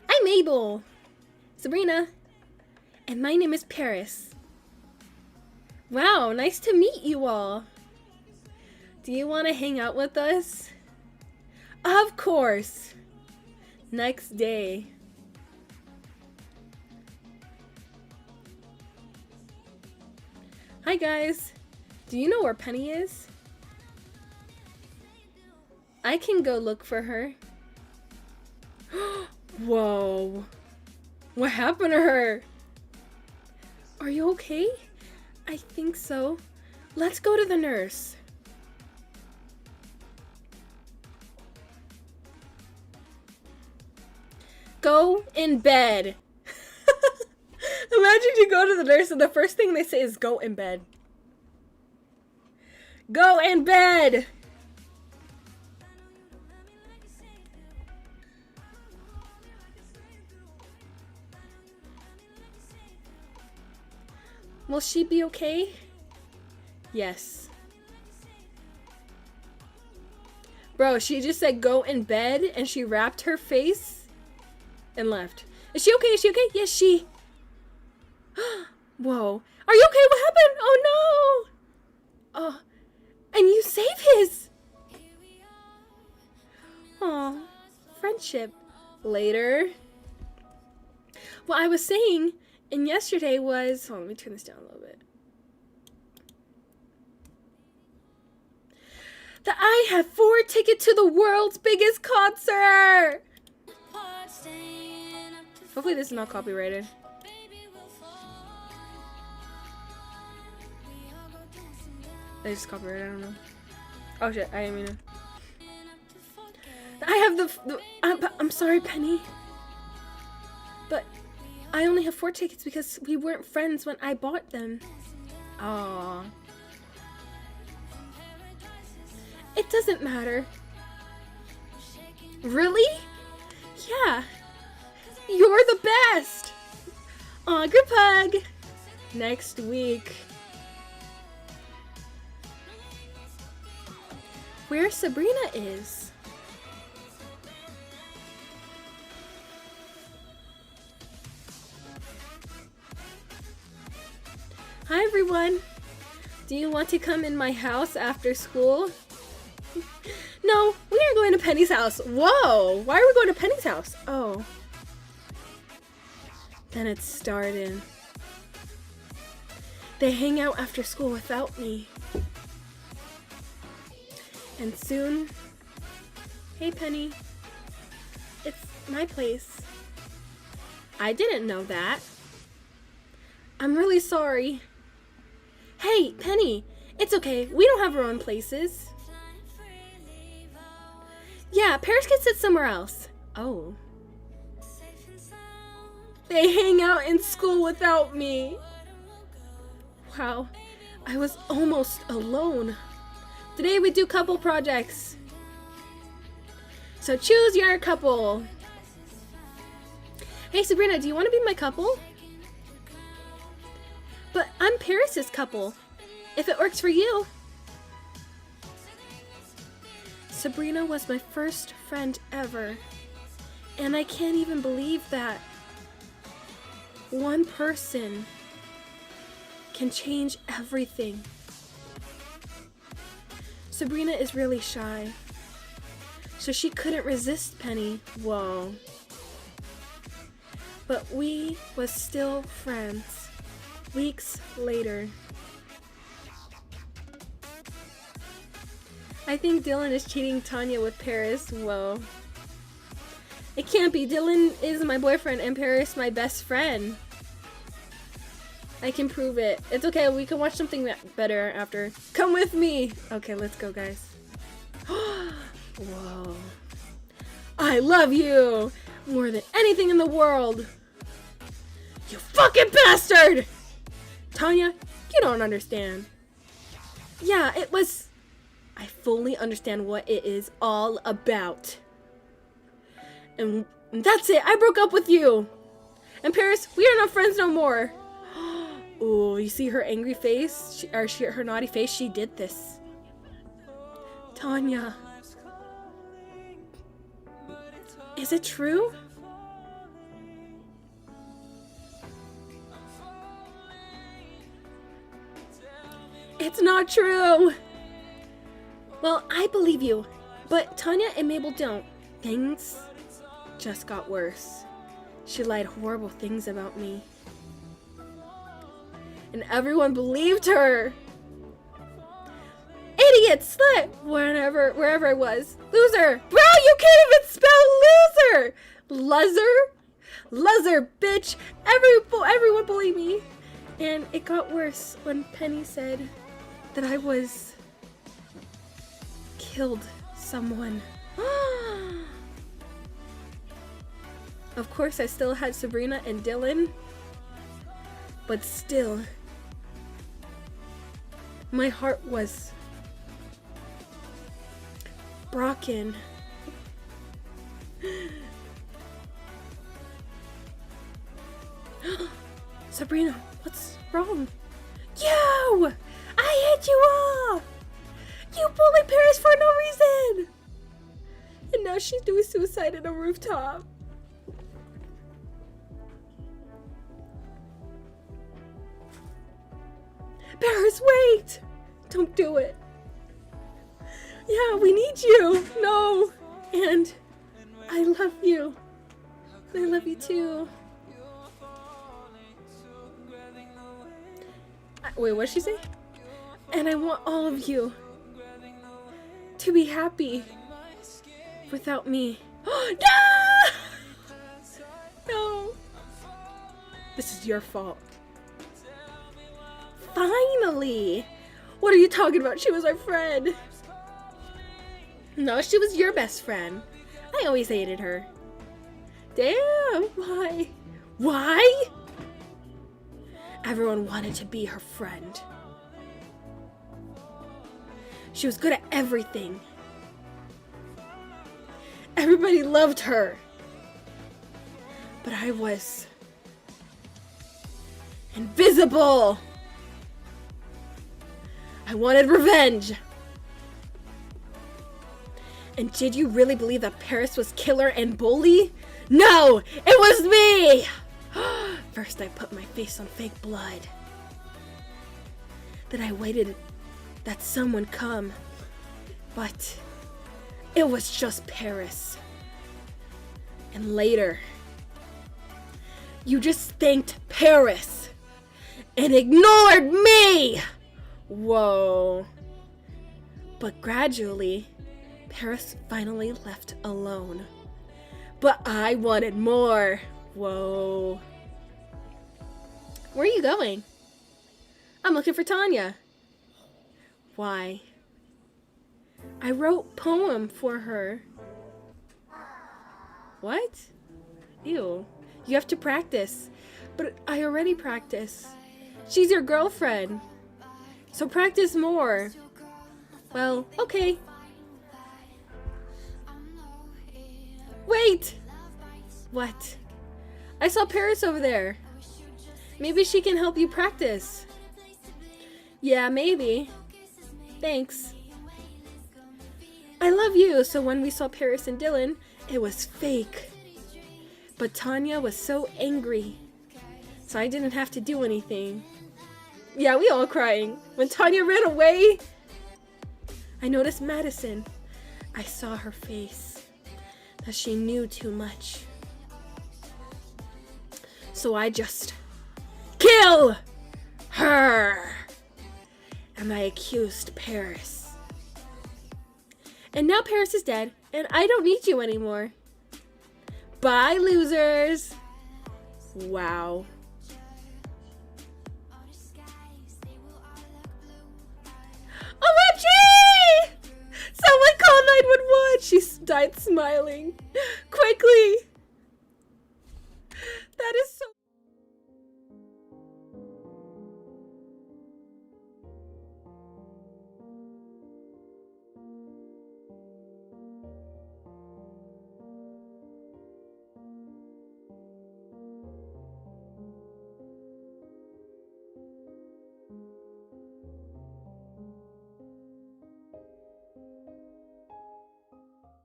I'm Mabel. Sabrina. And my name is Paris. Wow, nice to meet you all. Do you want to hang out with us? Of course. Next day. Hi guys. Do you know where Penny is? I can go look for her. Whoa. What happened to her? Are you okay? I think so. Let's go to the nurse. Go in bed. Imagine you go to the nurse and the first thing they say is go in bed. Go in bed. Will she be okay? Yes. Bro, she just said go in bed and she wrapped her face and left. Is she okay? Is she okay? Yes, she. Whoa. Are you okay? What happened? Oh no. Oh, and you save his. Oh, friendship. Later. What I was saying in yesterday was, let me turn this down a little bit. That I have 4 tickets to the world's biggest concert. Hopefully this is not copyrighted. I just copyrighted, I don't know. Oh shit, I didn't mean to. I have I'm sorry, Penny. But I only have 4 tickets because we weren't friends when I bought them. Aww. It doesn't matter. Really? Yeah. You're the best. Aw, group hug. Next week. Where Sabrina is. Hi everyone. Do you want to come in my house after school? No, we are going to Penny's house. Whoa, why are we going to Penny's house? Oh. Then it started. They hang out after school without me. And soon, hey Penny, it's my place. I didn't know that. I'm really sorry. Hey, Penny, it's okay. We don't have our own places. Yeah, Paris can sit somewhere else. Oh. They hang out in school without me. Wow, I was almost alone. Today we do couple projects. So choose your couple. Hey Sabrina, do you want to be my couple? But I'm Paris's couple, if it works for you. Sabrina was my first friend ever, and I can't even believe that. One person can change everything. Sabrina is really shy, so she couldn't resist Penny. Whoa. But we was still friends. Weeks later. I think Dylan is cheating Tanya with Paris. Whoa. It can't be. Dylan is my boyfriend and Paris my best friend. I can prove it. It's okay. We can watch something better after. Come with me. Okay, let's go, guys. Whoa. I love you more than anything in the world. You fucking bastard! Tanya, you don't understand. Yeah, it was... I fully understand what it is all about. And that's it. I broke up with you. And Paris, we are not friends no more. Oh, you see her angry face? Her naughty face? She did this. Tanya. Is it true? It's not true. Well, I believe you, but Tanya and Mabel don't. Things just got worse. She lied horrible things about me. And everyone believed her. Idiot, slut, wherever I was. Loser. Bro, you can't even spell loser. Loser, bitch. Everyone believed me. And it got worse when Penny said that I was killed someone. Of course, I still had Sabrina and Dylan, but still, my heart was broken. Sabrina, what's wrong? You! I hit you off! You bullied Paris for no reason! And now she's doing suicide in a rooftop. Paris, wait! Don't do it. Yeah, we need you. No. And I love you. I love you too. Wait, what did she say? And I want all of you to be happy without me. No! No. This is your fault. Finally! What are you talking about? She was our friend. No, she was your best friend. I always hated her. Damn, why? Why? Everyone wanted to be her friend. She was good at everything. Everybody loved her. But I was invisible. I wanted revenge. And did you really believe that Paris was killer and bully? No, it was me! First I put my face on fake blood. Then I waited that someone come. But it was just Paris. And later, you just thanked Paris and ignored me! Whoa. But gradually, Paris finally left alone. But I wanted more. Whoa. Where are you going? I'm looking for Tanya. Why? I wrote a poem for her. What? Ew. You have to practice. But I already practice. She's your girlfriend. So practice more. Well, okay. Wait! What? I saw Paris over there. Maybe she can help you practice. Yeah, maybe. Thanks. I love you, so when we saw Paris and Dylan, it was fake. But Tanya was so angry, so I didn't have to do anything. Yeah, we all crying. When Tanya ran away, I noticed Madison. I saw her face, that she knew too much. So I just kill her. And I accused Paris. And now Paris is dead, and I don't need you anymore. Bye, losers. Wow. died smiling. Quickly! That is so.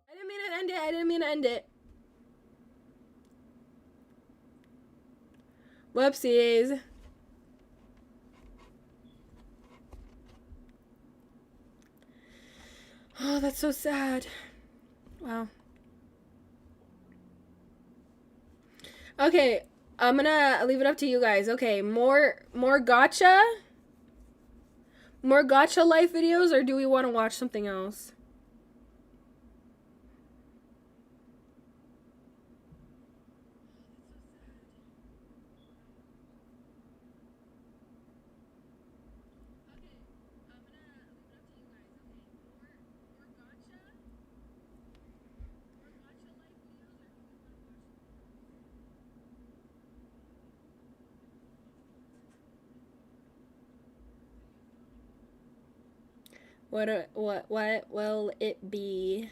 I didn't mean to end it. I didn't mean to end it. Whoopsies. Oh, that's so sad. Wow. Okay, I'm gonna leave it up to you guys. Okay, more gotcha? More gotcha life videos, or do we want to watch something else? What will it be?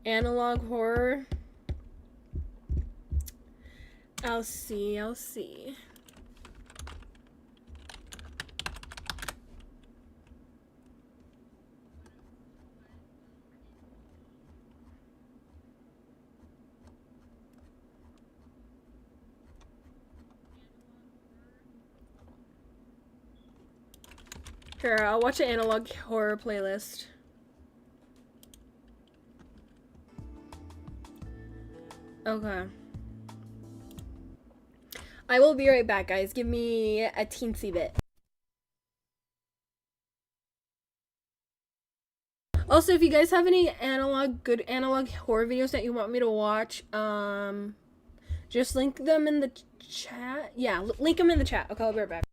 Analog horror? I'll see, I'll see. Here, I'll watch an analog horror playlist. Okay. I will be right back, guys. Give me a teensy bit. Also, if you guys have any good analog horror videos that you want me to watch, just link them in the chat. Yeah, link them in the chat. Okay, I'll be right back.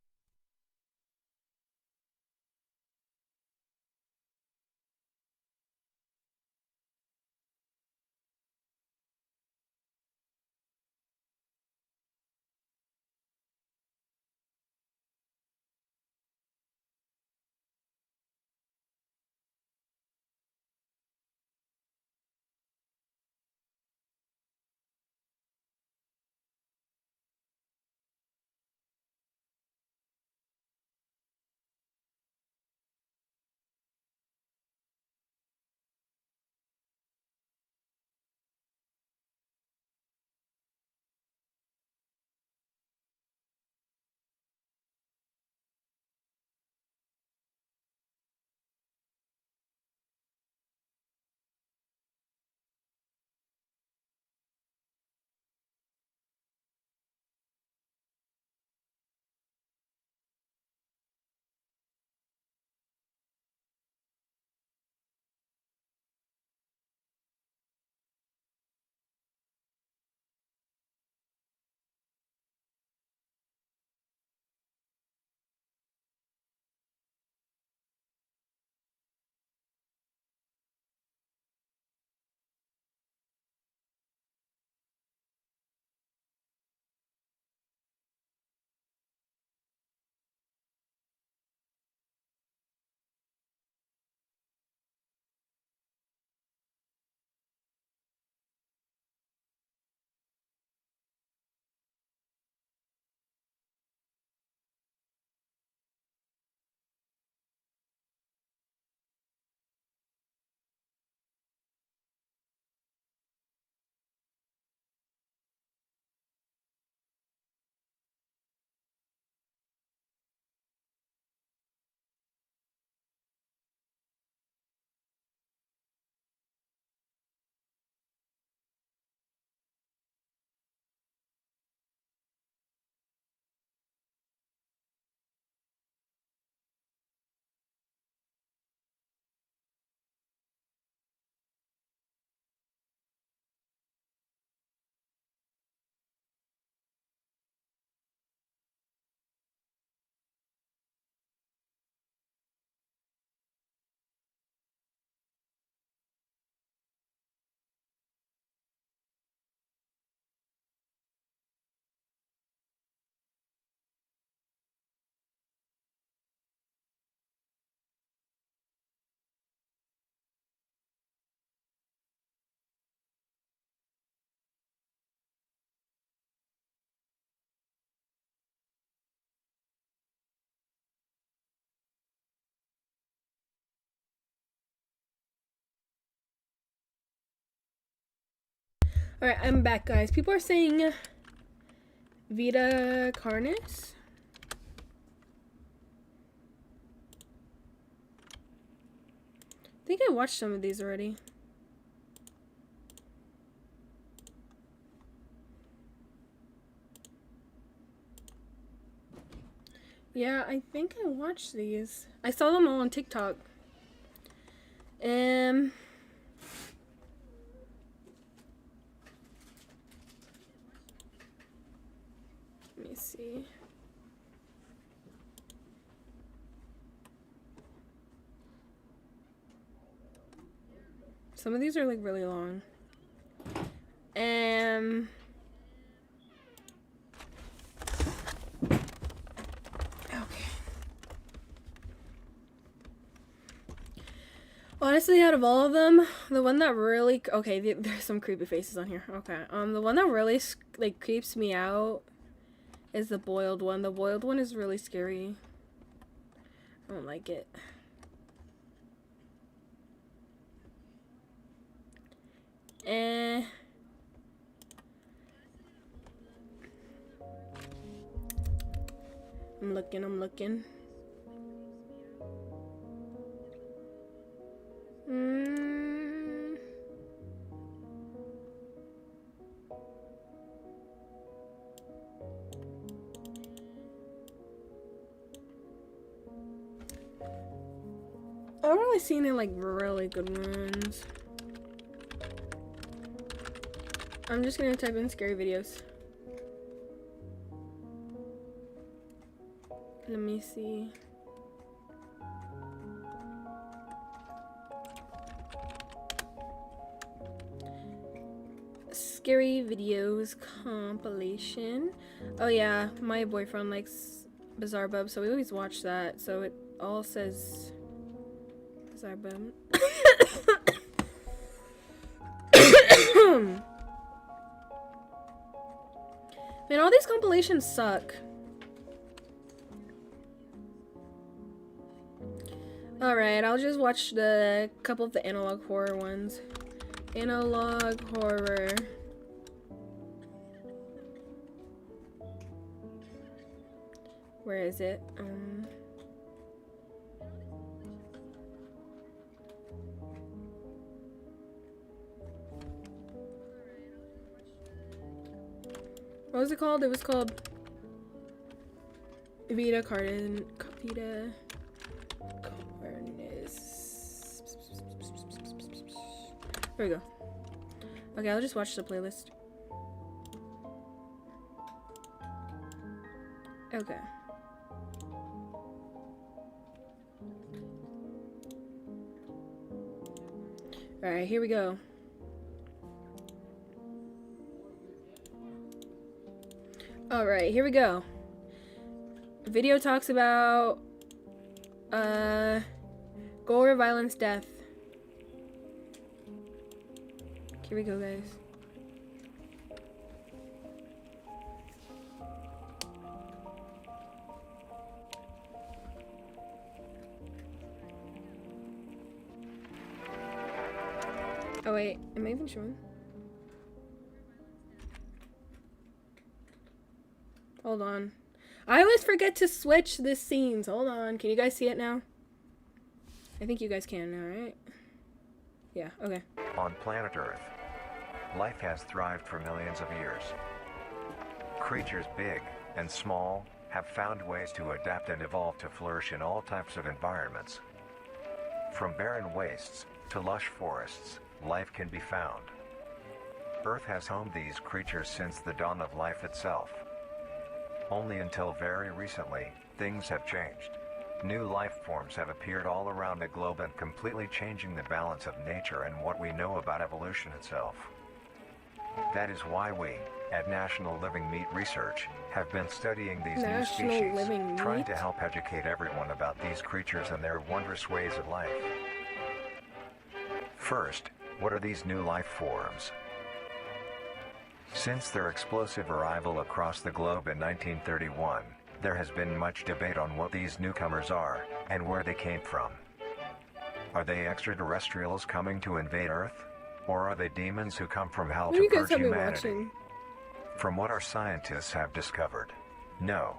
Alright, I'm back, guys. People are saying Vita Carnis. I think I watched some of these already. Yeah, I think I watched these. I saw them all on TikTok. Let me see. Some of these are like really long. Okay. Honestly, out of all of them, the one that really there's some creepy faces on here. Okay, the one that really like creeps me out is the boiled one. The boiled one is really scary. I don't like it. I'm looking. I haven't really seen any like really good ones. I'm just gonna type in scary videos. Let me see. Scary videos compilation. Oh yeah, my boyfriend likes Bizarre Bub, so we always watch that. So it all says Bizarre Bub. Man, all these compilations suck. Alright, I'll just watch the couple of the analog horror ones. Analog horror. Where is it? What was it called? It was called Vita Carnis. There we go. Okay, I'll just watch the playlist. Okay. Alright, here we go. Alright, here we go. The video talks about gore, violence, death. Here we go, guys. Oh wait, am I even showing? Hold on. I always forget to switch the scenes. Hold on. Can you guys see it now? I think you guys can now, right? Yeah, okay. On planet Earth, life has thrived for millions of years. Creatures big and small have found ways to adapt and evolve to flourish in all types of environments. From barren wastes to lush forests, life can be found. Earth has homed these creatures since the dawn of life itself. Only until very recently, things have changed. New life forms have appeared all around the globe and completely changing the balance of nature and what we know about evolution itself. That is why we, at National Living Meat Research, have been studying these new species, trying to help educate everyone about these creatures and their wondrous ways of life. First, what are these new life forms? Since their explosive arrival across the globe in 1931, there has been much debate on what these newcomers are and where they came from. Are they extraterrestrials coming to invade Earth? Or are they demons who come from hell What do to you guys purge have been humanity? watching? From what our scientists have discovered, no.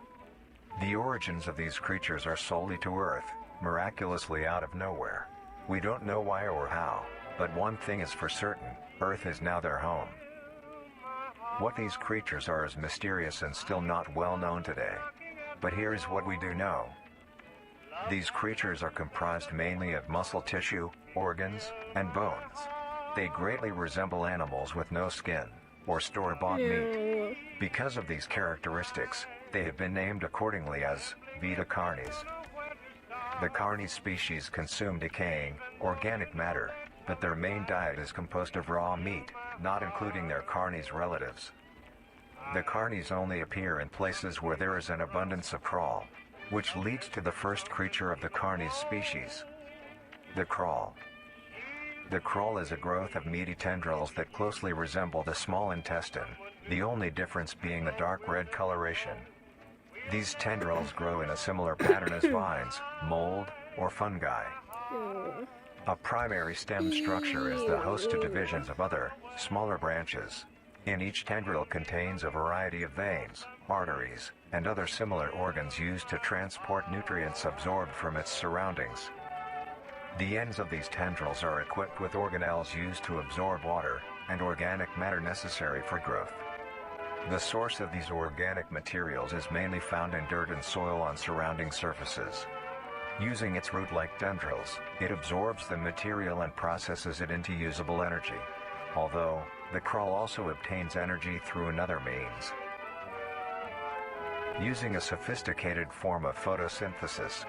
The origins of these creatures are solely to Earth, miraculously out of nowhere. We don't know why or how, but one thing is for certain, Earth is now their home. What these creatures are is mysterious and still not well known today. But here is what we do know. These creatures are comprised mainly of muscle tissue, organs, and bones. They greatly resemble animals with no skin, or store-bought meat. Because of these characteristics, they have been named accordingly as Vita carnis. The carni species consume decaying, organic matter, but their main diet is composed of raw meat, not including their carnis relatives. The carnis only appear in places where there is an abundance of crawl, which leads to the first creature of the carnis species, the crawl. The crawl is a growth of meaty tendrils that closely resemble the small intestine, the only difference being the dark red coloration. These tendrils grow in a similar pattern as vines, mold, or fungi. A primary stem structure is the host to divisions of other, smaller branches. And each tendril contains a variety of veins, arteries, and other similar organs used to transport nutrients absorbed from its surroundings. The ends of these tendrils are equipped with organelles used to absorb water and organic matter necessary for growth. The source of these organic materials is mainly found in dirt and soil on surrounding surfaces. Using its root-like tendrils, it absorbs the material and processes it into usable energy. Although, the crawl also obtains energy through another means. Using a sophisticated form of photosynthesis,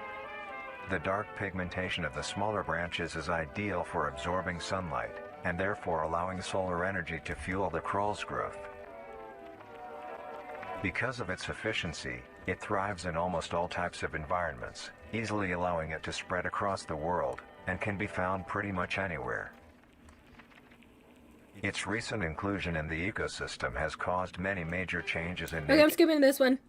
the dark pigmentation of the smaller branches is ideal for absorbing sunlight, and therefore allowing solar energy to fuel the crawl's growth. Because of its efficiency, it thrives in almost all types of environments, easily allowing it to spread across the world, and can be found pretty much anywhere. Its recent inclusion in the ecosystem has caused many major changes in Okay, I'm nature. skipping this one.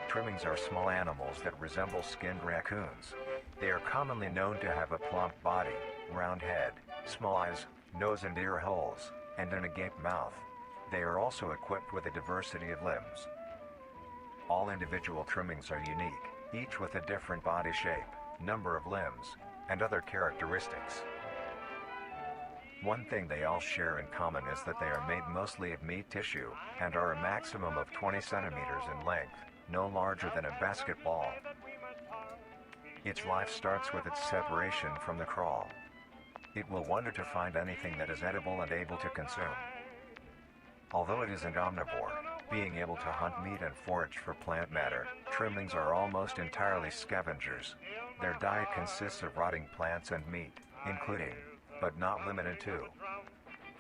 Trimmings are small animals that resemble skinned raccoons. They are commonly known to have a plump body, round head, small eyes, nose and ear holes, and an agape mouth. They are also equipped with a diversity of limbs. All individual trimmings are unique, each with a different body shape, number of limbs, and other characteristics. One thing they all share in common is that they are made mostly of meat tissue, and are a maximum of 20 centimeters in length, no larger than a basketball. Its life starts with its separation from the crawl. It will wonder to find anything that is edible and able to consume. Although it is an omnivore, being able to hunt meat and forage for plant matter, trimmings are almost entirely scavengers. Their diet consists of rotting plants and meat, including, but not limited to,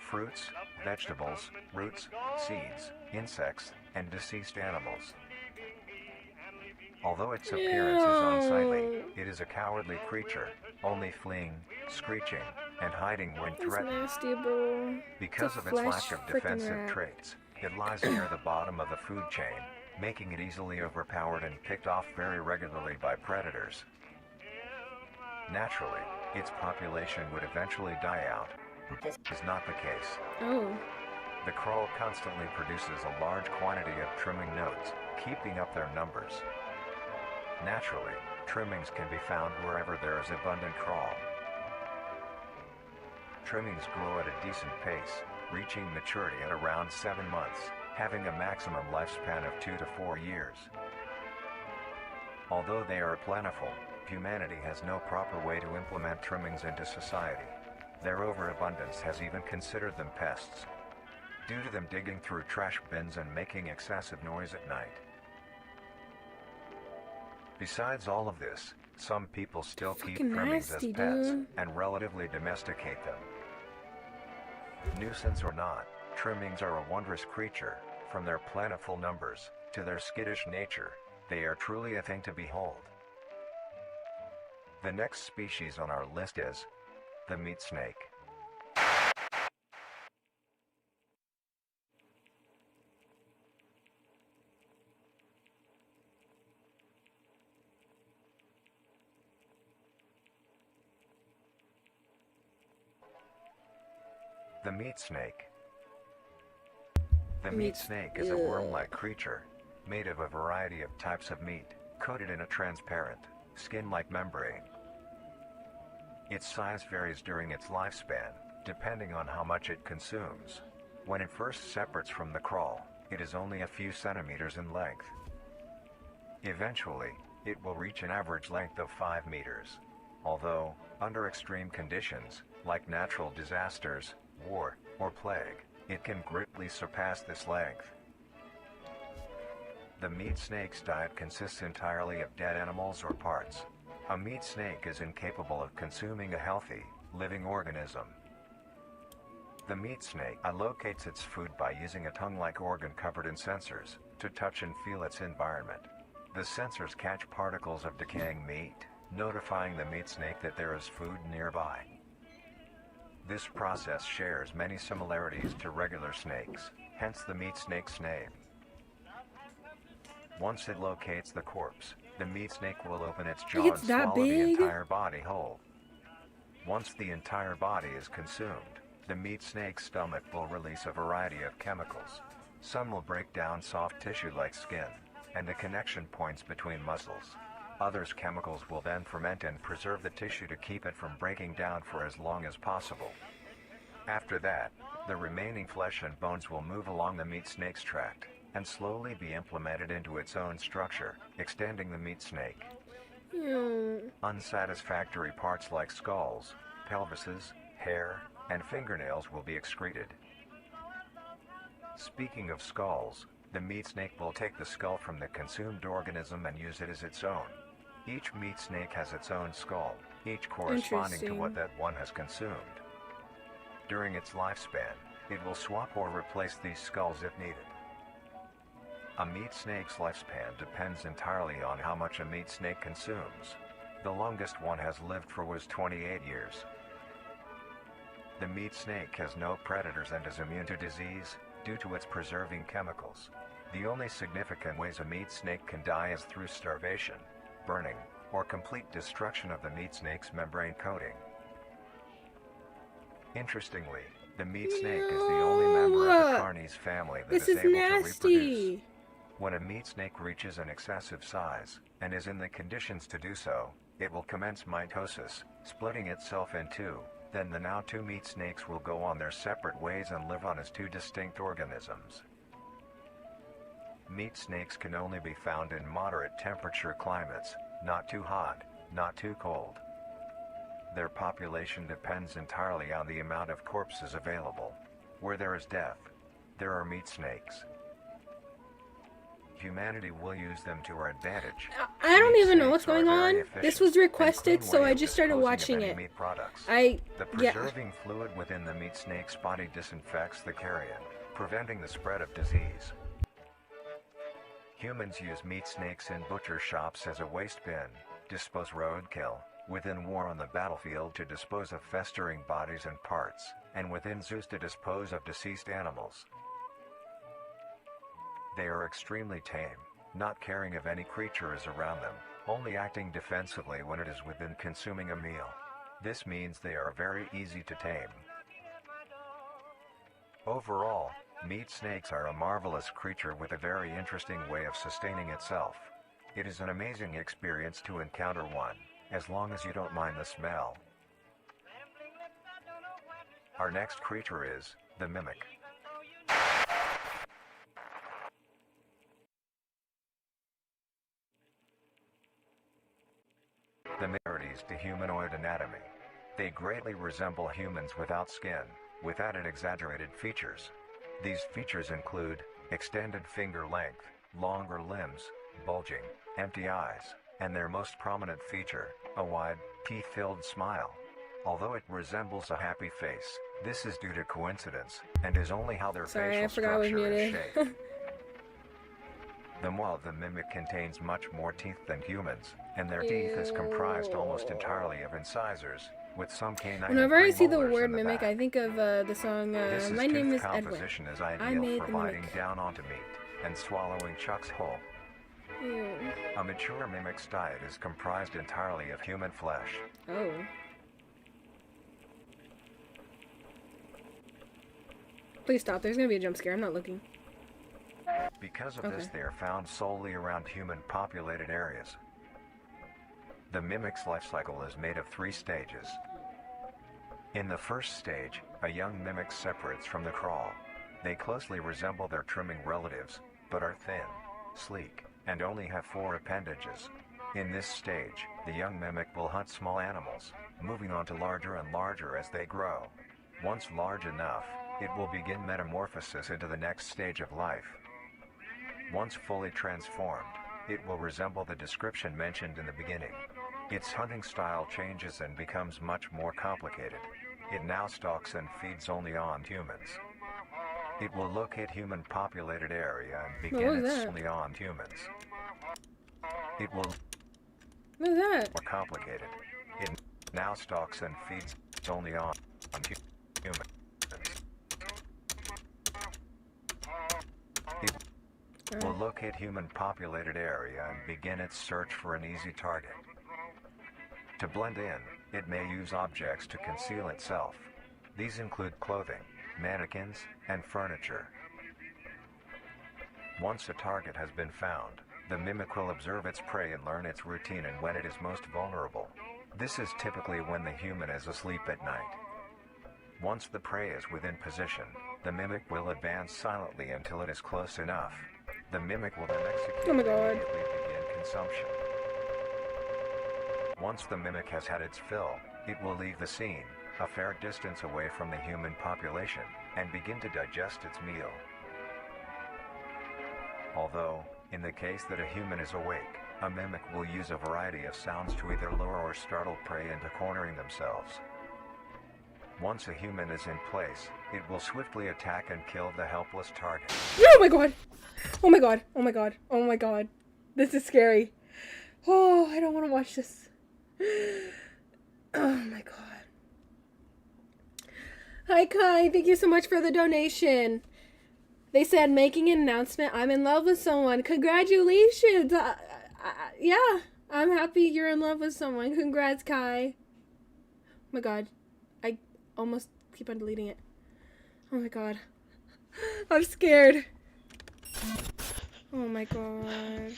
fruits, vegetables, roots, seeds, insects, and deceased animals. Although its appearance is unsightly, it is a cowardly creature, only fleeing, screeching, and hiding when That's threatened. nasty, bro. Because of its lack of defensive traits, it lies near the bottom of the food chain, making it easily overpowered and picked off very regularly by predators. Naturally, its population would eventually die out, but this is not the case. Oh. The crawl constantly produces a large quantity of trimming nodes, keeping up their numbers. Naturally, trimmings can be found wherever there is abundant crawl. Trimmings grow at a decent pace, reaching maturity at around 7 months, having a maximum lifespan of 2 to 4 years. Although they are plentiful, humanity has no proper way to implement trimmings into society. Their overabundance has even considered them pests, due to them digging through trash bins and making excessive noise at night. Besides all of this, some people still keep Fucking trimmings nasty, as pets dude. and relatively domesticate them. Nuisance or not, trimmings are a wondrous creature. From their plentiful numbers to their skittish nature, they are truly a thing to behold. The next species on our list is the meat snake. The meat snake. The meat Meat- snake is a worm-like creature, made of a variety of types of meat, coated in a transparent, skin-like membrane. Its size varies during its lifespan, depending on how much it consumes. When it first separates from the crawl, it is only a few centimeters in length. Eventually, it will reach an average length of 5 meters. Although, under extreme conditions, like natural disasters, war, or plague, it can greatly surpass this length. The meat snake's diet consists entirely of dead animals or parts. A meat snake is incapable of consuming a healthy, living organism. The meat snake allocates its food by using a tongue-like organ covered in sensors to touch and feel its environment. The sensors catch particles of decaying meat, notifying the meat snake that there is food nearby. This process shares many similarities to regular snakes, hence the meat snake's name. Once it locates the corpse, the meat snake will open its jaw and It's that swallow the big? entire body whole. Once the entire body is consumed, the meat snake's stomach will release a variety of chemicals. Some will break down soft tissue like skin and the connection points between muscles. Others chemicals will then ferment and preserve the tissue to keep it from breaking down for as long as possible. After that, the remaining flesh and bones will move along the meat snake's tract and slowly be implemented into its own structure, extending the meat snake. Unsatisfactory parts like skulls, pelvises, hair, and fingernails will be excreted. Speaking of skulls, the meat snake will take the skull from the consumed organism and use it as its own. Each meat snake has its own skull, each corresponding to what that one has consumed. During its lifespan, it will swap or replace these skulls if needed. A meat snake's lifespan depends entirely on how much a meat snake consumes. The longest one has lived for was 28 years. The meat snake has no predators and is immune to disease due to its preserving chemicals. The only significant ways a meat snake can die is through starvation, burning, or complete destruction of the meat snake's membrane coating. Interestingly, the meat snake is the only member of the Carnies family that is able to reproduce. When a meat snake reaches an excessive size, and is in the conditions to do so, it will commence mitosis, splitting itself in two. Then the now two meat snakes will go on their separate ways and live on as two distinct organisms. Meat snakes can only be found in moderate temperature climates, not too hot, not too cold. Their population depends entirely on the amount of corpses available. Where there is death, there are meat snakes. Humanity will use them to our advantage. I don't even know what's going on. This was requested, so I just started watching it. The preserving fluid within the meat snake's body disinfects the carrion, preventing the spread of disease. Humans use meat snakes in butcher shops as a waste bin, dispose roadkill, within war on the battlefield to dispose of festering bodies and parts, and within zoos to dispose of deceased animals. They are extremely tame, not caring if any creature is around them, only acting defensively when it is within consuming a meal. This means they are very easy to tame. Overall, meat snakes are a marvelous creature with a very interesting way of sustaining itself. It is an amazing experience to encounter one, as long as you don't mind the smell. Our next creature is the mimic. The similarities to humanoid anatomy. They greatly resemble humans without skin, with added exaggerated features. These features include extended finger length, longer limbs, bulging, empty eyes, and their most prominent feature, a wide, teeth-filled smile. Although it resembles a happy face, this is due to coincidence, and is only how their facial structure is shaped. The maw of the mimic contains much more teeth than humans, and their teeth is comprised almost entirely of incisors, with some canine. Whenever I see the word mimic, I think of the song My Name is Edwin. This composition is ideal for biting down onto meat and swallowing Chuck's whole. Ew. A mature mimic's diet is comprised entirely of human flesh. Oh. Please stop. There's gonna be a jump scare. I'm not looking. Because of this, they are found solely around human-populated areas. The mimic's life cycle is made of 3 stages. In the first stage, a young mimic separates from the crawl. They closely resemble their trimming relatives, but are thin, sleek, and only have 4 appendages. In this stage, the young mimic will hunt small animals, moving on to larger and larger as they grow. Once large enough, it will begin metamorphosis into the next stage of life. Once fully transformed, it will resemble the description mentioned in the beginning. Its hunting style changes and becomes much more complicated. It now stalks and feeds only on humans. It will locate human-populated area and begin its only on humans. It will What is that? more complicated. It now stalks and feeds only on humans. It will locate human-populated area and begin its search for an easy target. To blend in, it may use objects to conceal itself. These include clothing, mannequins, and furniture. Once a target has been found, the mimic will observe its prey and learn its routine and when it is most vulnerable. This is typically when the human is asleep at night. Once the prey is within position, the mimic will advance silently until it is close enough. The mimic will then execute Oh my and God. immediately begin consumption. Once the mimic has had its fill, it will leave the scene, a fair distance away from the human population, and begin to digest its meal. Although, in the case that a human is awake, a mimic will use a variety of sounds to either lure or startle prey into cornering themselves. Once a human is in place, it will swiftly attack and kill the helpless target. Oh my god! Oh my god! Oh my god! Oh my god! This is scary. Oh, I don't want to watch this. Oh my god. Hi Kai, thank you so much for the donation. They said making an announcement. I'm in love with someone. Congratulations. Yeah, I'm happy you're in love with someone. Congrats, Kai. Oh my god. I almost keep on deleting it. Oh my god. I'm scared. Oh my god.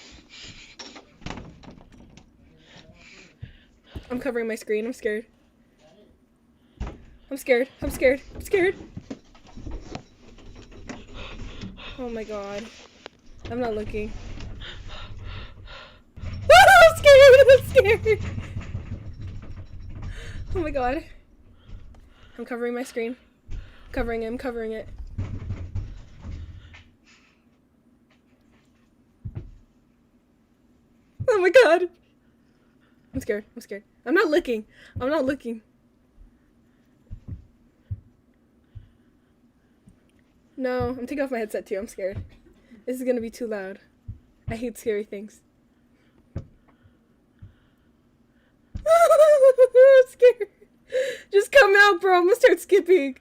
I'm covering my screen. I'm scared. I'm scared. I'm scared. I'm scared. Oh my god. I'm not looking. I'm scared. I'm scared. Oh my god. I'm covering my screen. Covering it. I'm covering it. Oh my god. I'm scared. I'm scared. I'm not looking. I'm not looking. No, I'm taking off my headset too. I'm scared. This is gonna be too loud. I hate scary things. I'm scared. Just come out, bro. I'm gonna start skipping.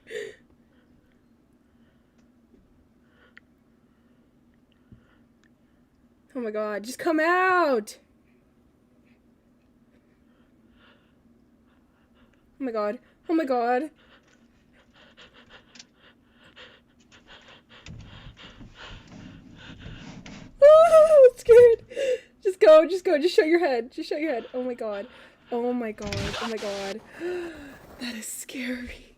Oh my god, just come out. Oh my god. Oh my god. Oh, I'm scared. Just go, just go, just show your head. Just show your head. Oh my god. Oh my god. Oh my god. That is scary.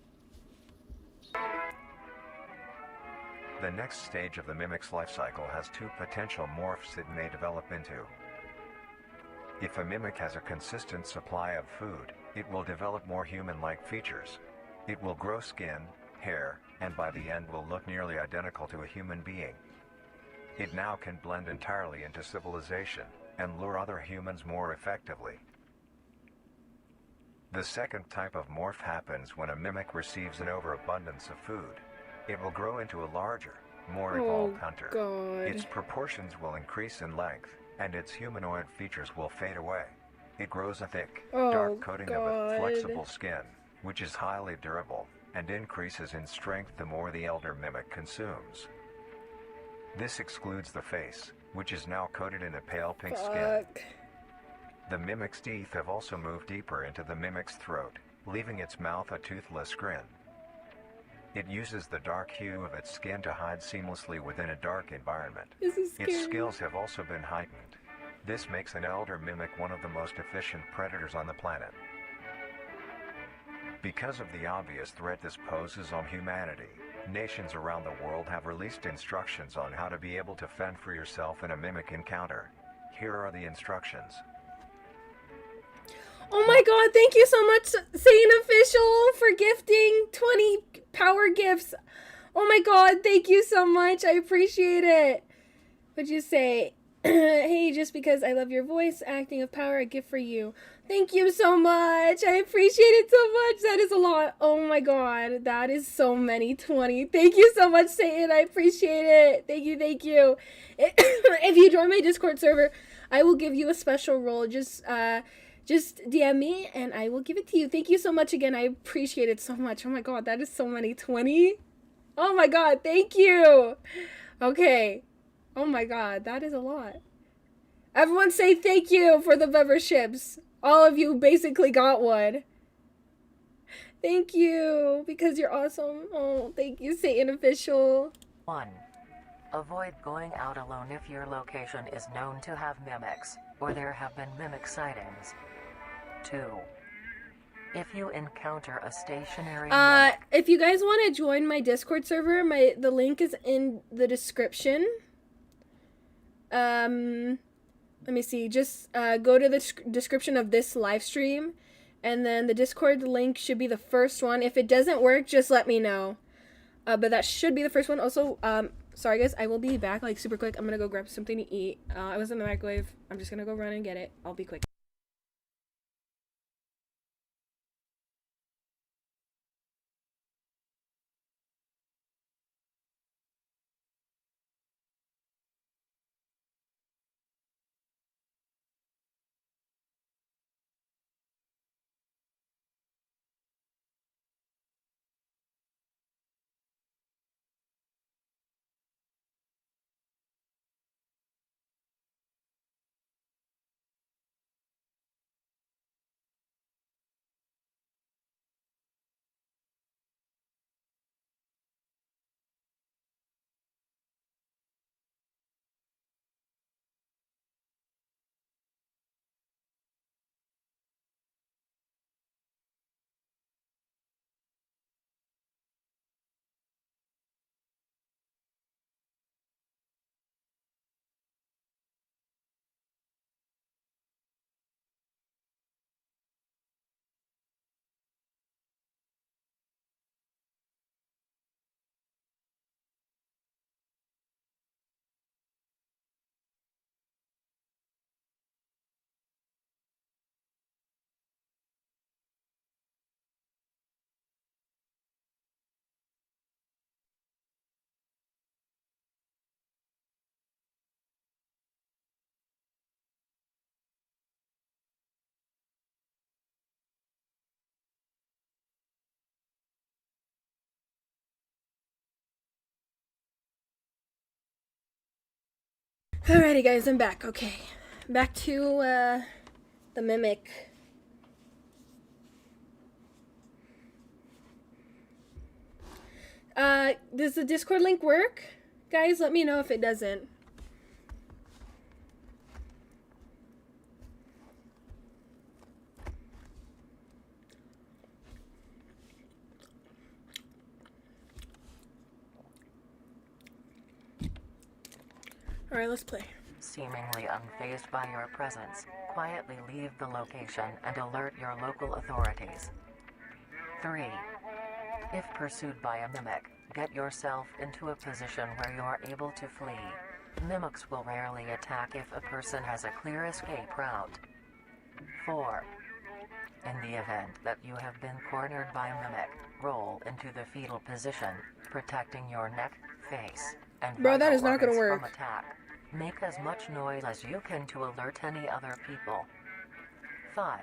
The next stage of the mimic's life cycle has 2 potential morphs it may develop into. If a mimic has a consistent supply of food, it will develop more human-like features. It will grow skin, hair, and by the end will look nearly identical to a human being. It now can blend entirely into civilization and lure other humans more effectively. The second type of morph happens when a mimic receives an overabundance of food. It will grow into a larger, more evolved hunter. God. Its proportions will increase in length, and its humanoid features will fade away. It grows a thick, dark coating of a flexible skin, which is highly durable, and increases in strength the more the elder mimic consumes. This excludes the face, which is now coated in a pale pink skin. The mimic's teeth have also moved deeper into the mimic's throat, leaving its mouth a toothless grin. It uses the dark hue of its skin to hide seamlessly within a dark environment. This is scary. Its skills have also been heightened. This makes an elder mimic one of the most efficient predators on the planet. Because of the obvious threat this poses on humanity, nations around the world have released instructions on how to be able to fend for yourself in a mimic encounter. Here are the instructions. Oh my god, thank you so much, Satan Official, for gifting 20 power gifts. Oh my god, thank you so much. I appreciate it. What'd you say? Hey, just because I love your voice acting of power, a gift for you. Thank you so much. I appreciate it so much. That is a lot. Oh my god, that is so many 20. Thank you so much, Satan. I appreciate it. Thank you, thank you. If you join my Discord server, I will give you a special role. Just DM me and I will give it to you. Thank you so much again. I appreciate it so much. Oh my god, that is so many 20. Oh my god, thank you. Okay. Oh my god, that is a lot. Everyone say thank you for the memberships. All of you basically got one. Thank you, because you're awesome. Oh, thank you, Satan Official. 1. Avoid going out alone if your location is known to have mimics, or there have been mimic sightings. 2. If you encounter a stationary mimic, if you guys want to join my Discord server, the link is in the description. Let me see. Just go to the description of this live stream, and then the Discord link should be the first one. If it doesn't work, just let me know. But that should be the first one. Also, sorry guys, I will be back like super quick. I'm gonna go grab something to eat. I was in the microwave. I'm just gonna go run and get it. I'll be quick. Alrighty guys, I'm back. Okay. Back to the mimic. Does the Discord link work? Guys, let me know if it doesn't. Alright, let's play. seemingly unfazed by your presence, quietly leave the location and alert your local authorities. 3. If pursued by a mimic, get yourself into a position where you are able to flee. Mimics will rarely attack if a person has a clear escape route. 4. In the event that you have been cornered by a mimic, roll into the fetal position, protecting your neck, face, and Bro, that vital is not gonna organs work. from attack. Make as much noise as you can to alert any other people. 5.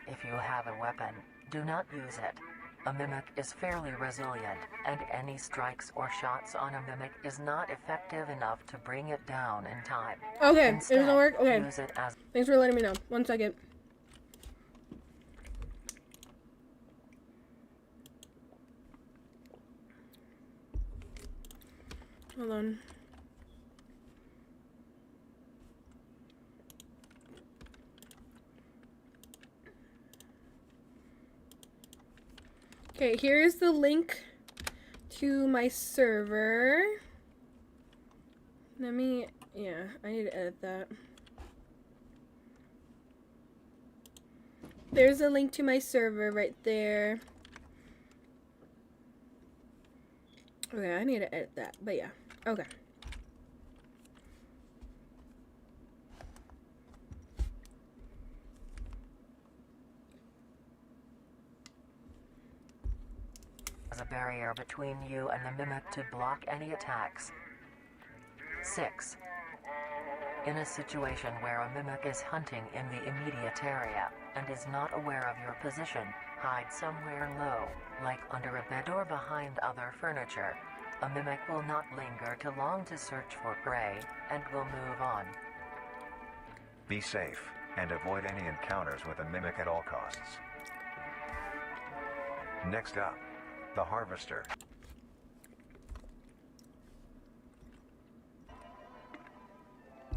If you have a weapon, do not use it. A mimic is fairly resilient, and any strikes or shots on a mimic is not effective enough to bring it down in time. Okay, Instead, it doesn't work? Okay. use it as Thanks for letting me know. 1 second. Hold on. Okay, here's the link to my server. I need to edit that. There's a link to my server right there. Okay, I need to edit that, but yeah. Okay. As a barrier between you and the mimic to block any attacks. 6. In a situation where a mimic is hunting in the immediate area and is not aware of your position, hide somewhere low, like under a bed or behind other furniture. A mimic will not linger too long to search for prey and will move on. Be safe and avoid any encounters with a mimic at all costs. Next up, the harvester.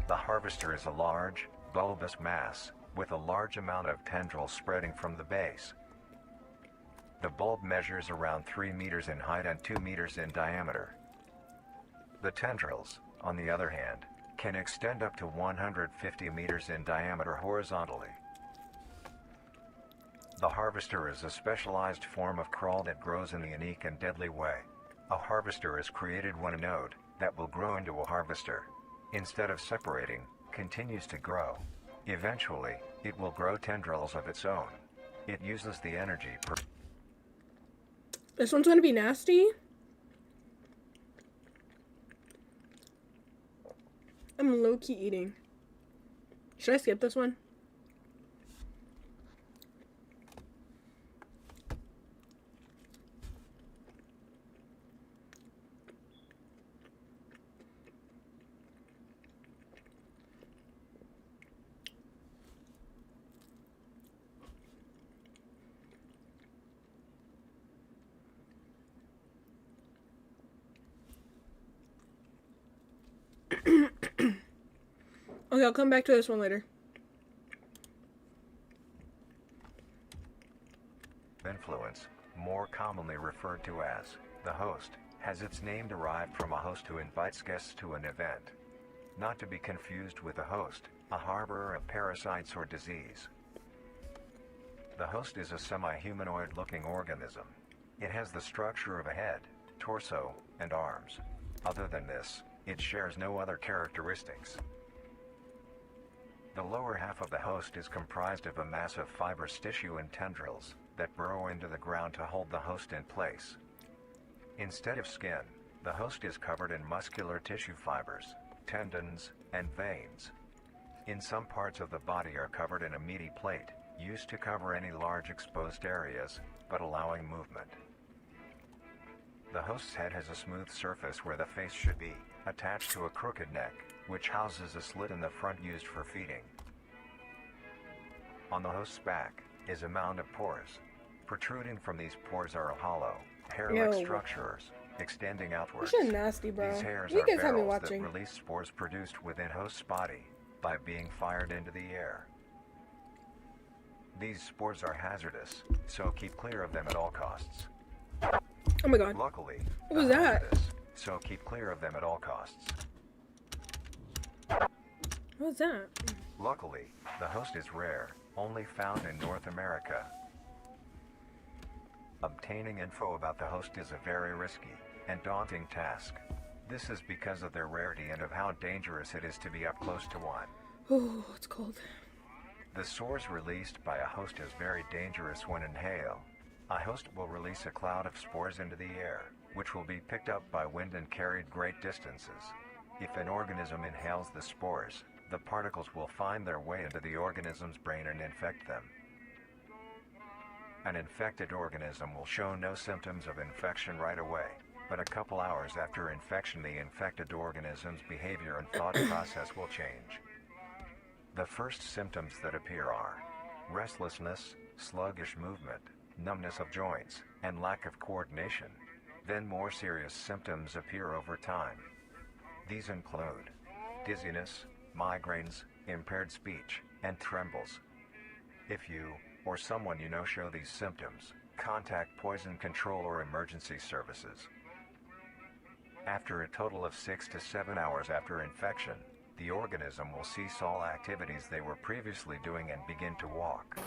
The harvester is a large, bulbous mass with a large amount of tendrils spreading from the base. The bulb measures around 3 meters in height and 2 meters in diameter. The tendrils, on the other hand, can extend up to 150 meters in diameter horizontally. The harvester is a specialized form of crawl that grows in a unique and deadly way. A harvester is created when a node that will grow into a harvester, instead of separating, continues to grow. Eventually, it will grow tendrils of its own. It uses the energy per... This one's gonna be nasty. I'm low-key eating. Should I skip this one? Okay, I'll come back to this one later. Influence, more commonly referred to as the host, has its name derived from a host who invites guests to an event. Not to be confused with a host, a harborer of parasites or disease. The host is a semi-humanoid looking organism. It has the structure of a head, torso, and arms. Other than this, it shares no other characteristics. The lower half of the host is comprised of a mass of fibrous tissue and tendrils that burrow into the ground to hold the host in place. Instead of skin, the host is covered in muscular tissue fibers, tendons, and veins. In some parts of the body are covered in a meaty plate, used to cover any large exposed areas, but allowing movement. The host's head has a smooth surface where the face should be, attached to a crooked neck, which houses a slit in the front used for feeding. On the host's back is a mound of pores. Protruding from these pores are hollow, hair-like Yo. structures, extending outwards. This shit nasty, bro. These hairs You are guys have me barrels watching. that release spores produced within host's body by being fired into the air. These spores are hazardous, so keep clear of them at all costs. Oh my god. Luckily, What was they're that? hazardous, so keep clear of them at all costs. What was that? Luckily, the host is rare, only found in North America. Obtaining info about the host is a very risky and daunting task. This is because of their rarity and of how dangerous it is to be up close to one. Oh, it's cold. The spores released by a host is very dangerous when inhaled. A host will release a cloud of spores into the air, which will be picked up by wind and carried great distances. If an organism inhales the spores, the particles will find their way into the organism's brain and infect them. An infected organism will show no symptoms of infection right away, but a couple hours after infection the infected organism's behavior and thought process will change. The first symptoms that appear are restlessness, sluggish movement, numbness of joints, and lack of coordination. Then more serious symptoms appear over time. These include dizziness, migraines, impaired speech, and trembles. If you, or someone you know show these symptoms, contact poison control or emergency services. After a total of 6 to 7 hours after infection, the organism will cease all activities they were previously doing and begin to walk.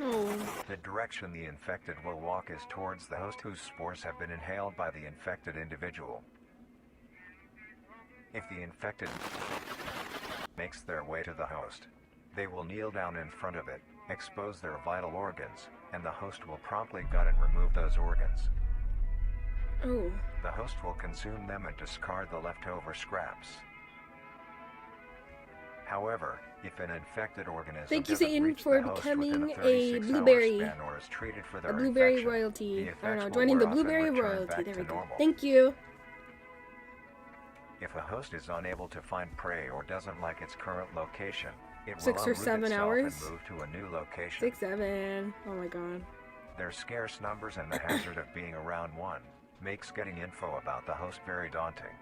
Oh. The direction the infected will walk is towards the host whose spores have been inhaled by the infected individual. If the infected makes their way to the host, they will kneel down in front of it, expose their vital organs, and the host will promptly gut and remove those organs. Oh. The host will consume them and discard the leftover scraps. However, if an infected organism Thank you, doesn't Satan, reach for the host within becoming a 36-hour blueberry. span or is treated for their A blueberry infection, royalty. the I don't effects know, will joining the wear off and blueberry return royalty. back There to we go. normal. Thank you. If a host is unable to find prey or doesn't like its current location, it will 6 or uproot 7 itself hours? and move to a new location. 6, 7. Oh my god. Their scarce numbers and the hazard of being around one makes getting info about the host very daunting.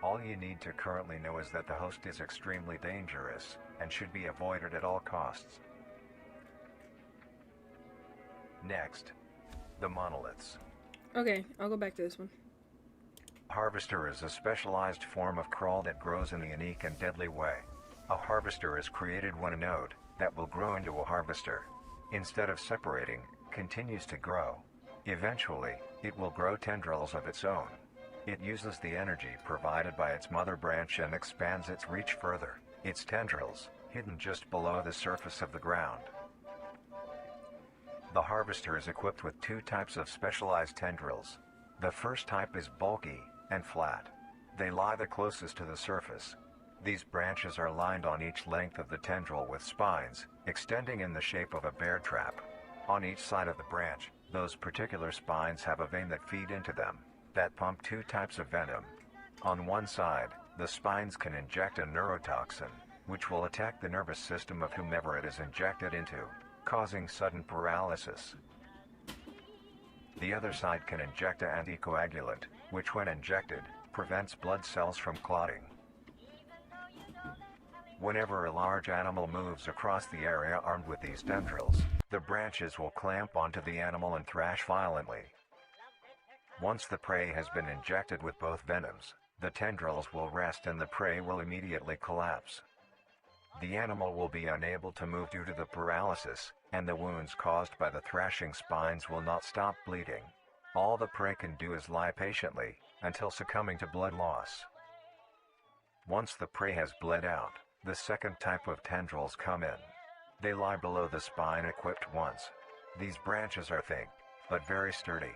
All you need to currently know is that the host is extremely dangerous and should be avoided at all costs. Next, the monoliths. Okay, I'll go back to this one. Harvester is a specialized form of crawl that grows in a unique and deadly way. A harvester is created when a node that will grow into a harvester, instead of separating, continues to grow. Eventually, it will grow tendrils of its own. It uses the energy provided by its mother branch and expands its reach further. Its tendrils, hidden just below the surface of the ground. The harvester is equipped with 2 types of specialized tendrils. The first type is bulky and flat. They lie the closest to the surface. These branches are lined on each length of the tendril with spines, extending in the shape of a bear trap. On each side of the branch, those particular spines have a vein that feed into them, that pump 2 types of venom. On one side, the spines can inject a neurotoxin, which will attack the nervous system of whomever it is injected into, causing sudden paralysis. The other side can inject an anticoagulant, which when injected, prevents blood cells from clotting. Whenever a large animal moves across the area armed with these tendrils, the branches will clamp onto the animal and thrash violently. Once the prey has been injected with both venoms, the tendrils will rest and the prey will immediately collapse. The animal will be unable to move due to the paralysis, and the wounds caused by the thrashing spines will not stop bleeding. All the prey can do is lie patiently, until succumbing to blood loss. Once the prey has bled out, the second type of tendrils come in. They lie below the spine equipped once. These branches are thick, but very sturdy.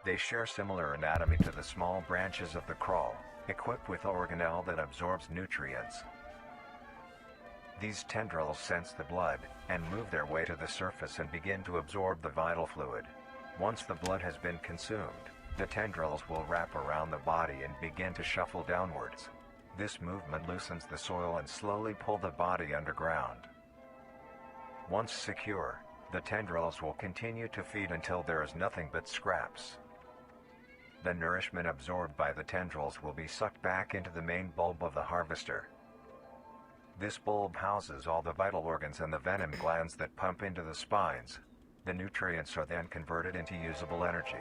They share similar anatomy to the small branches of the crawl, equipped with organelle that absorbs nutrients. These tendrils sense the blood, and move their way to the surface and begin to absorb the vital fluid. Once the blood has been consumed, the tendrils will wrap around the body and begin to shuffle downwards. This movement loosens the soil and slowly pull the body underground. Once secure, the tendrils will continue to feed until there is nothing but scraps. The nourishment absorbed by the tendrils will be sucked back into the main bulb of the harvester. This bulb houses all the vital organs and the venom glands that pump into the spines. The nutrients are then converted into usable energy.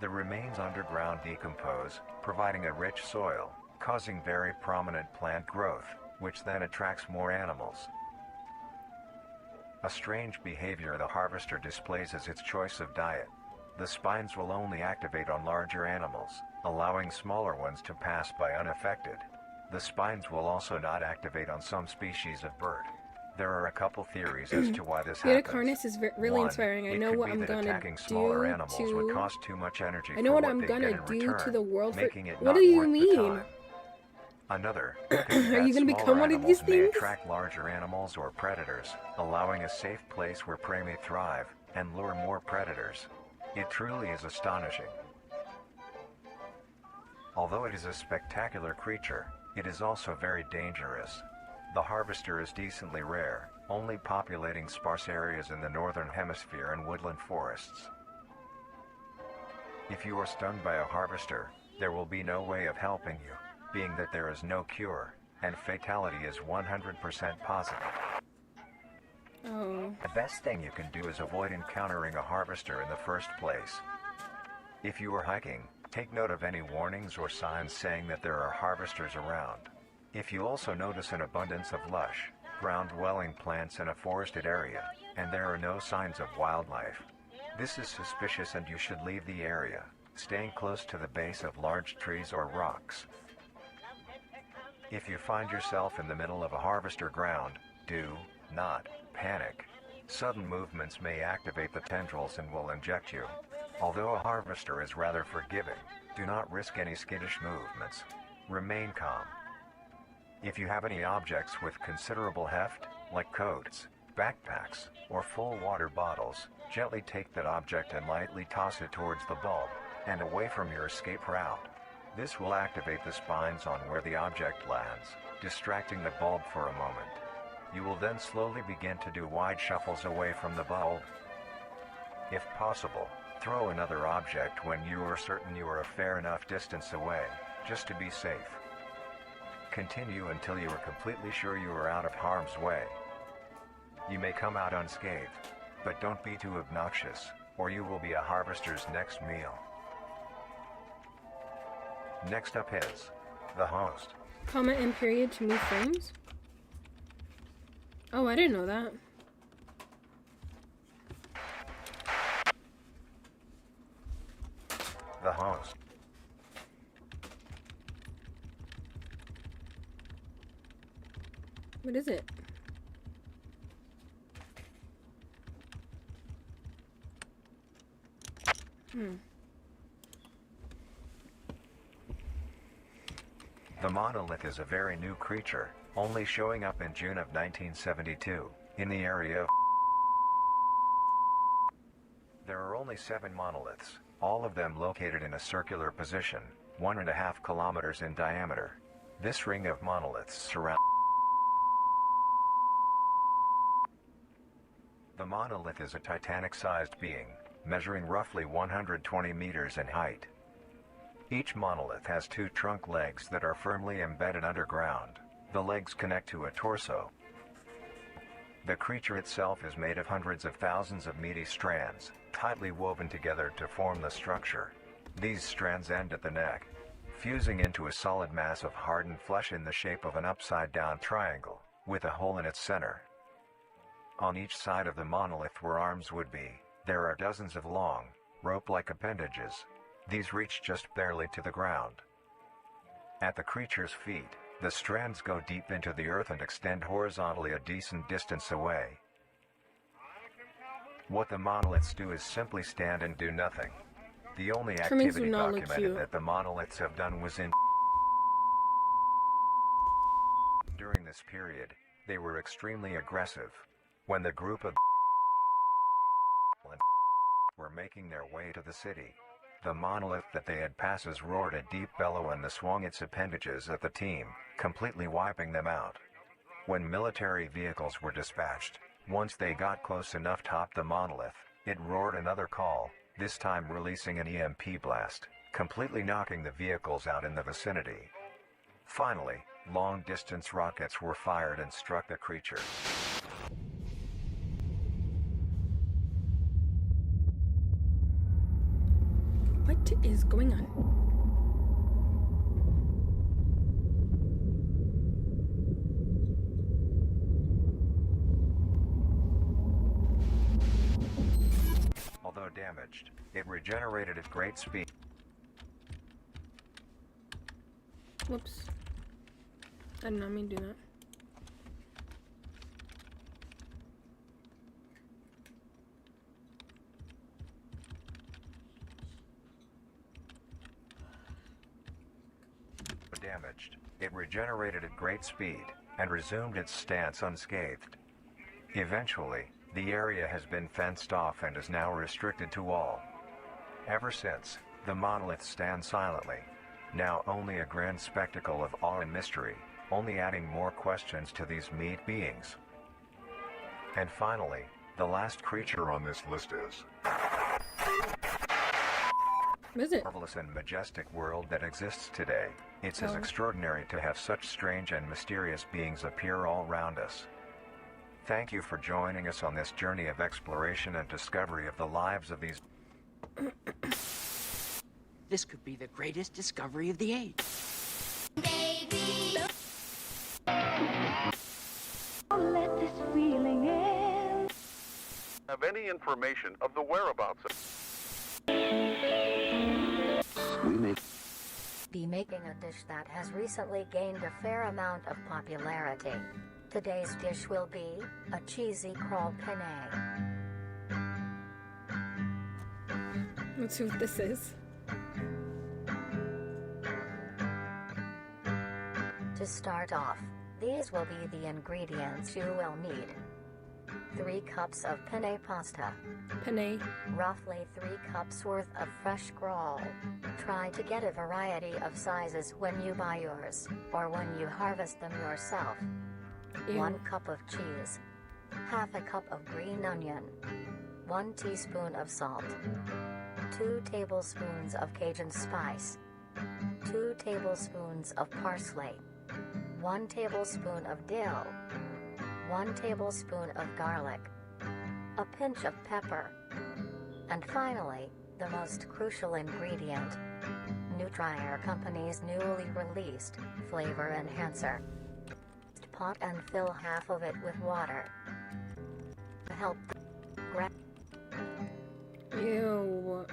The remains underground decompose, providing a rich soil, causing very prominent plant growth, which then attracts more animals. A strange behavior the harvester displays is its choice of diet. The spines will only activate on larger animals, allowing smaller ones to pass by unaffected. The spines will also not activate on some species of bird. There are a couple theories as to why this happens. Harness is really inspiring. I know what I'm gonna attacking do smaller animals would to. cost too much energy I know for what I'm they gonna get in do to return, the world for. making it What not do you worth the mean? time. Another Are you gonna become one of these may things? attract larger animals or predators, allowing a safe place where prey may thrive and lure more predators. It truly is astonishing. Although it is a spectacular creature, it is also very dangerous. The harvester is decently rare, only populating sparse areas in the northern hemisphere and woodland forests. If you are stung by a harvester, There will be no way of helping you, being that there is no cure, and fatality is 100% positive. Oh. The best thing you can do is avoid encountering a harvester in the first place. If you are hiking, take note of any warnings or signs saying that there are harvesters around. If you also notice an abundance of lush, ground-dwelling plants in a forested area, and there are no signs of wildlife, this is suspicious and you should leave the area, staying close to the base of large trees or rocks. If you find yourself in the middle of a harvester ground, do not panic. Sudden movements may activate the tendrils and will inject you. Although a harvester is rather forgiving, do not risk any skittish movements. Remain calm. If you have any objects with considerable heft, like coats, backpacks, or full water bottles, gently take that object and lightly toss it towards the bulb, and away from your escape route. This will activate the spines on where the object lands, distracting the bulb for a moment. You will then slowly begin to do wide shuffles away from the bulb. If possible, throw another object when you are certain you are a fair enough distance away, just to be safe. Continue until you are completely sure you are out of harm's way. You may come out unscathed, but don't be too obnoxious, or you will be a harvester's next meal. Next up is the host. Comma and period to move frames? Oh, I didn't know that. The host. What is it? The monolith is a very new creature, only showing up in June of 1972, in the area of... There are only 7 monoliths, all of them located in a circular position, 1.5 kilometers in diameter. This ring of monoliths surrounds... The monolith is a Titanic-sized being, measuring roughly 120 meters in height. Each monolith has 2 trunk legs that are firmly embedded underground. The legs connect to a torso. The creature itself is made of hundreds of thousands of meaty strands, tightly woven together to form the structure. These strands end at the neck, fusing into a solid mass of hardened flesh in the shape of an upside-down triangle, with a hole in its center. On each side of the monolith where arms would be, there are dozens of long, rope-like appendages. These reach just barely to the ground. At the creature's feet, the strands go deep into the earth and extend horizontally a decent distance away. What the monoliths do is simply stand and do nothing. The only Trimmings do activity not look documented cute. that the monoliths have done was in... During this period, they were extremely aggressive. When the group of were making their way to the city, the monolith that they had passes roared a deep bellow and swung its appendages at the team, completely wiping them out. When military vehicles were dispatched, once they got close enough top the monolith, it roared another call, this time releasing an EMP blast, completely knocking the vehicles out in the vicinity. Finally, long-distance rockets were fired and struck the creature. What is going on? Although damaged, it regenerated at great speed. Whoops. I did not mean to do that. Damaged, it regenerated at great speed, and resumed its stance unscathed. Eventually, the area has been fenced off and is now restricted to all. Ever since, the monolith stands silently, now only a grand spectacle of awe and mystery, only adding more questions to these meat beings. And finally, the last creature on this list is... What is it? Marvelous and majestic world that exists today. It's as Oh. extraordinary to have such strange and mysterious beings appear all around us. Thank you for joining us on this journey of exploration and discovery of the lives of these. This could be the greatest discovery of the age. Have any information of the whereabouts of Be making a dish that has recently gained a fair amount of popularity. Today's dish will be a cheesy crawl penne. Let's see what this is. To start off, these will be the ingredients you will need. 3 cups of penne pasta, Penne. roughly 3 cups worth of fresh crawl. Try to get a variety of sizes when you buy yours, or when you harvest them yourself. Ew. 1 cup of cheese, half a cup of green onion, 1 teaspoon of salt, 2 tablespoons of Cajun spice, 2 tablespoons of parsley, 1 tablespoon of dill, 1 tablespoon of garlic, a pinch of pepper, and finally, the most crucial ingredient, Nutrier Company's newly released flavor enhancer. Pot and fill half of it with water. To help Ew.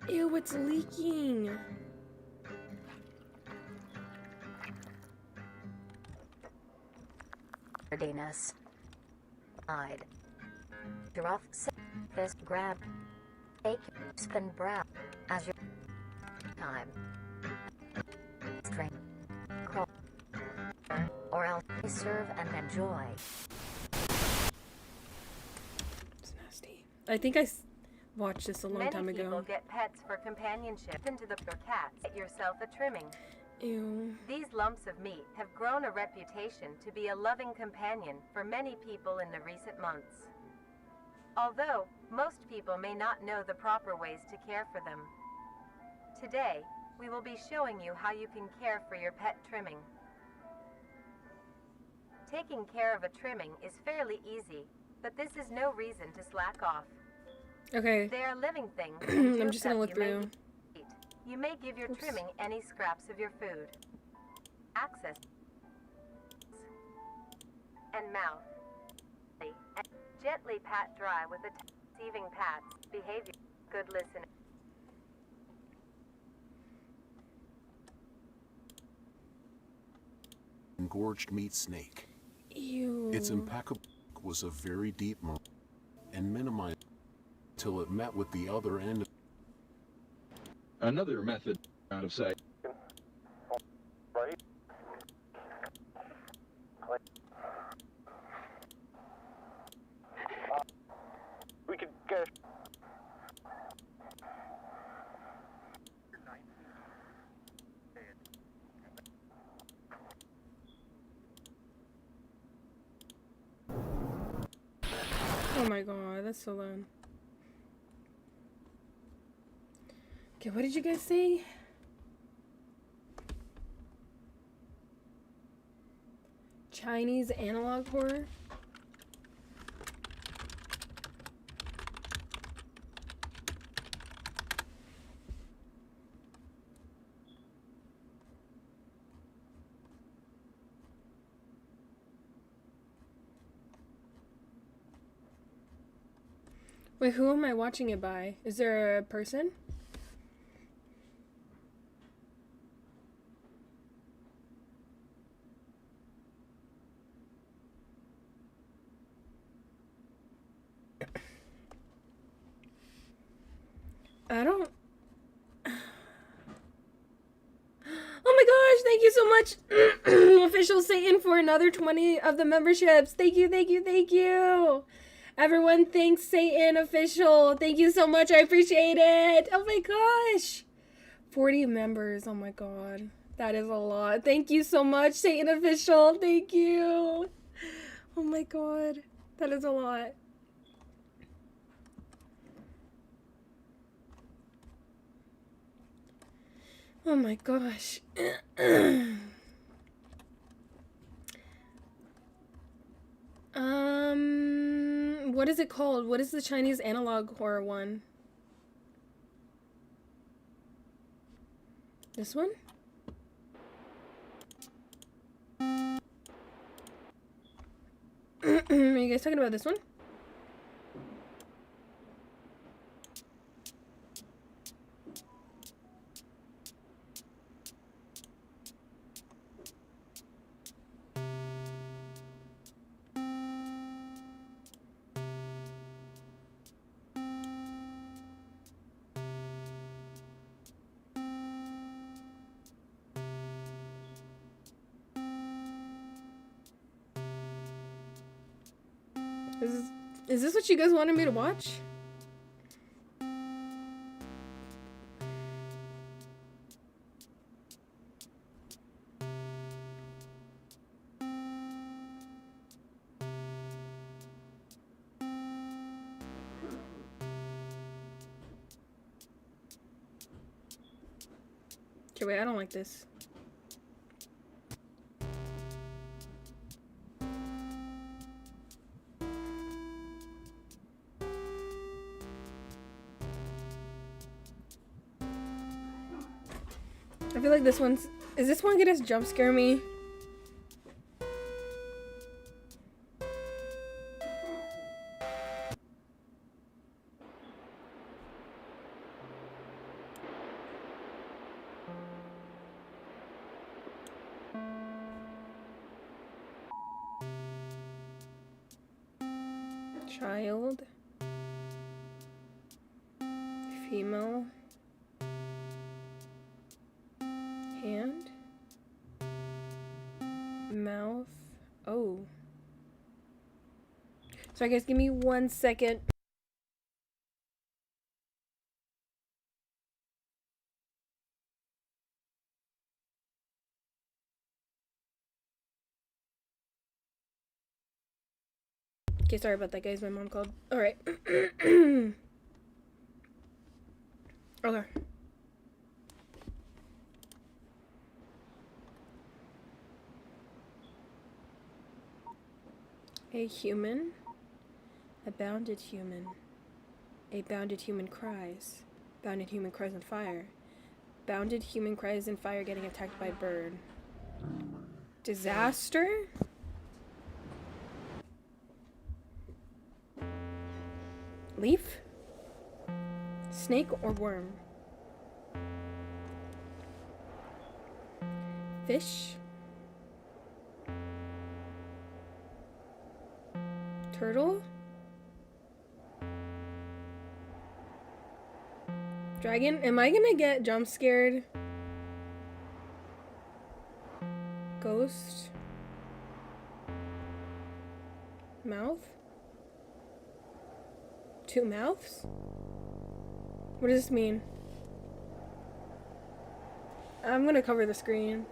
Ew, it's leaking. readiness. Hide. Rough fist grab. Take spin brow as your time. String. Crawl. Or else serve and enjoy. It's nasty. I think watched this a long time Many people ago. get pets for companionship. Into the for cats. Get yourself a trimming. Ew. These lumps of meat have grown a reputation to be a loving companion for many people in the recent months. Although, most people may not know the proper ways to care for them. Today, we will be showing you how you can care for your pet trimming. Taking care of a trimming is fairly easy, but this is no reason to slack off. Okay. They are living things. I'm just gonna look through. You may give your trimming any scraps of your food. Access and mouth. And gently pat dry with a deceiving pats. Behavior. Good listening. Engorged meat snake. Ew. Its impeccable was a very deep mouth and minimized till it met with the other end. Another method out of sight. right? We could get Oh my god, that's so loud. Okay, what did you guys say? Chinese analog horror? Wait, who am I watching it by? Is there a person? I don't... Oh my gosh, thank you so much, Official Satan, for another 20 of the memberships. Thank you, thank you, thank you. Everyone, thanks, Satan Official. Thank you so much. I appreciate it. Oh my gosh. 40 members. Oh my god. That is a lot. Thank you so much, Satan Official. Thank you. Oh my god. That is a lot. Oh my gosh. What is it called? What is the Chinese analog horror one? This one? Are you guys talking about this one? Is this what you guys wanted me to watch? Okay, wait, I don't like this. I feel like this one's... Is this one gonna jump scare me? Child. Female. Hand. Mouth. Oh. Sorry guys, give me 1 second. Okay, sorry about that guys, my mom called. Alright. Okay. A human. A bounded human. A bounded human cries. Bounded human cries on fire. Bounded human cries in fire getting attacked by bird. Disaster? Leaf? Snake or worm? Fish? Turtle? Dragon? Am I gonna get jump scared? Ghost? Mouth? 2 mouths? What does this mean? I'm gonna cover the screen.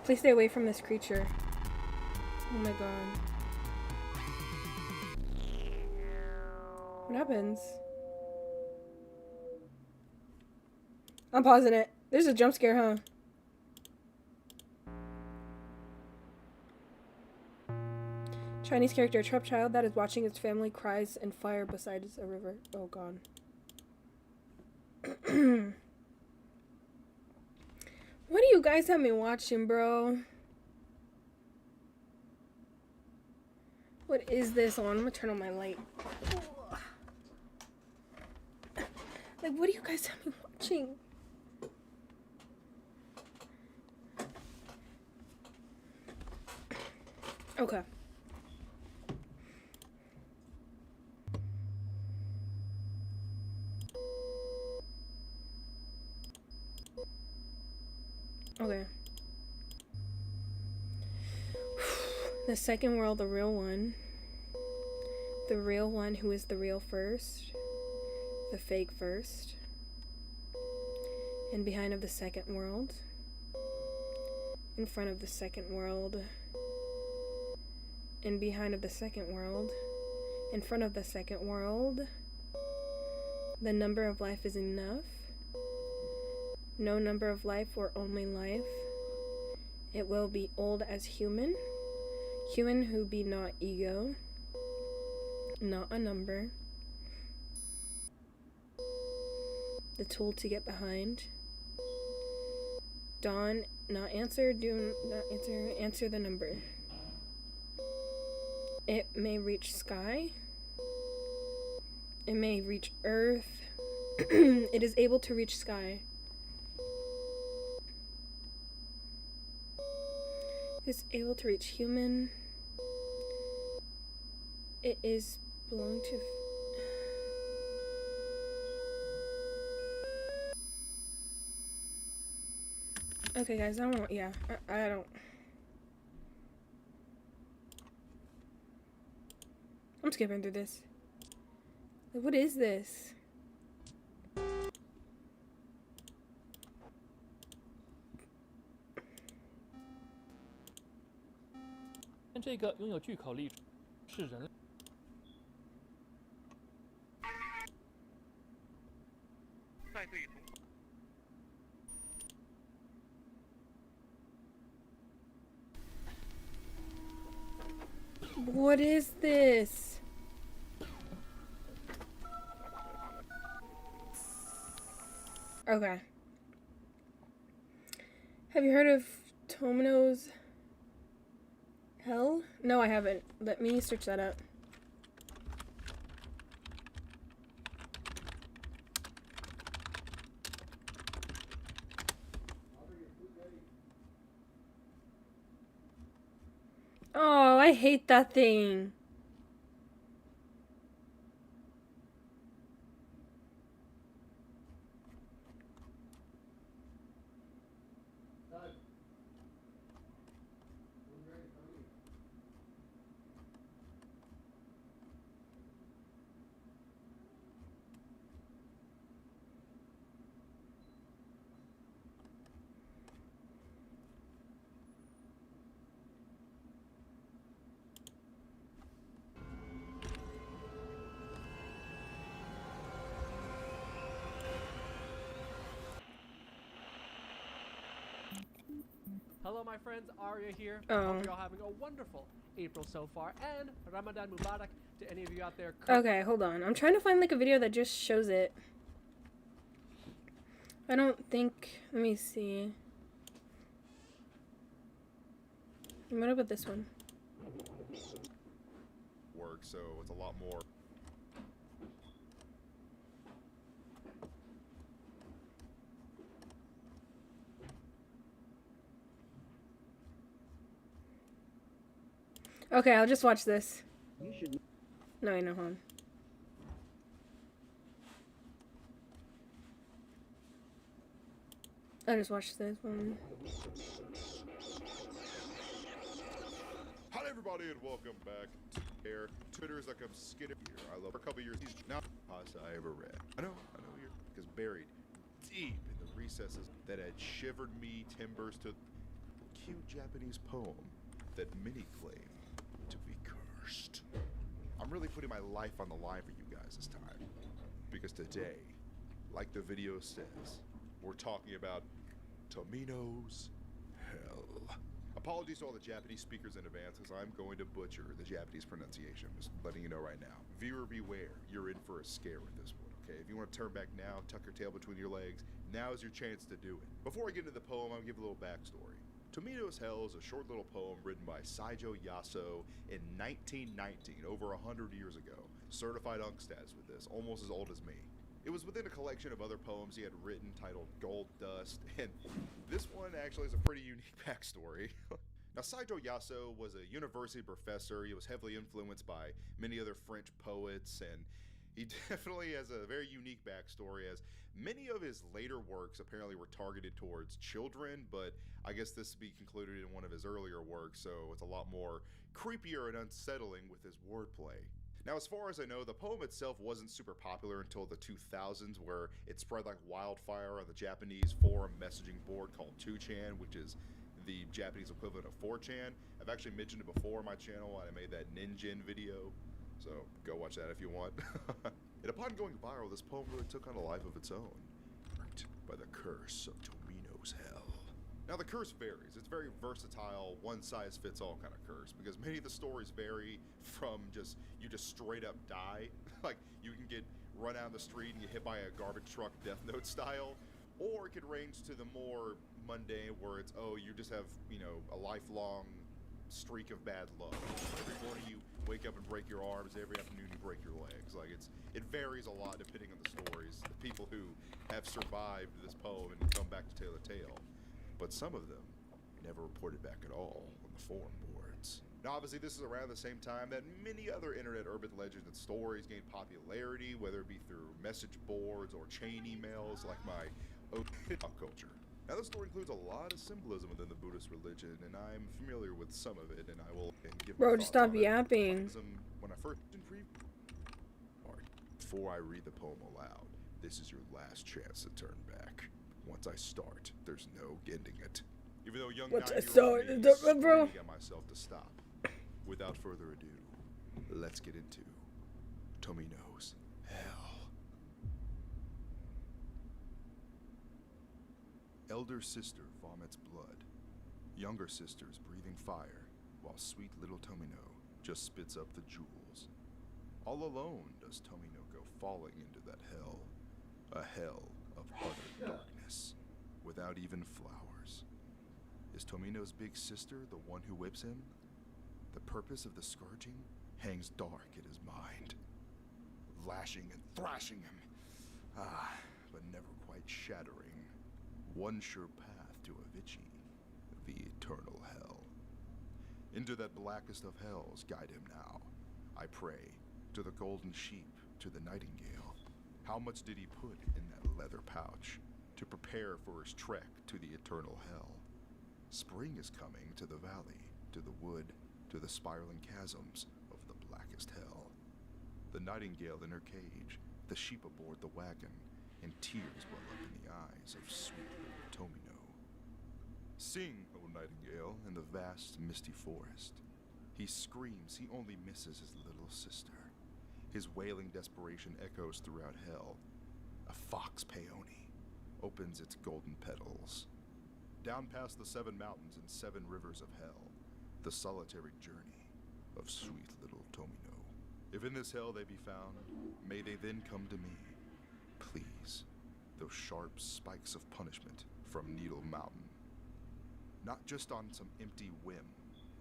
Please stay away from this creature. Oh my god. What happens? I'm pausing it. There's a jump scare, huh? Chinese character, a trapped child that is watching its family cries in fire beside a river. Oh god. What do you guys have me watching, bro? What is this on? I'm gonna turn on my light. Like, what do you guys have me watching? Okay. Okay. The second world, the real one. The real one who is the real first. The fake first. And behind of the second world. In front of the second world. And behind of the second world. in front of the second world. The number of life is enough. No number of life or only life. It will be old as human. Human who be not ego. Not a number. The tool to get behind. Dawn, not answer, do not answer, answer the number. It may reach sky. It may reach earth. It is able to reach sky. It is able to reach human. It is belong to... Okay, guys, I don't... Yeah, I don't... I'm skipping through this. Like, what is this?这个拥有巨口力是人类。 What is this? Okay. Have you heard of Tomino's Hell? No, I haven't. Let me search that up. Oh, I hate that thing. Hello my friends, Arya here. Oh. Hope you're all having a wonderful April so far, and Ramadan Mubarak to any of you out there. Okay, hold on. I'm trying to find like a video that just shows it. I don't think... Let me see. What about this one? Work, so it's a lot more. Okay, I'll just watch this. You should. No, I know, hold on. I'll just watch this one. Hi everybody and welcome back to Air. Twitter's like I'm skidding here. I love for a couple years. He's not pasta I ever read. I know you're because buried deep in the recesses that had shivered me timbers to a cute Japanese poem that many claim to be cursed. I'm really putting my life on the line for you guys this time. Because today, like the video says, we're talking about Tomino's Hell. Apologies to all the Japanese speakers in advance, as I'm going to butcher the Japanese pronunciation. Just letting you know right now. Viewer beware, you're in for a scare with this one, okay? If you want to turn back now, tuck your tail between your legs, now's your chance to do it. Before I get into the poem, I'll give a little backstory. Tomino's Hell is a short little poem written by Saijo Yaso in 1919, over 100 years ago. Certified Unk status with this, almost as old as me. It was within a collection of other poems he had written titled Gold Dust, and this one actually has a pretty unique backstory. Now, Saijo Yaso was a university professor. He was heavily influenced by many other French poets, and he definitely has a very unique backstory, as many of his later works apparently were targeted towards children, but I guess this to be concluded in one of his earlier works, so it's a lot more creepier and unsettling with his wordplay. Now, as far as I know, the poem itself wasn't super popular until the 2000s, where it spread like wildfire on the Japanese forum messaging board called 2chan, which is the Japanese equivalent of 4chan. I've actually mentioned it before on my channel when I made that Ninjin video. So go watch that if you want. And upon going viral, this poem really took on a life of its own, marked by the curse of Tomino's hell. Now the curse varies. It's very versatile, one-size-fits-all kind of curse, because many of the stories vary from you just straight up die. Like you can get run out in the street and get hit by a garbage truck, Death Note style, or it could range to the more mundane where it's, oh, you just have, a lifelong streak of bad luck. Every morning you wake up and break your arms, every afternoon you break your legs. Like it varies a lot depending on the stories, the people who have survived this poem and come back to tell the tale. But some of them never reported back at all on the forum boards. Now obviously this is around the same time that many other internet urban legends and stories gained popularity, whether it be through message boards or chain emails like my pop culture. Now this story includes a lot of symbolism within the Buddhist religion, and I'm familiar with some of it, and I will give my Bro, just thoughts stop on it. yapping. When I first before I read the poem aloud, this is your last chance to turn back. Once I start, there's no ending it. Even though young 9-year-old me is screaming at myself to stop. Without further ado, let's get into Tomino's hell. Elder sister vomits blood. Younger sister's breathing fire, while sweet little Tomino just spits up the jewels. All alone does Tomino go falling into that hell. A hell of utter darkness, without even flowers. Is Tomino's big sister the one who whips him? The purpose of the scourging hangs dark in his mind, lashing and thrashing him, but never quite shattering. One sure path to Avicii, the eternal hell. Into that blackest of hells guide him now, I pray, to the golden sheep, to the nightingale. How much did he put in that leather pouch to prepare for his trek to the eternal hell? Spring is coming to the valley, to the wood, to the spiraling chasms of the blackest hell. The nightingale in her cage, the sheep aboard the wagon, and tears well up in the eyes of sweet little Tomino. Sing, O nightingale, in the vast misty forest. He screams he only misses his little sister. His wailing desperation echoes throughout hell. A fox peony opens its golden petals. Down past the 7 mountains and 7 rivers of hell, the solitary journey of sweet little Tomino. If in this hell they be found, may they then come to me. Please, those sharp spikes of punishment from Needle Mountain. Not just on some empty whim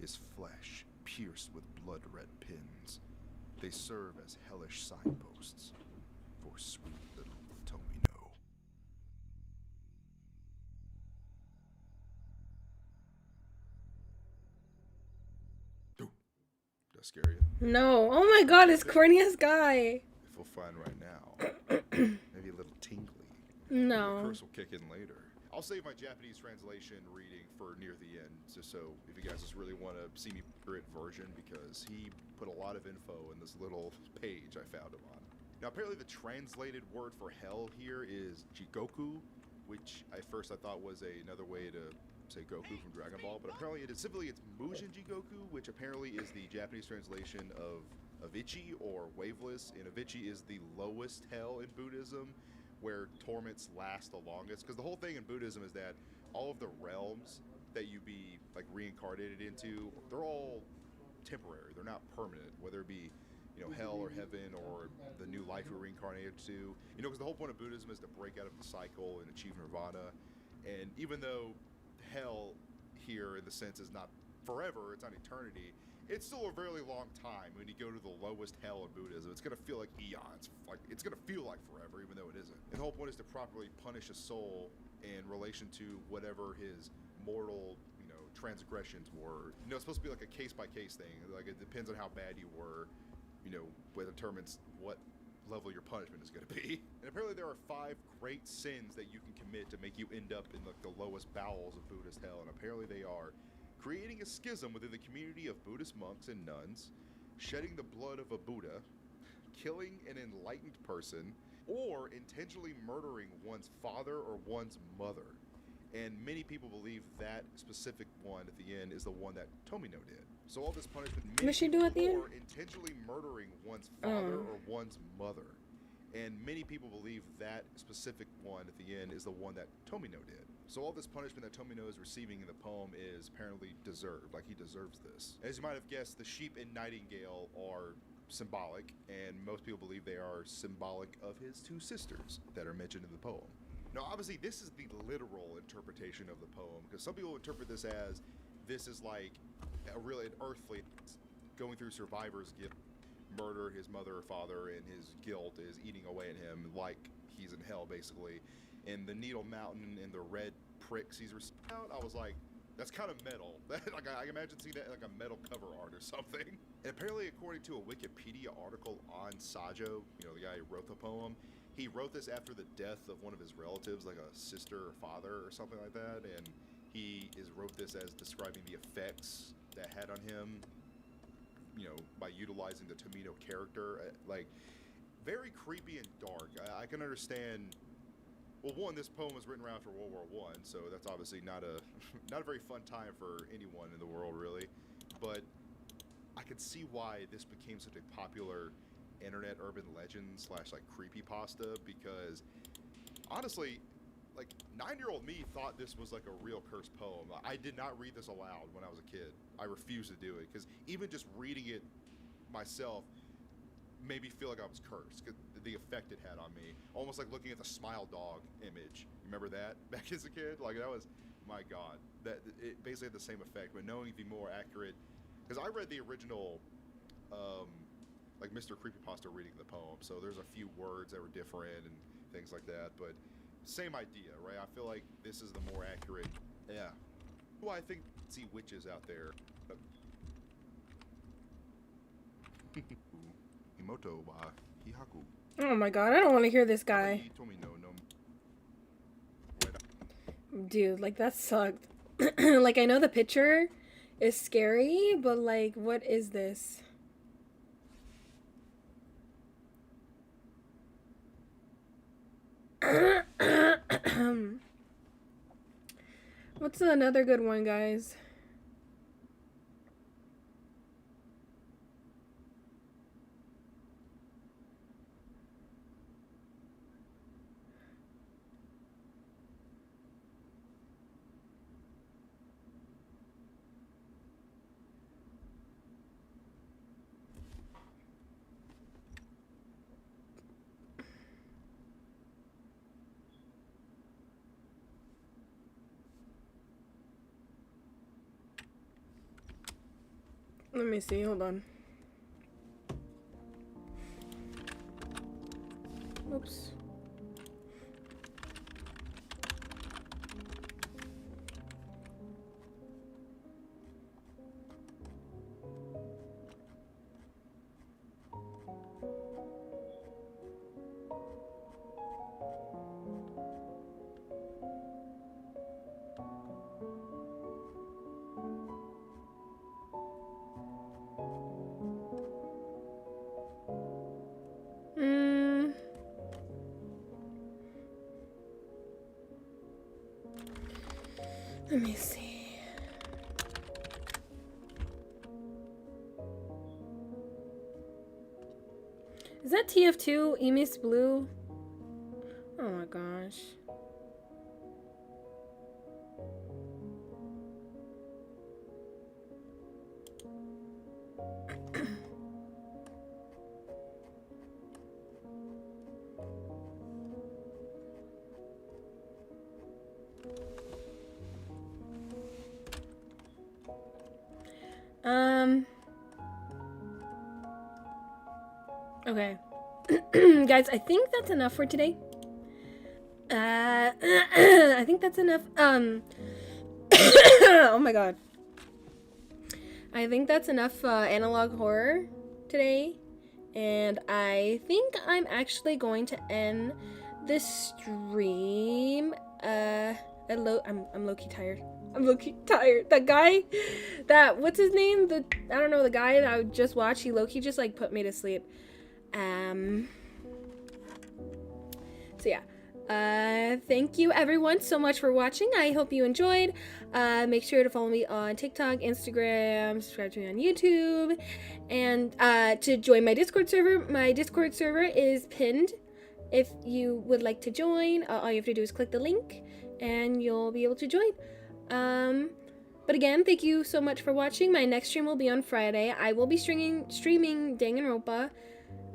is flesh pierced with blood-red pins. They serve as hellish signposts for sweet little Tomino. Did I scare you? No. Oh my god, it's corniest guy. If we'll find right now, maybe a little tingly. No. The curse will kick in later. I'll save my Japanese translation reading for near the end, just so if you guys just really want to see me hear it version, because he put a lot of info in this little page I found him on. Now apparently the translated word for hell here is Jigoku, which at first I thought was another way to say Goku from Dragon Ball, but apparently it's Mujin Jigoku, which apparently is the Japanese translation of Avicii or waveless, and Avicii is the lowest hell in Buddhism, where torments last the longest. Because the whole thing in Buddhism is that all of the realms that you be like reincarnated into, they're all temporary. They're not permanent, whether it be, hell or heaven or the new life you're reincarnated to. Because the whole point of Buddhism is to break out of the cycle and achieve nirvana. And even though hell here in the sense is not forever, it's not eternity, it's still a very long time. When you go to the lowest hell in Buddhism, it's gonna feel like eons. Like it's gonna feel like forever, even though it isn't. And the whole point is to properly punish a soul in relation to whatever his mortal, transgressions were. It's supposed to be like a case-by-case thing. Like it depends on how bad you were, what determines what level your punishment is gonna be. And apparently there are 5 great sins that you can commit to make you end up in like the lowest bowels of Buddhist hell. And apparently they are creating a schism within the community of Buddhist monks and nuns, shedding the blood of a Buddha, killing an enlightened person, or intentionally murdering one's father or one's mother. And many people believe that specific one at the end is the one that Tomino did. So all this punishment What does she do at the end? for intentionally murdering one's father or one's mother. And many people believe that specific one at the end is the one that Tomino did. So all this punishment that Tomino is receiving in the poem is apparently deserved, like he deserves this. As you might have guessed, the sheep and nightingale are symbolic, and most people believe they are symbolic of his two sisters that are mentioned in the poem. Now obviously this is the literal interpretation of the poem, because some people interpret this as this is like a really earthly going through survivor's guilt. Murder his mother or father, and his guilt is eating away at him like he's in hell basically. And the Needle Mountain and the red pricks he's receiving out, I was like, that's kind of metal. Like I imagine seeing that in like a metal cover art or something. And apparently according to a Wikipedia article on Sajo, you know, the guy who wrote the poem, he wrote this after the death of one of his relatives, like a sister or father or something like that, and he wrote this as describing the effects that had on him, you know, by utilizing the Tomino character. Like, very creepy and dark. I can understand. Well, one, this poem was written around after World War I, so that's obviously not a very fun time for anyone in the world, really. But I could see why this became such a popular internet urban legend / like creepypasta, because honestly, like 9-year-old me thought this was like a real cursed poem. I did not read this aloud when I was a kid. I refused to do it, because even just reading it myself made me feel like I was cursed, because the effect it had on me. Almost like looking at the Smile Dog image. Remember that back as a kid? Like, that was, my God. That it basically had the same effect, but knowing the more accurate, because I read the original like Mr. Creepypasta reading the poem, so there's a few words that were different and things like that, but same idea, right? I feel like this is the more accurate. Yeah. Well, I think see witches out there. Himoto wa Hihaku. Oh my god, I don't want to hear this guy. Dude, like that sucked. Like, I know the picture is scary, but like, what is this? What's another good one, guys? Let me see, hold on. Oops. Let me see. Is that TF2 Emis Blue? Oh my gosh. Okay. Guys, I think that's enough for today. I think that's enough. Oh my god. I think that's enough analog horror today. And I think I'm actually going to end this stream. I'm low-key tired. I'm low-key tired. That guy, what's his name? I don't know, the guy that I just watched, he low-key just like put me to sleep. So yeah, Thank you everyone so much for watching. I hope you enjoyed. Make sure to follow me on TikTok, Instagram, subscribe to me on YouTube, and to join my Discord server. My Discord server is pinned. If you would like to join, all you have to do is click the link and you'll be able to join. But again, thank you so much for watching. My next stream will be on Friday. I will be streaming Danganronpa.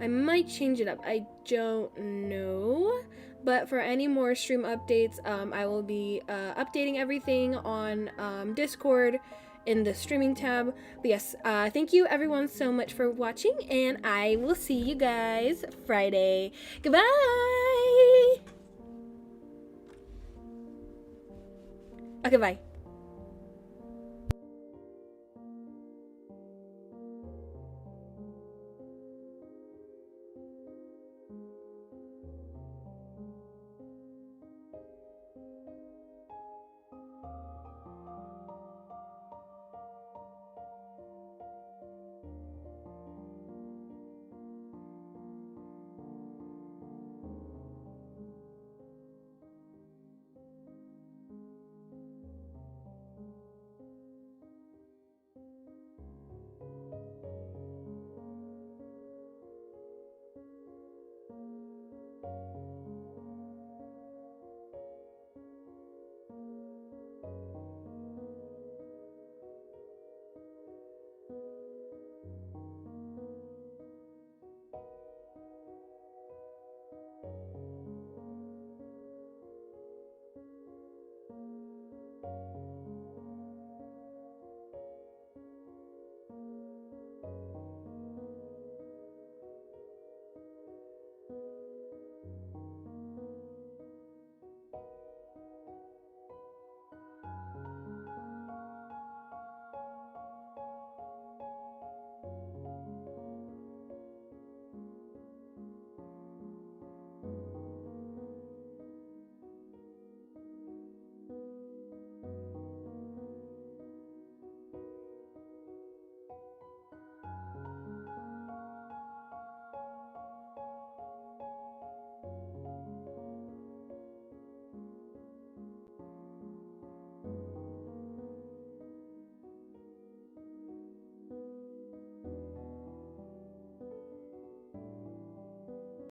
I might change it up. I don't know. But for any more stream updates, I will be updating everything on Discord in the streaming tab. But yes, thank you everyone so much for watching, and I will see you guys Friday. Goodbye! Okay, bye.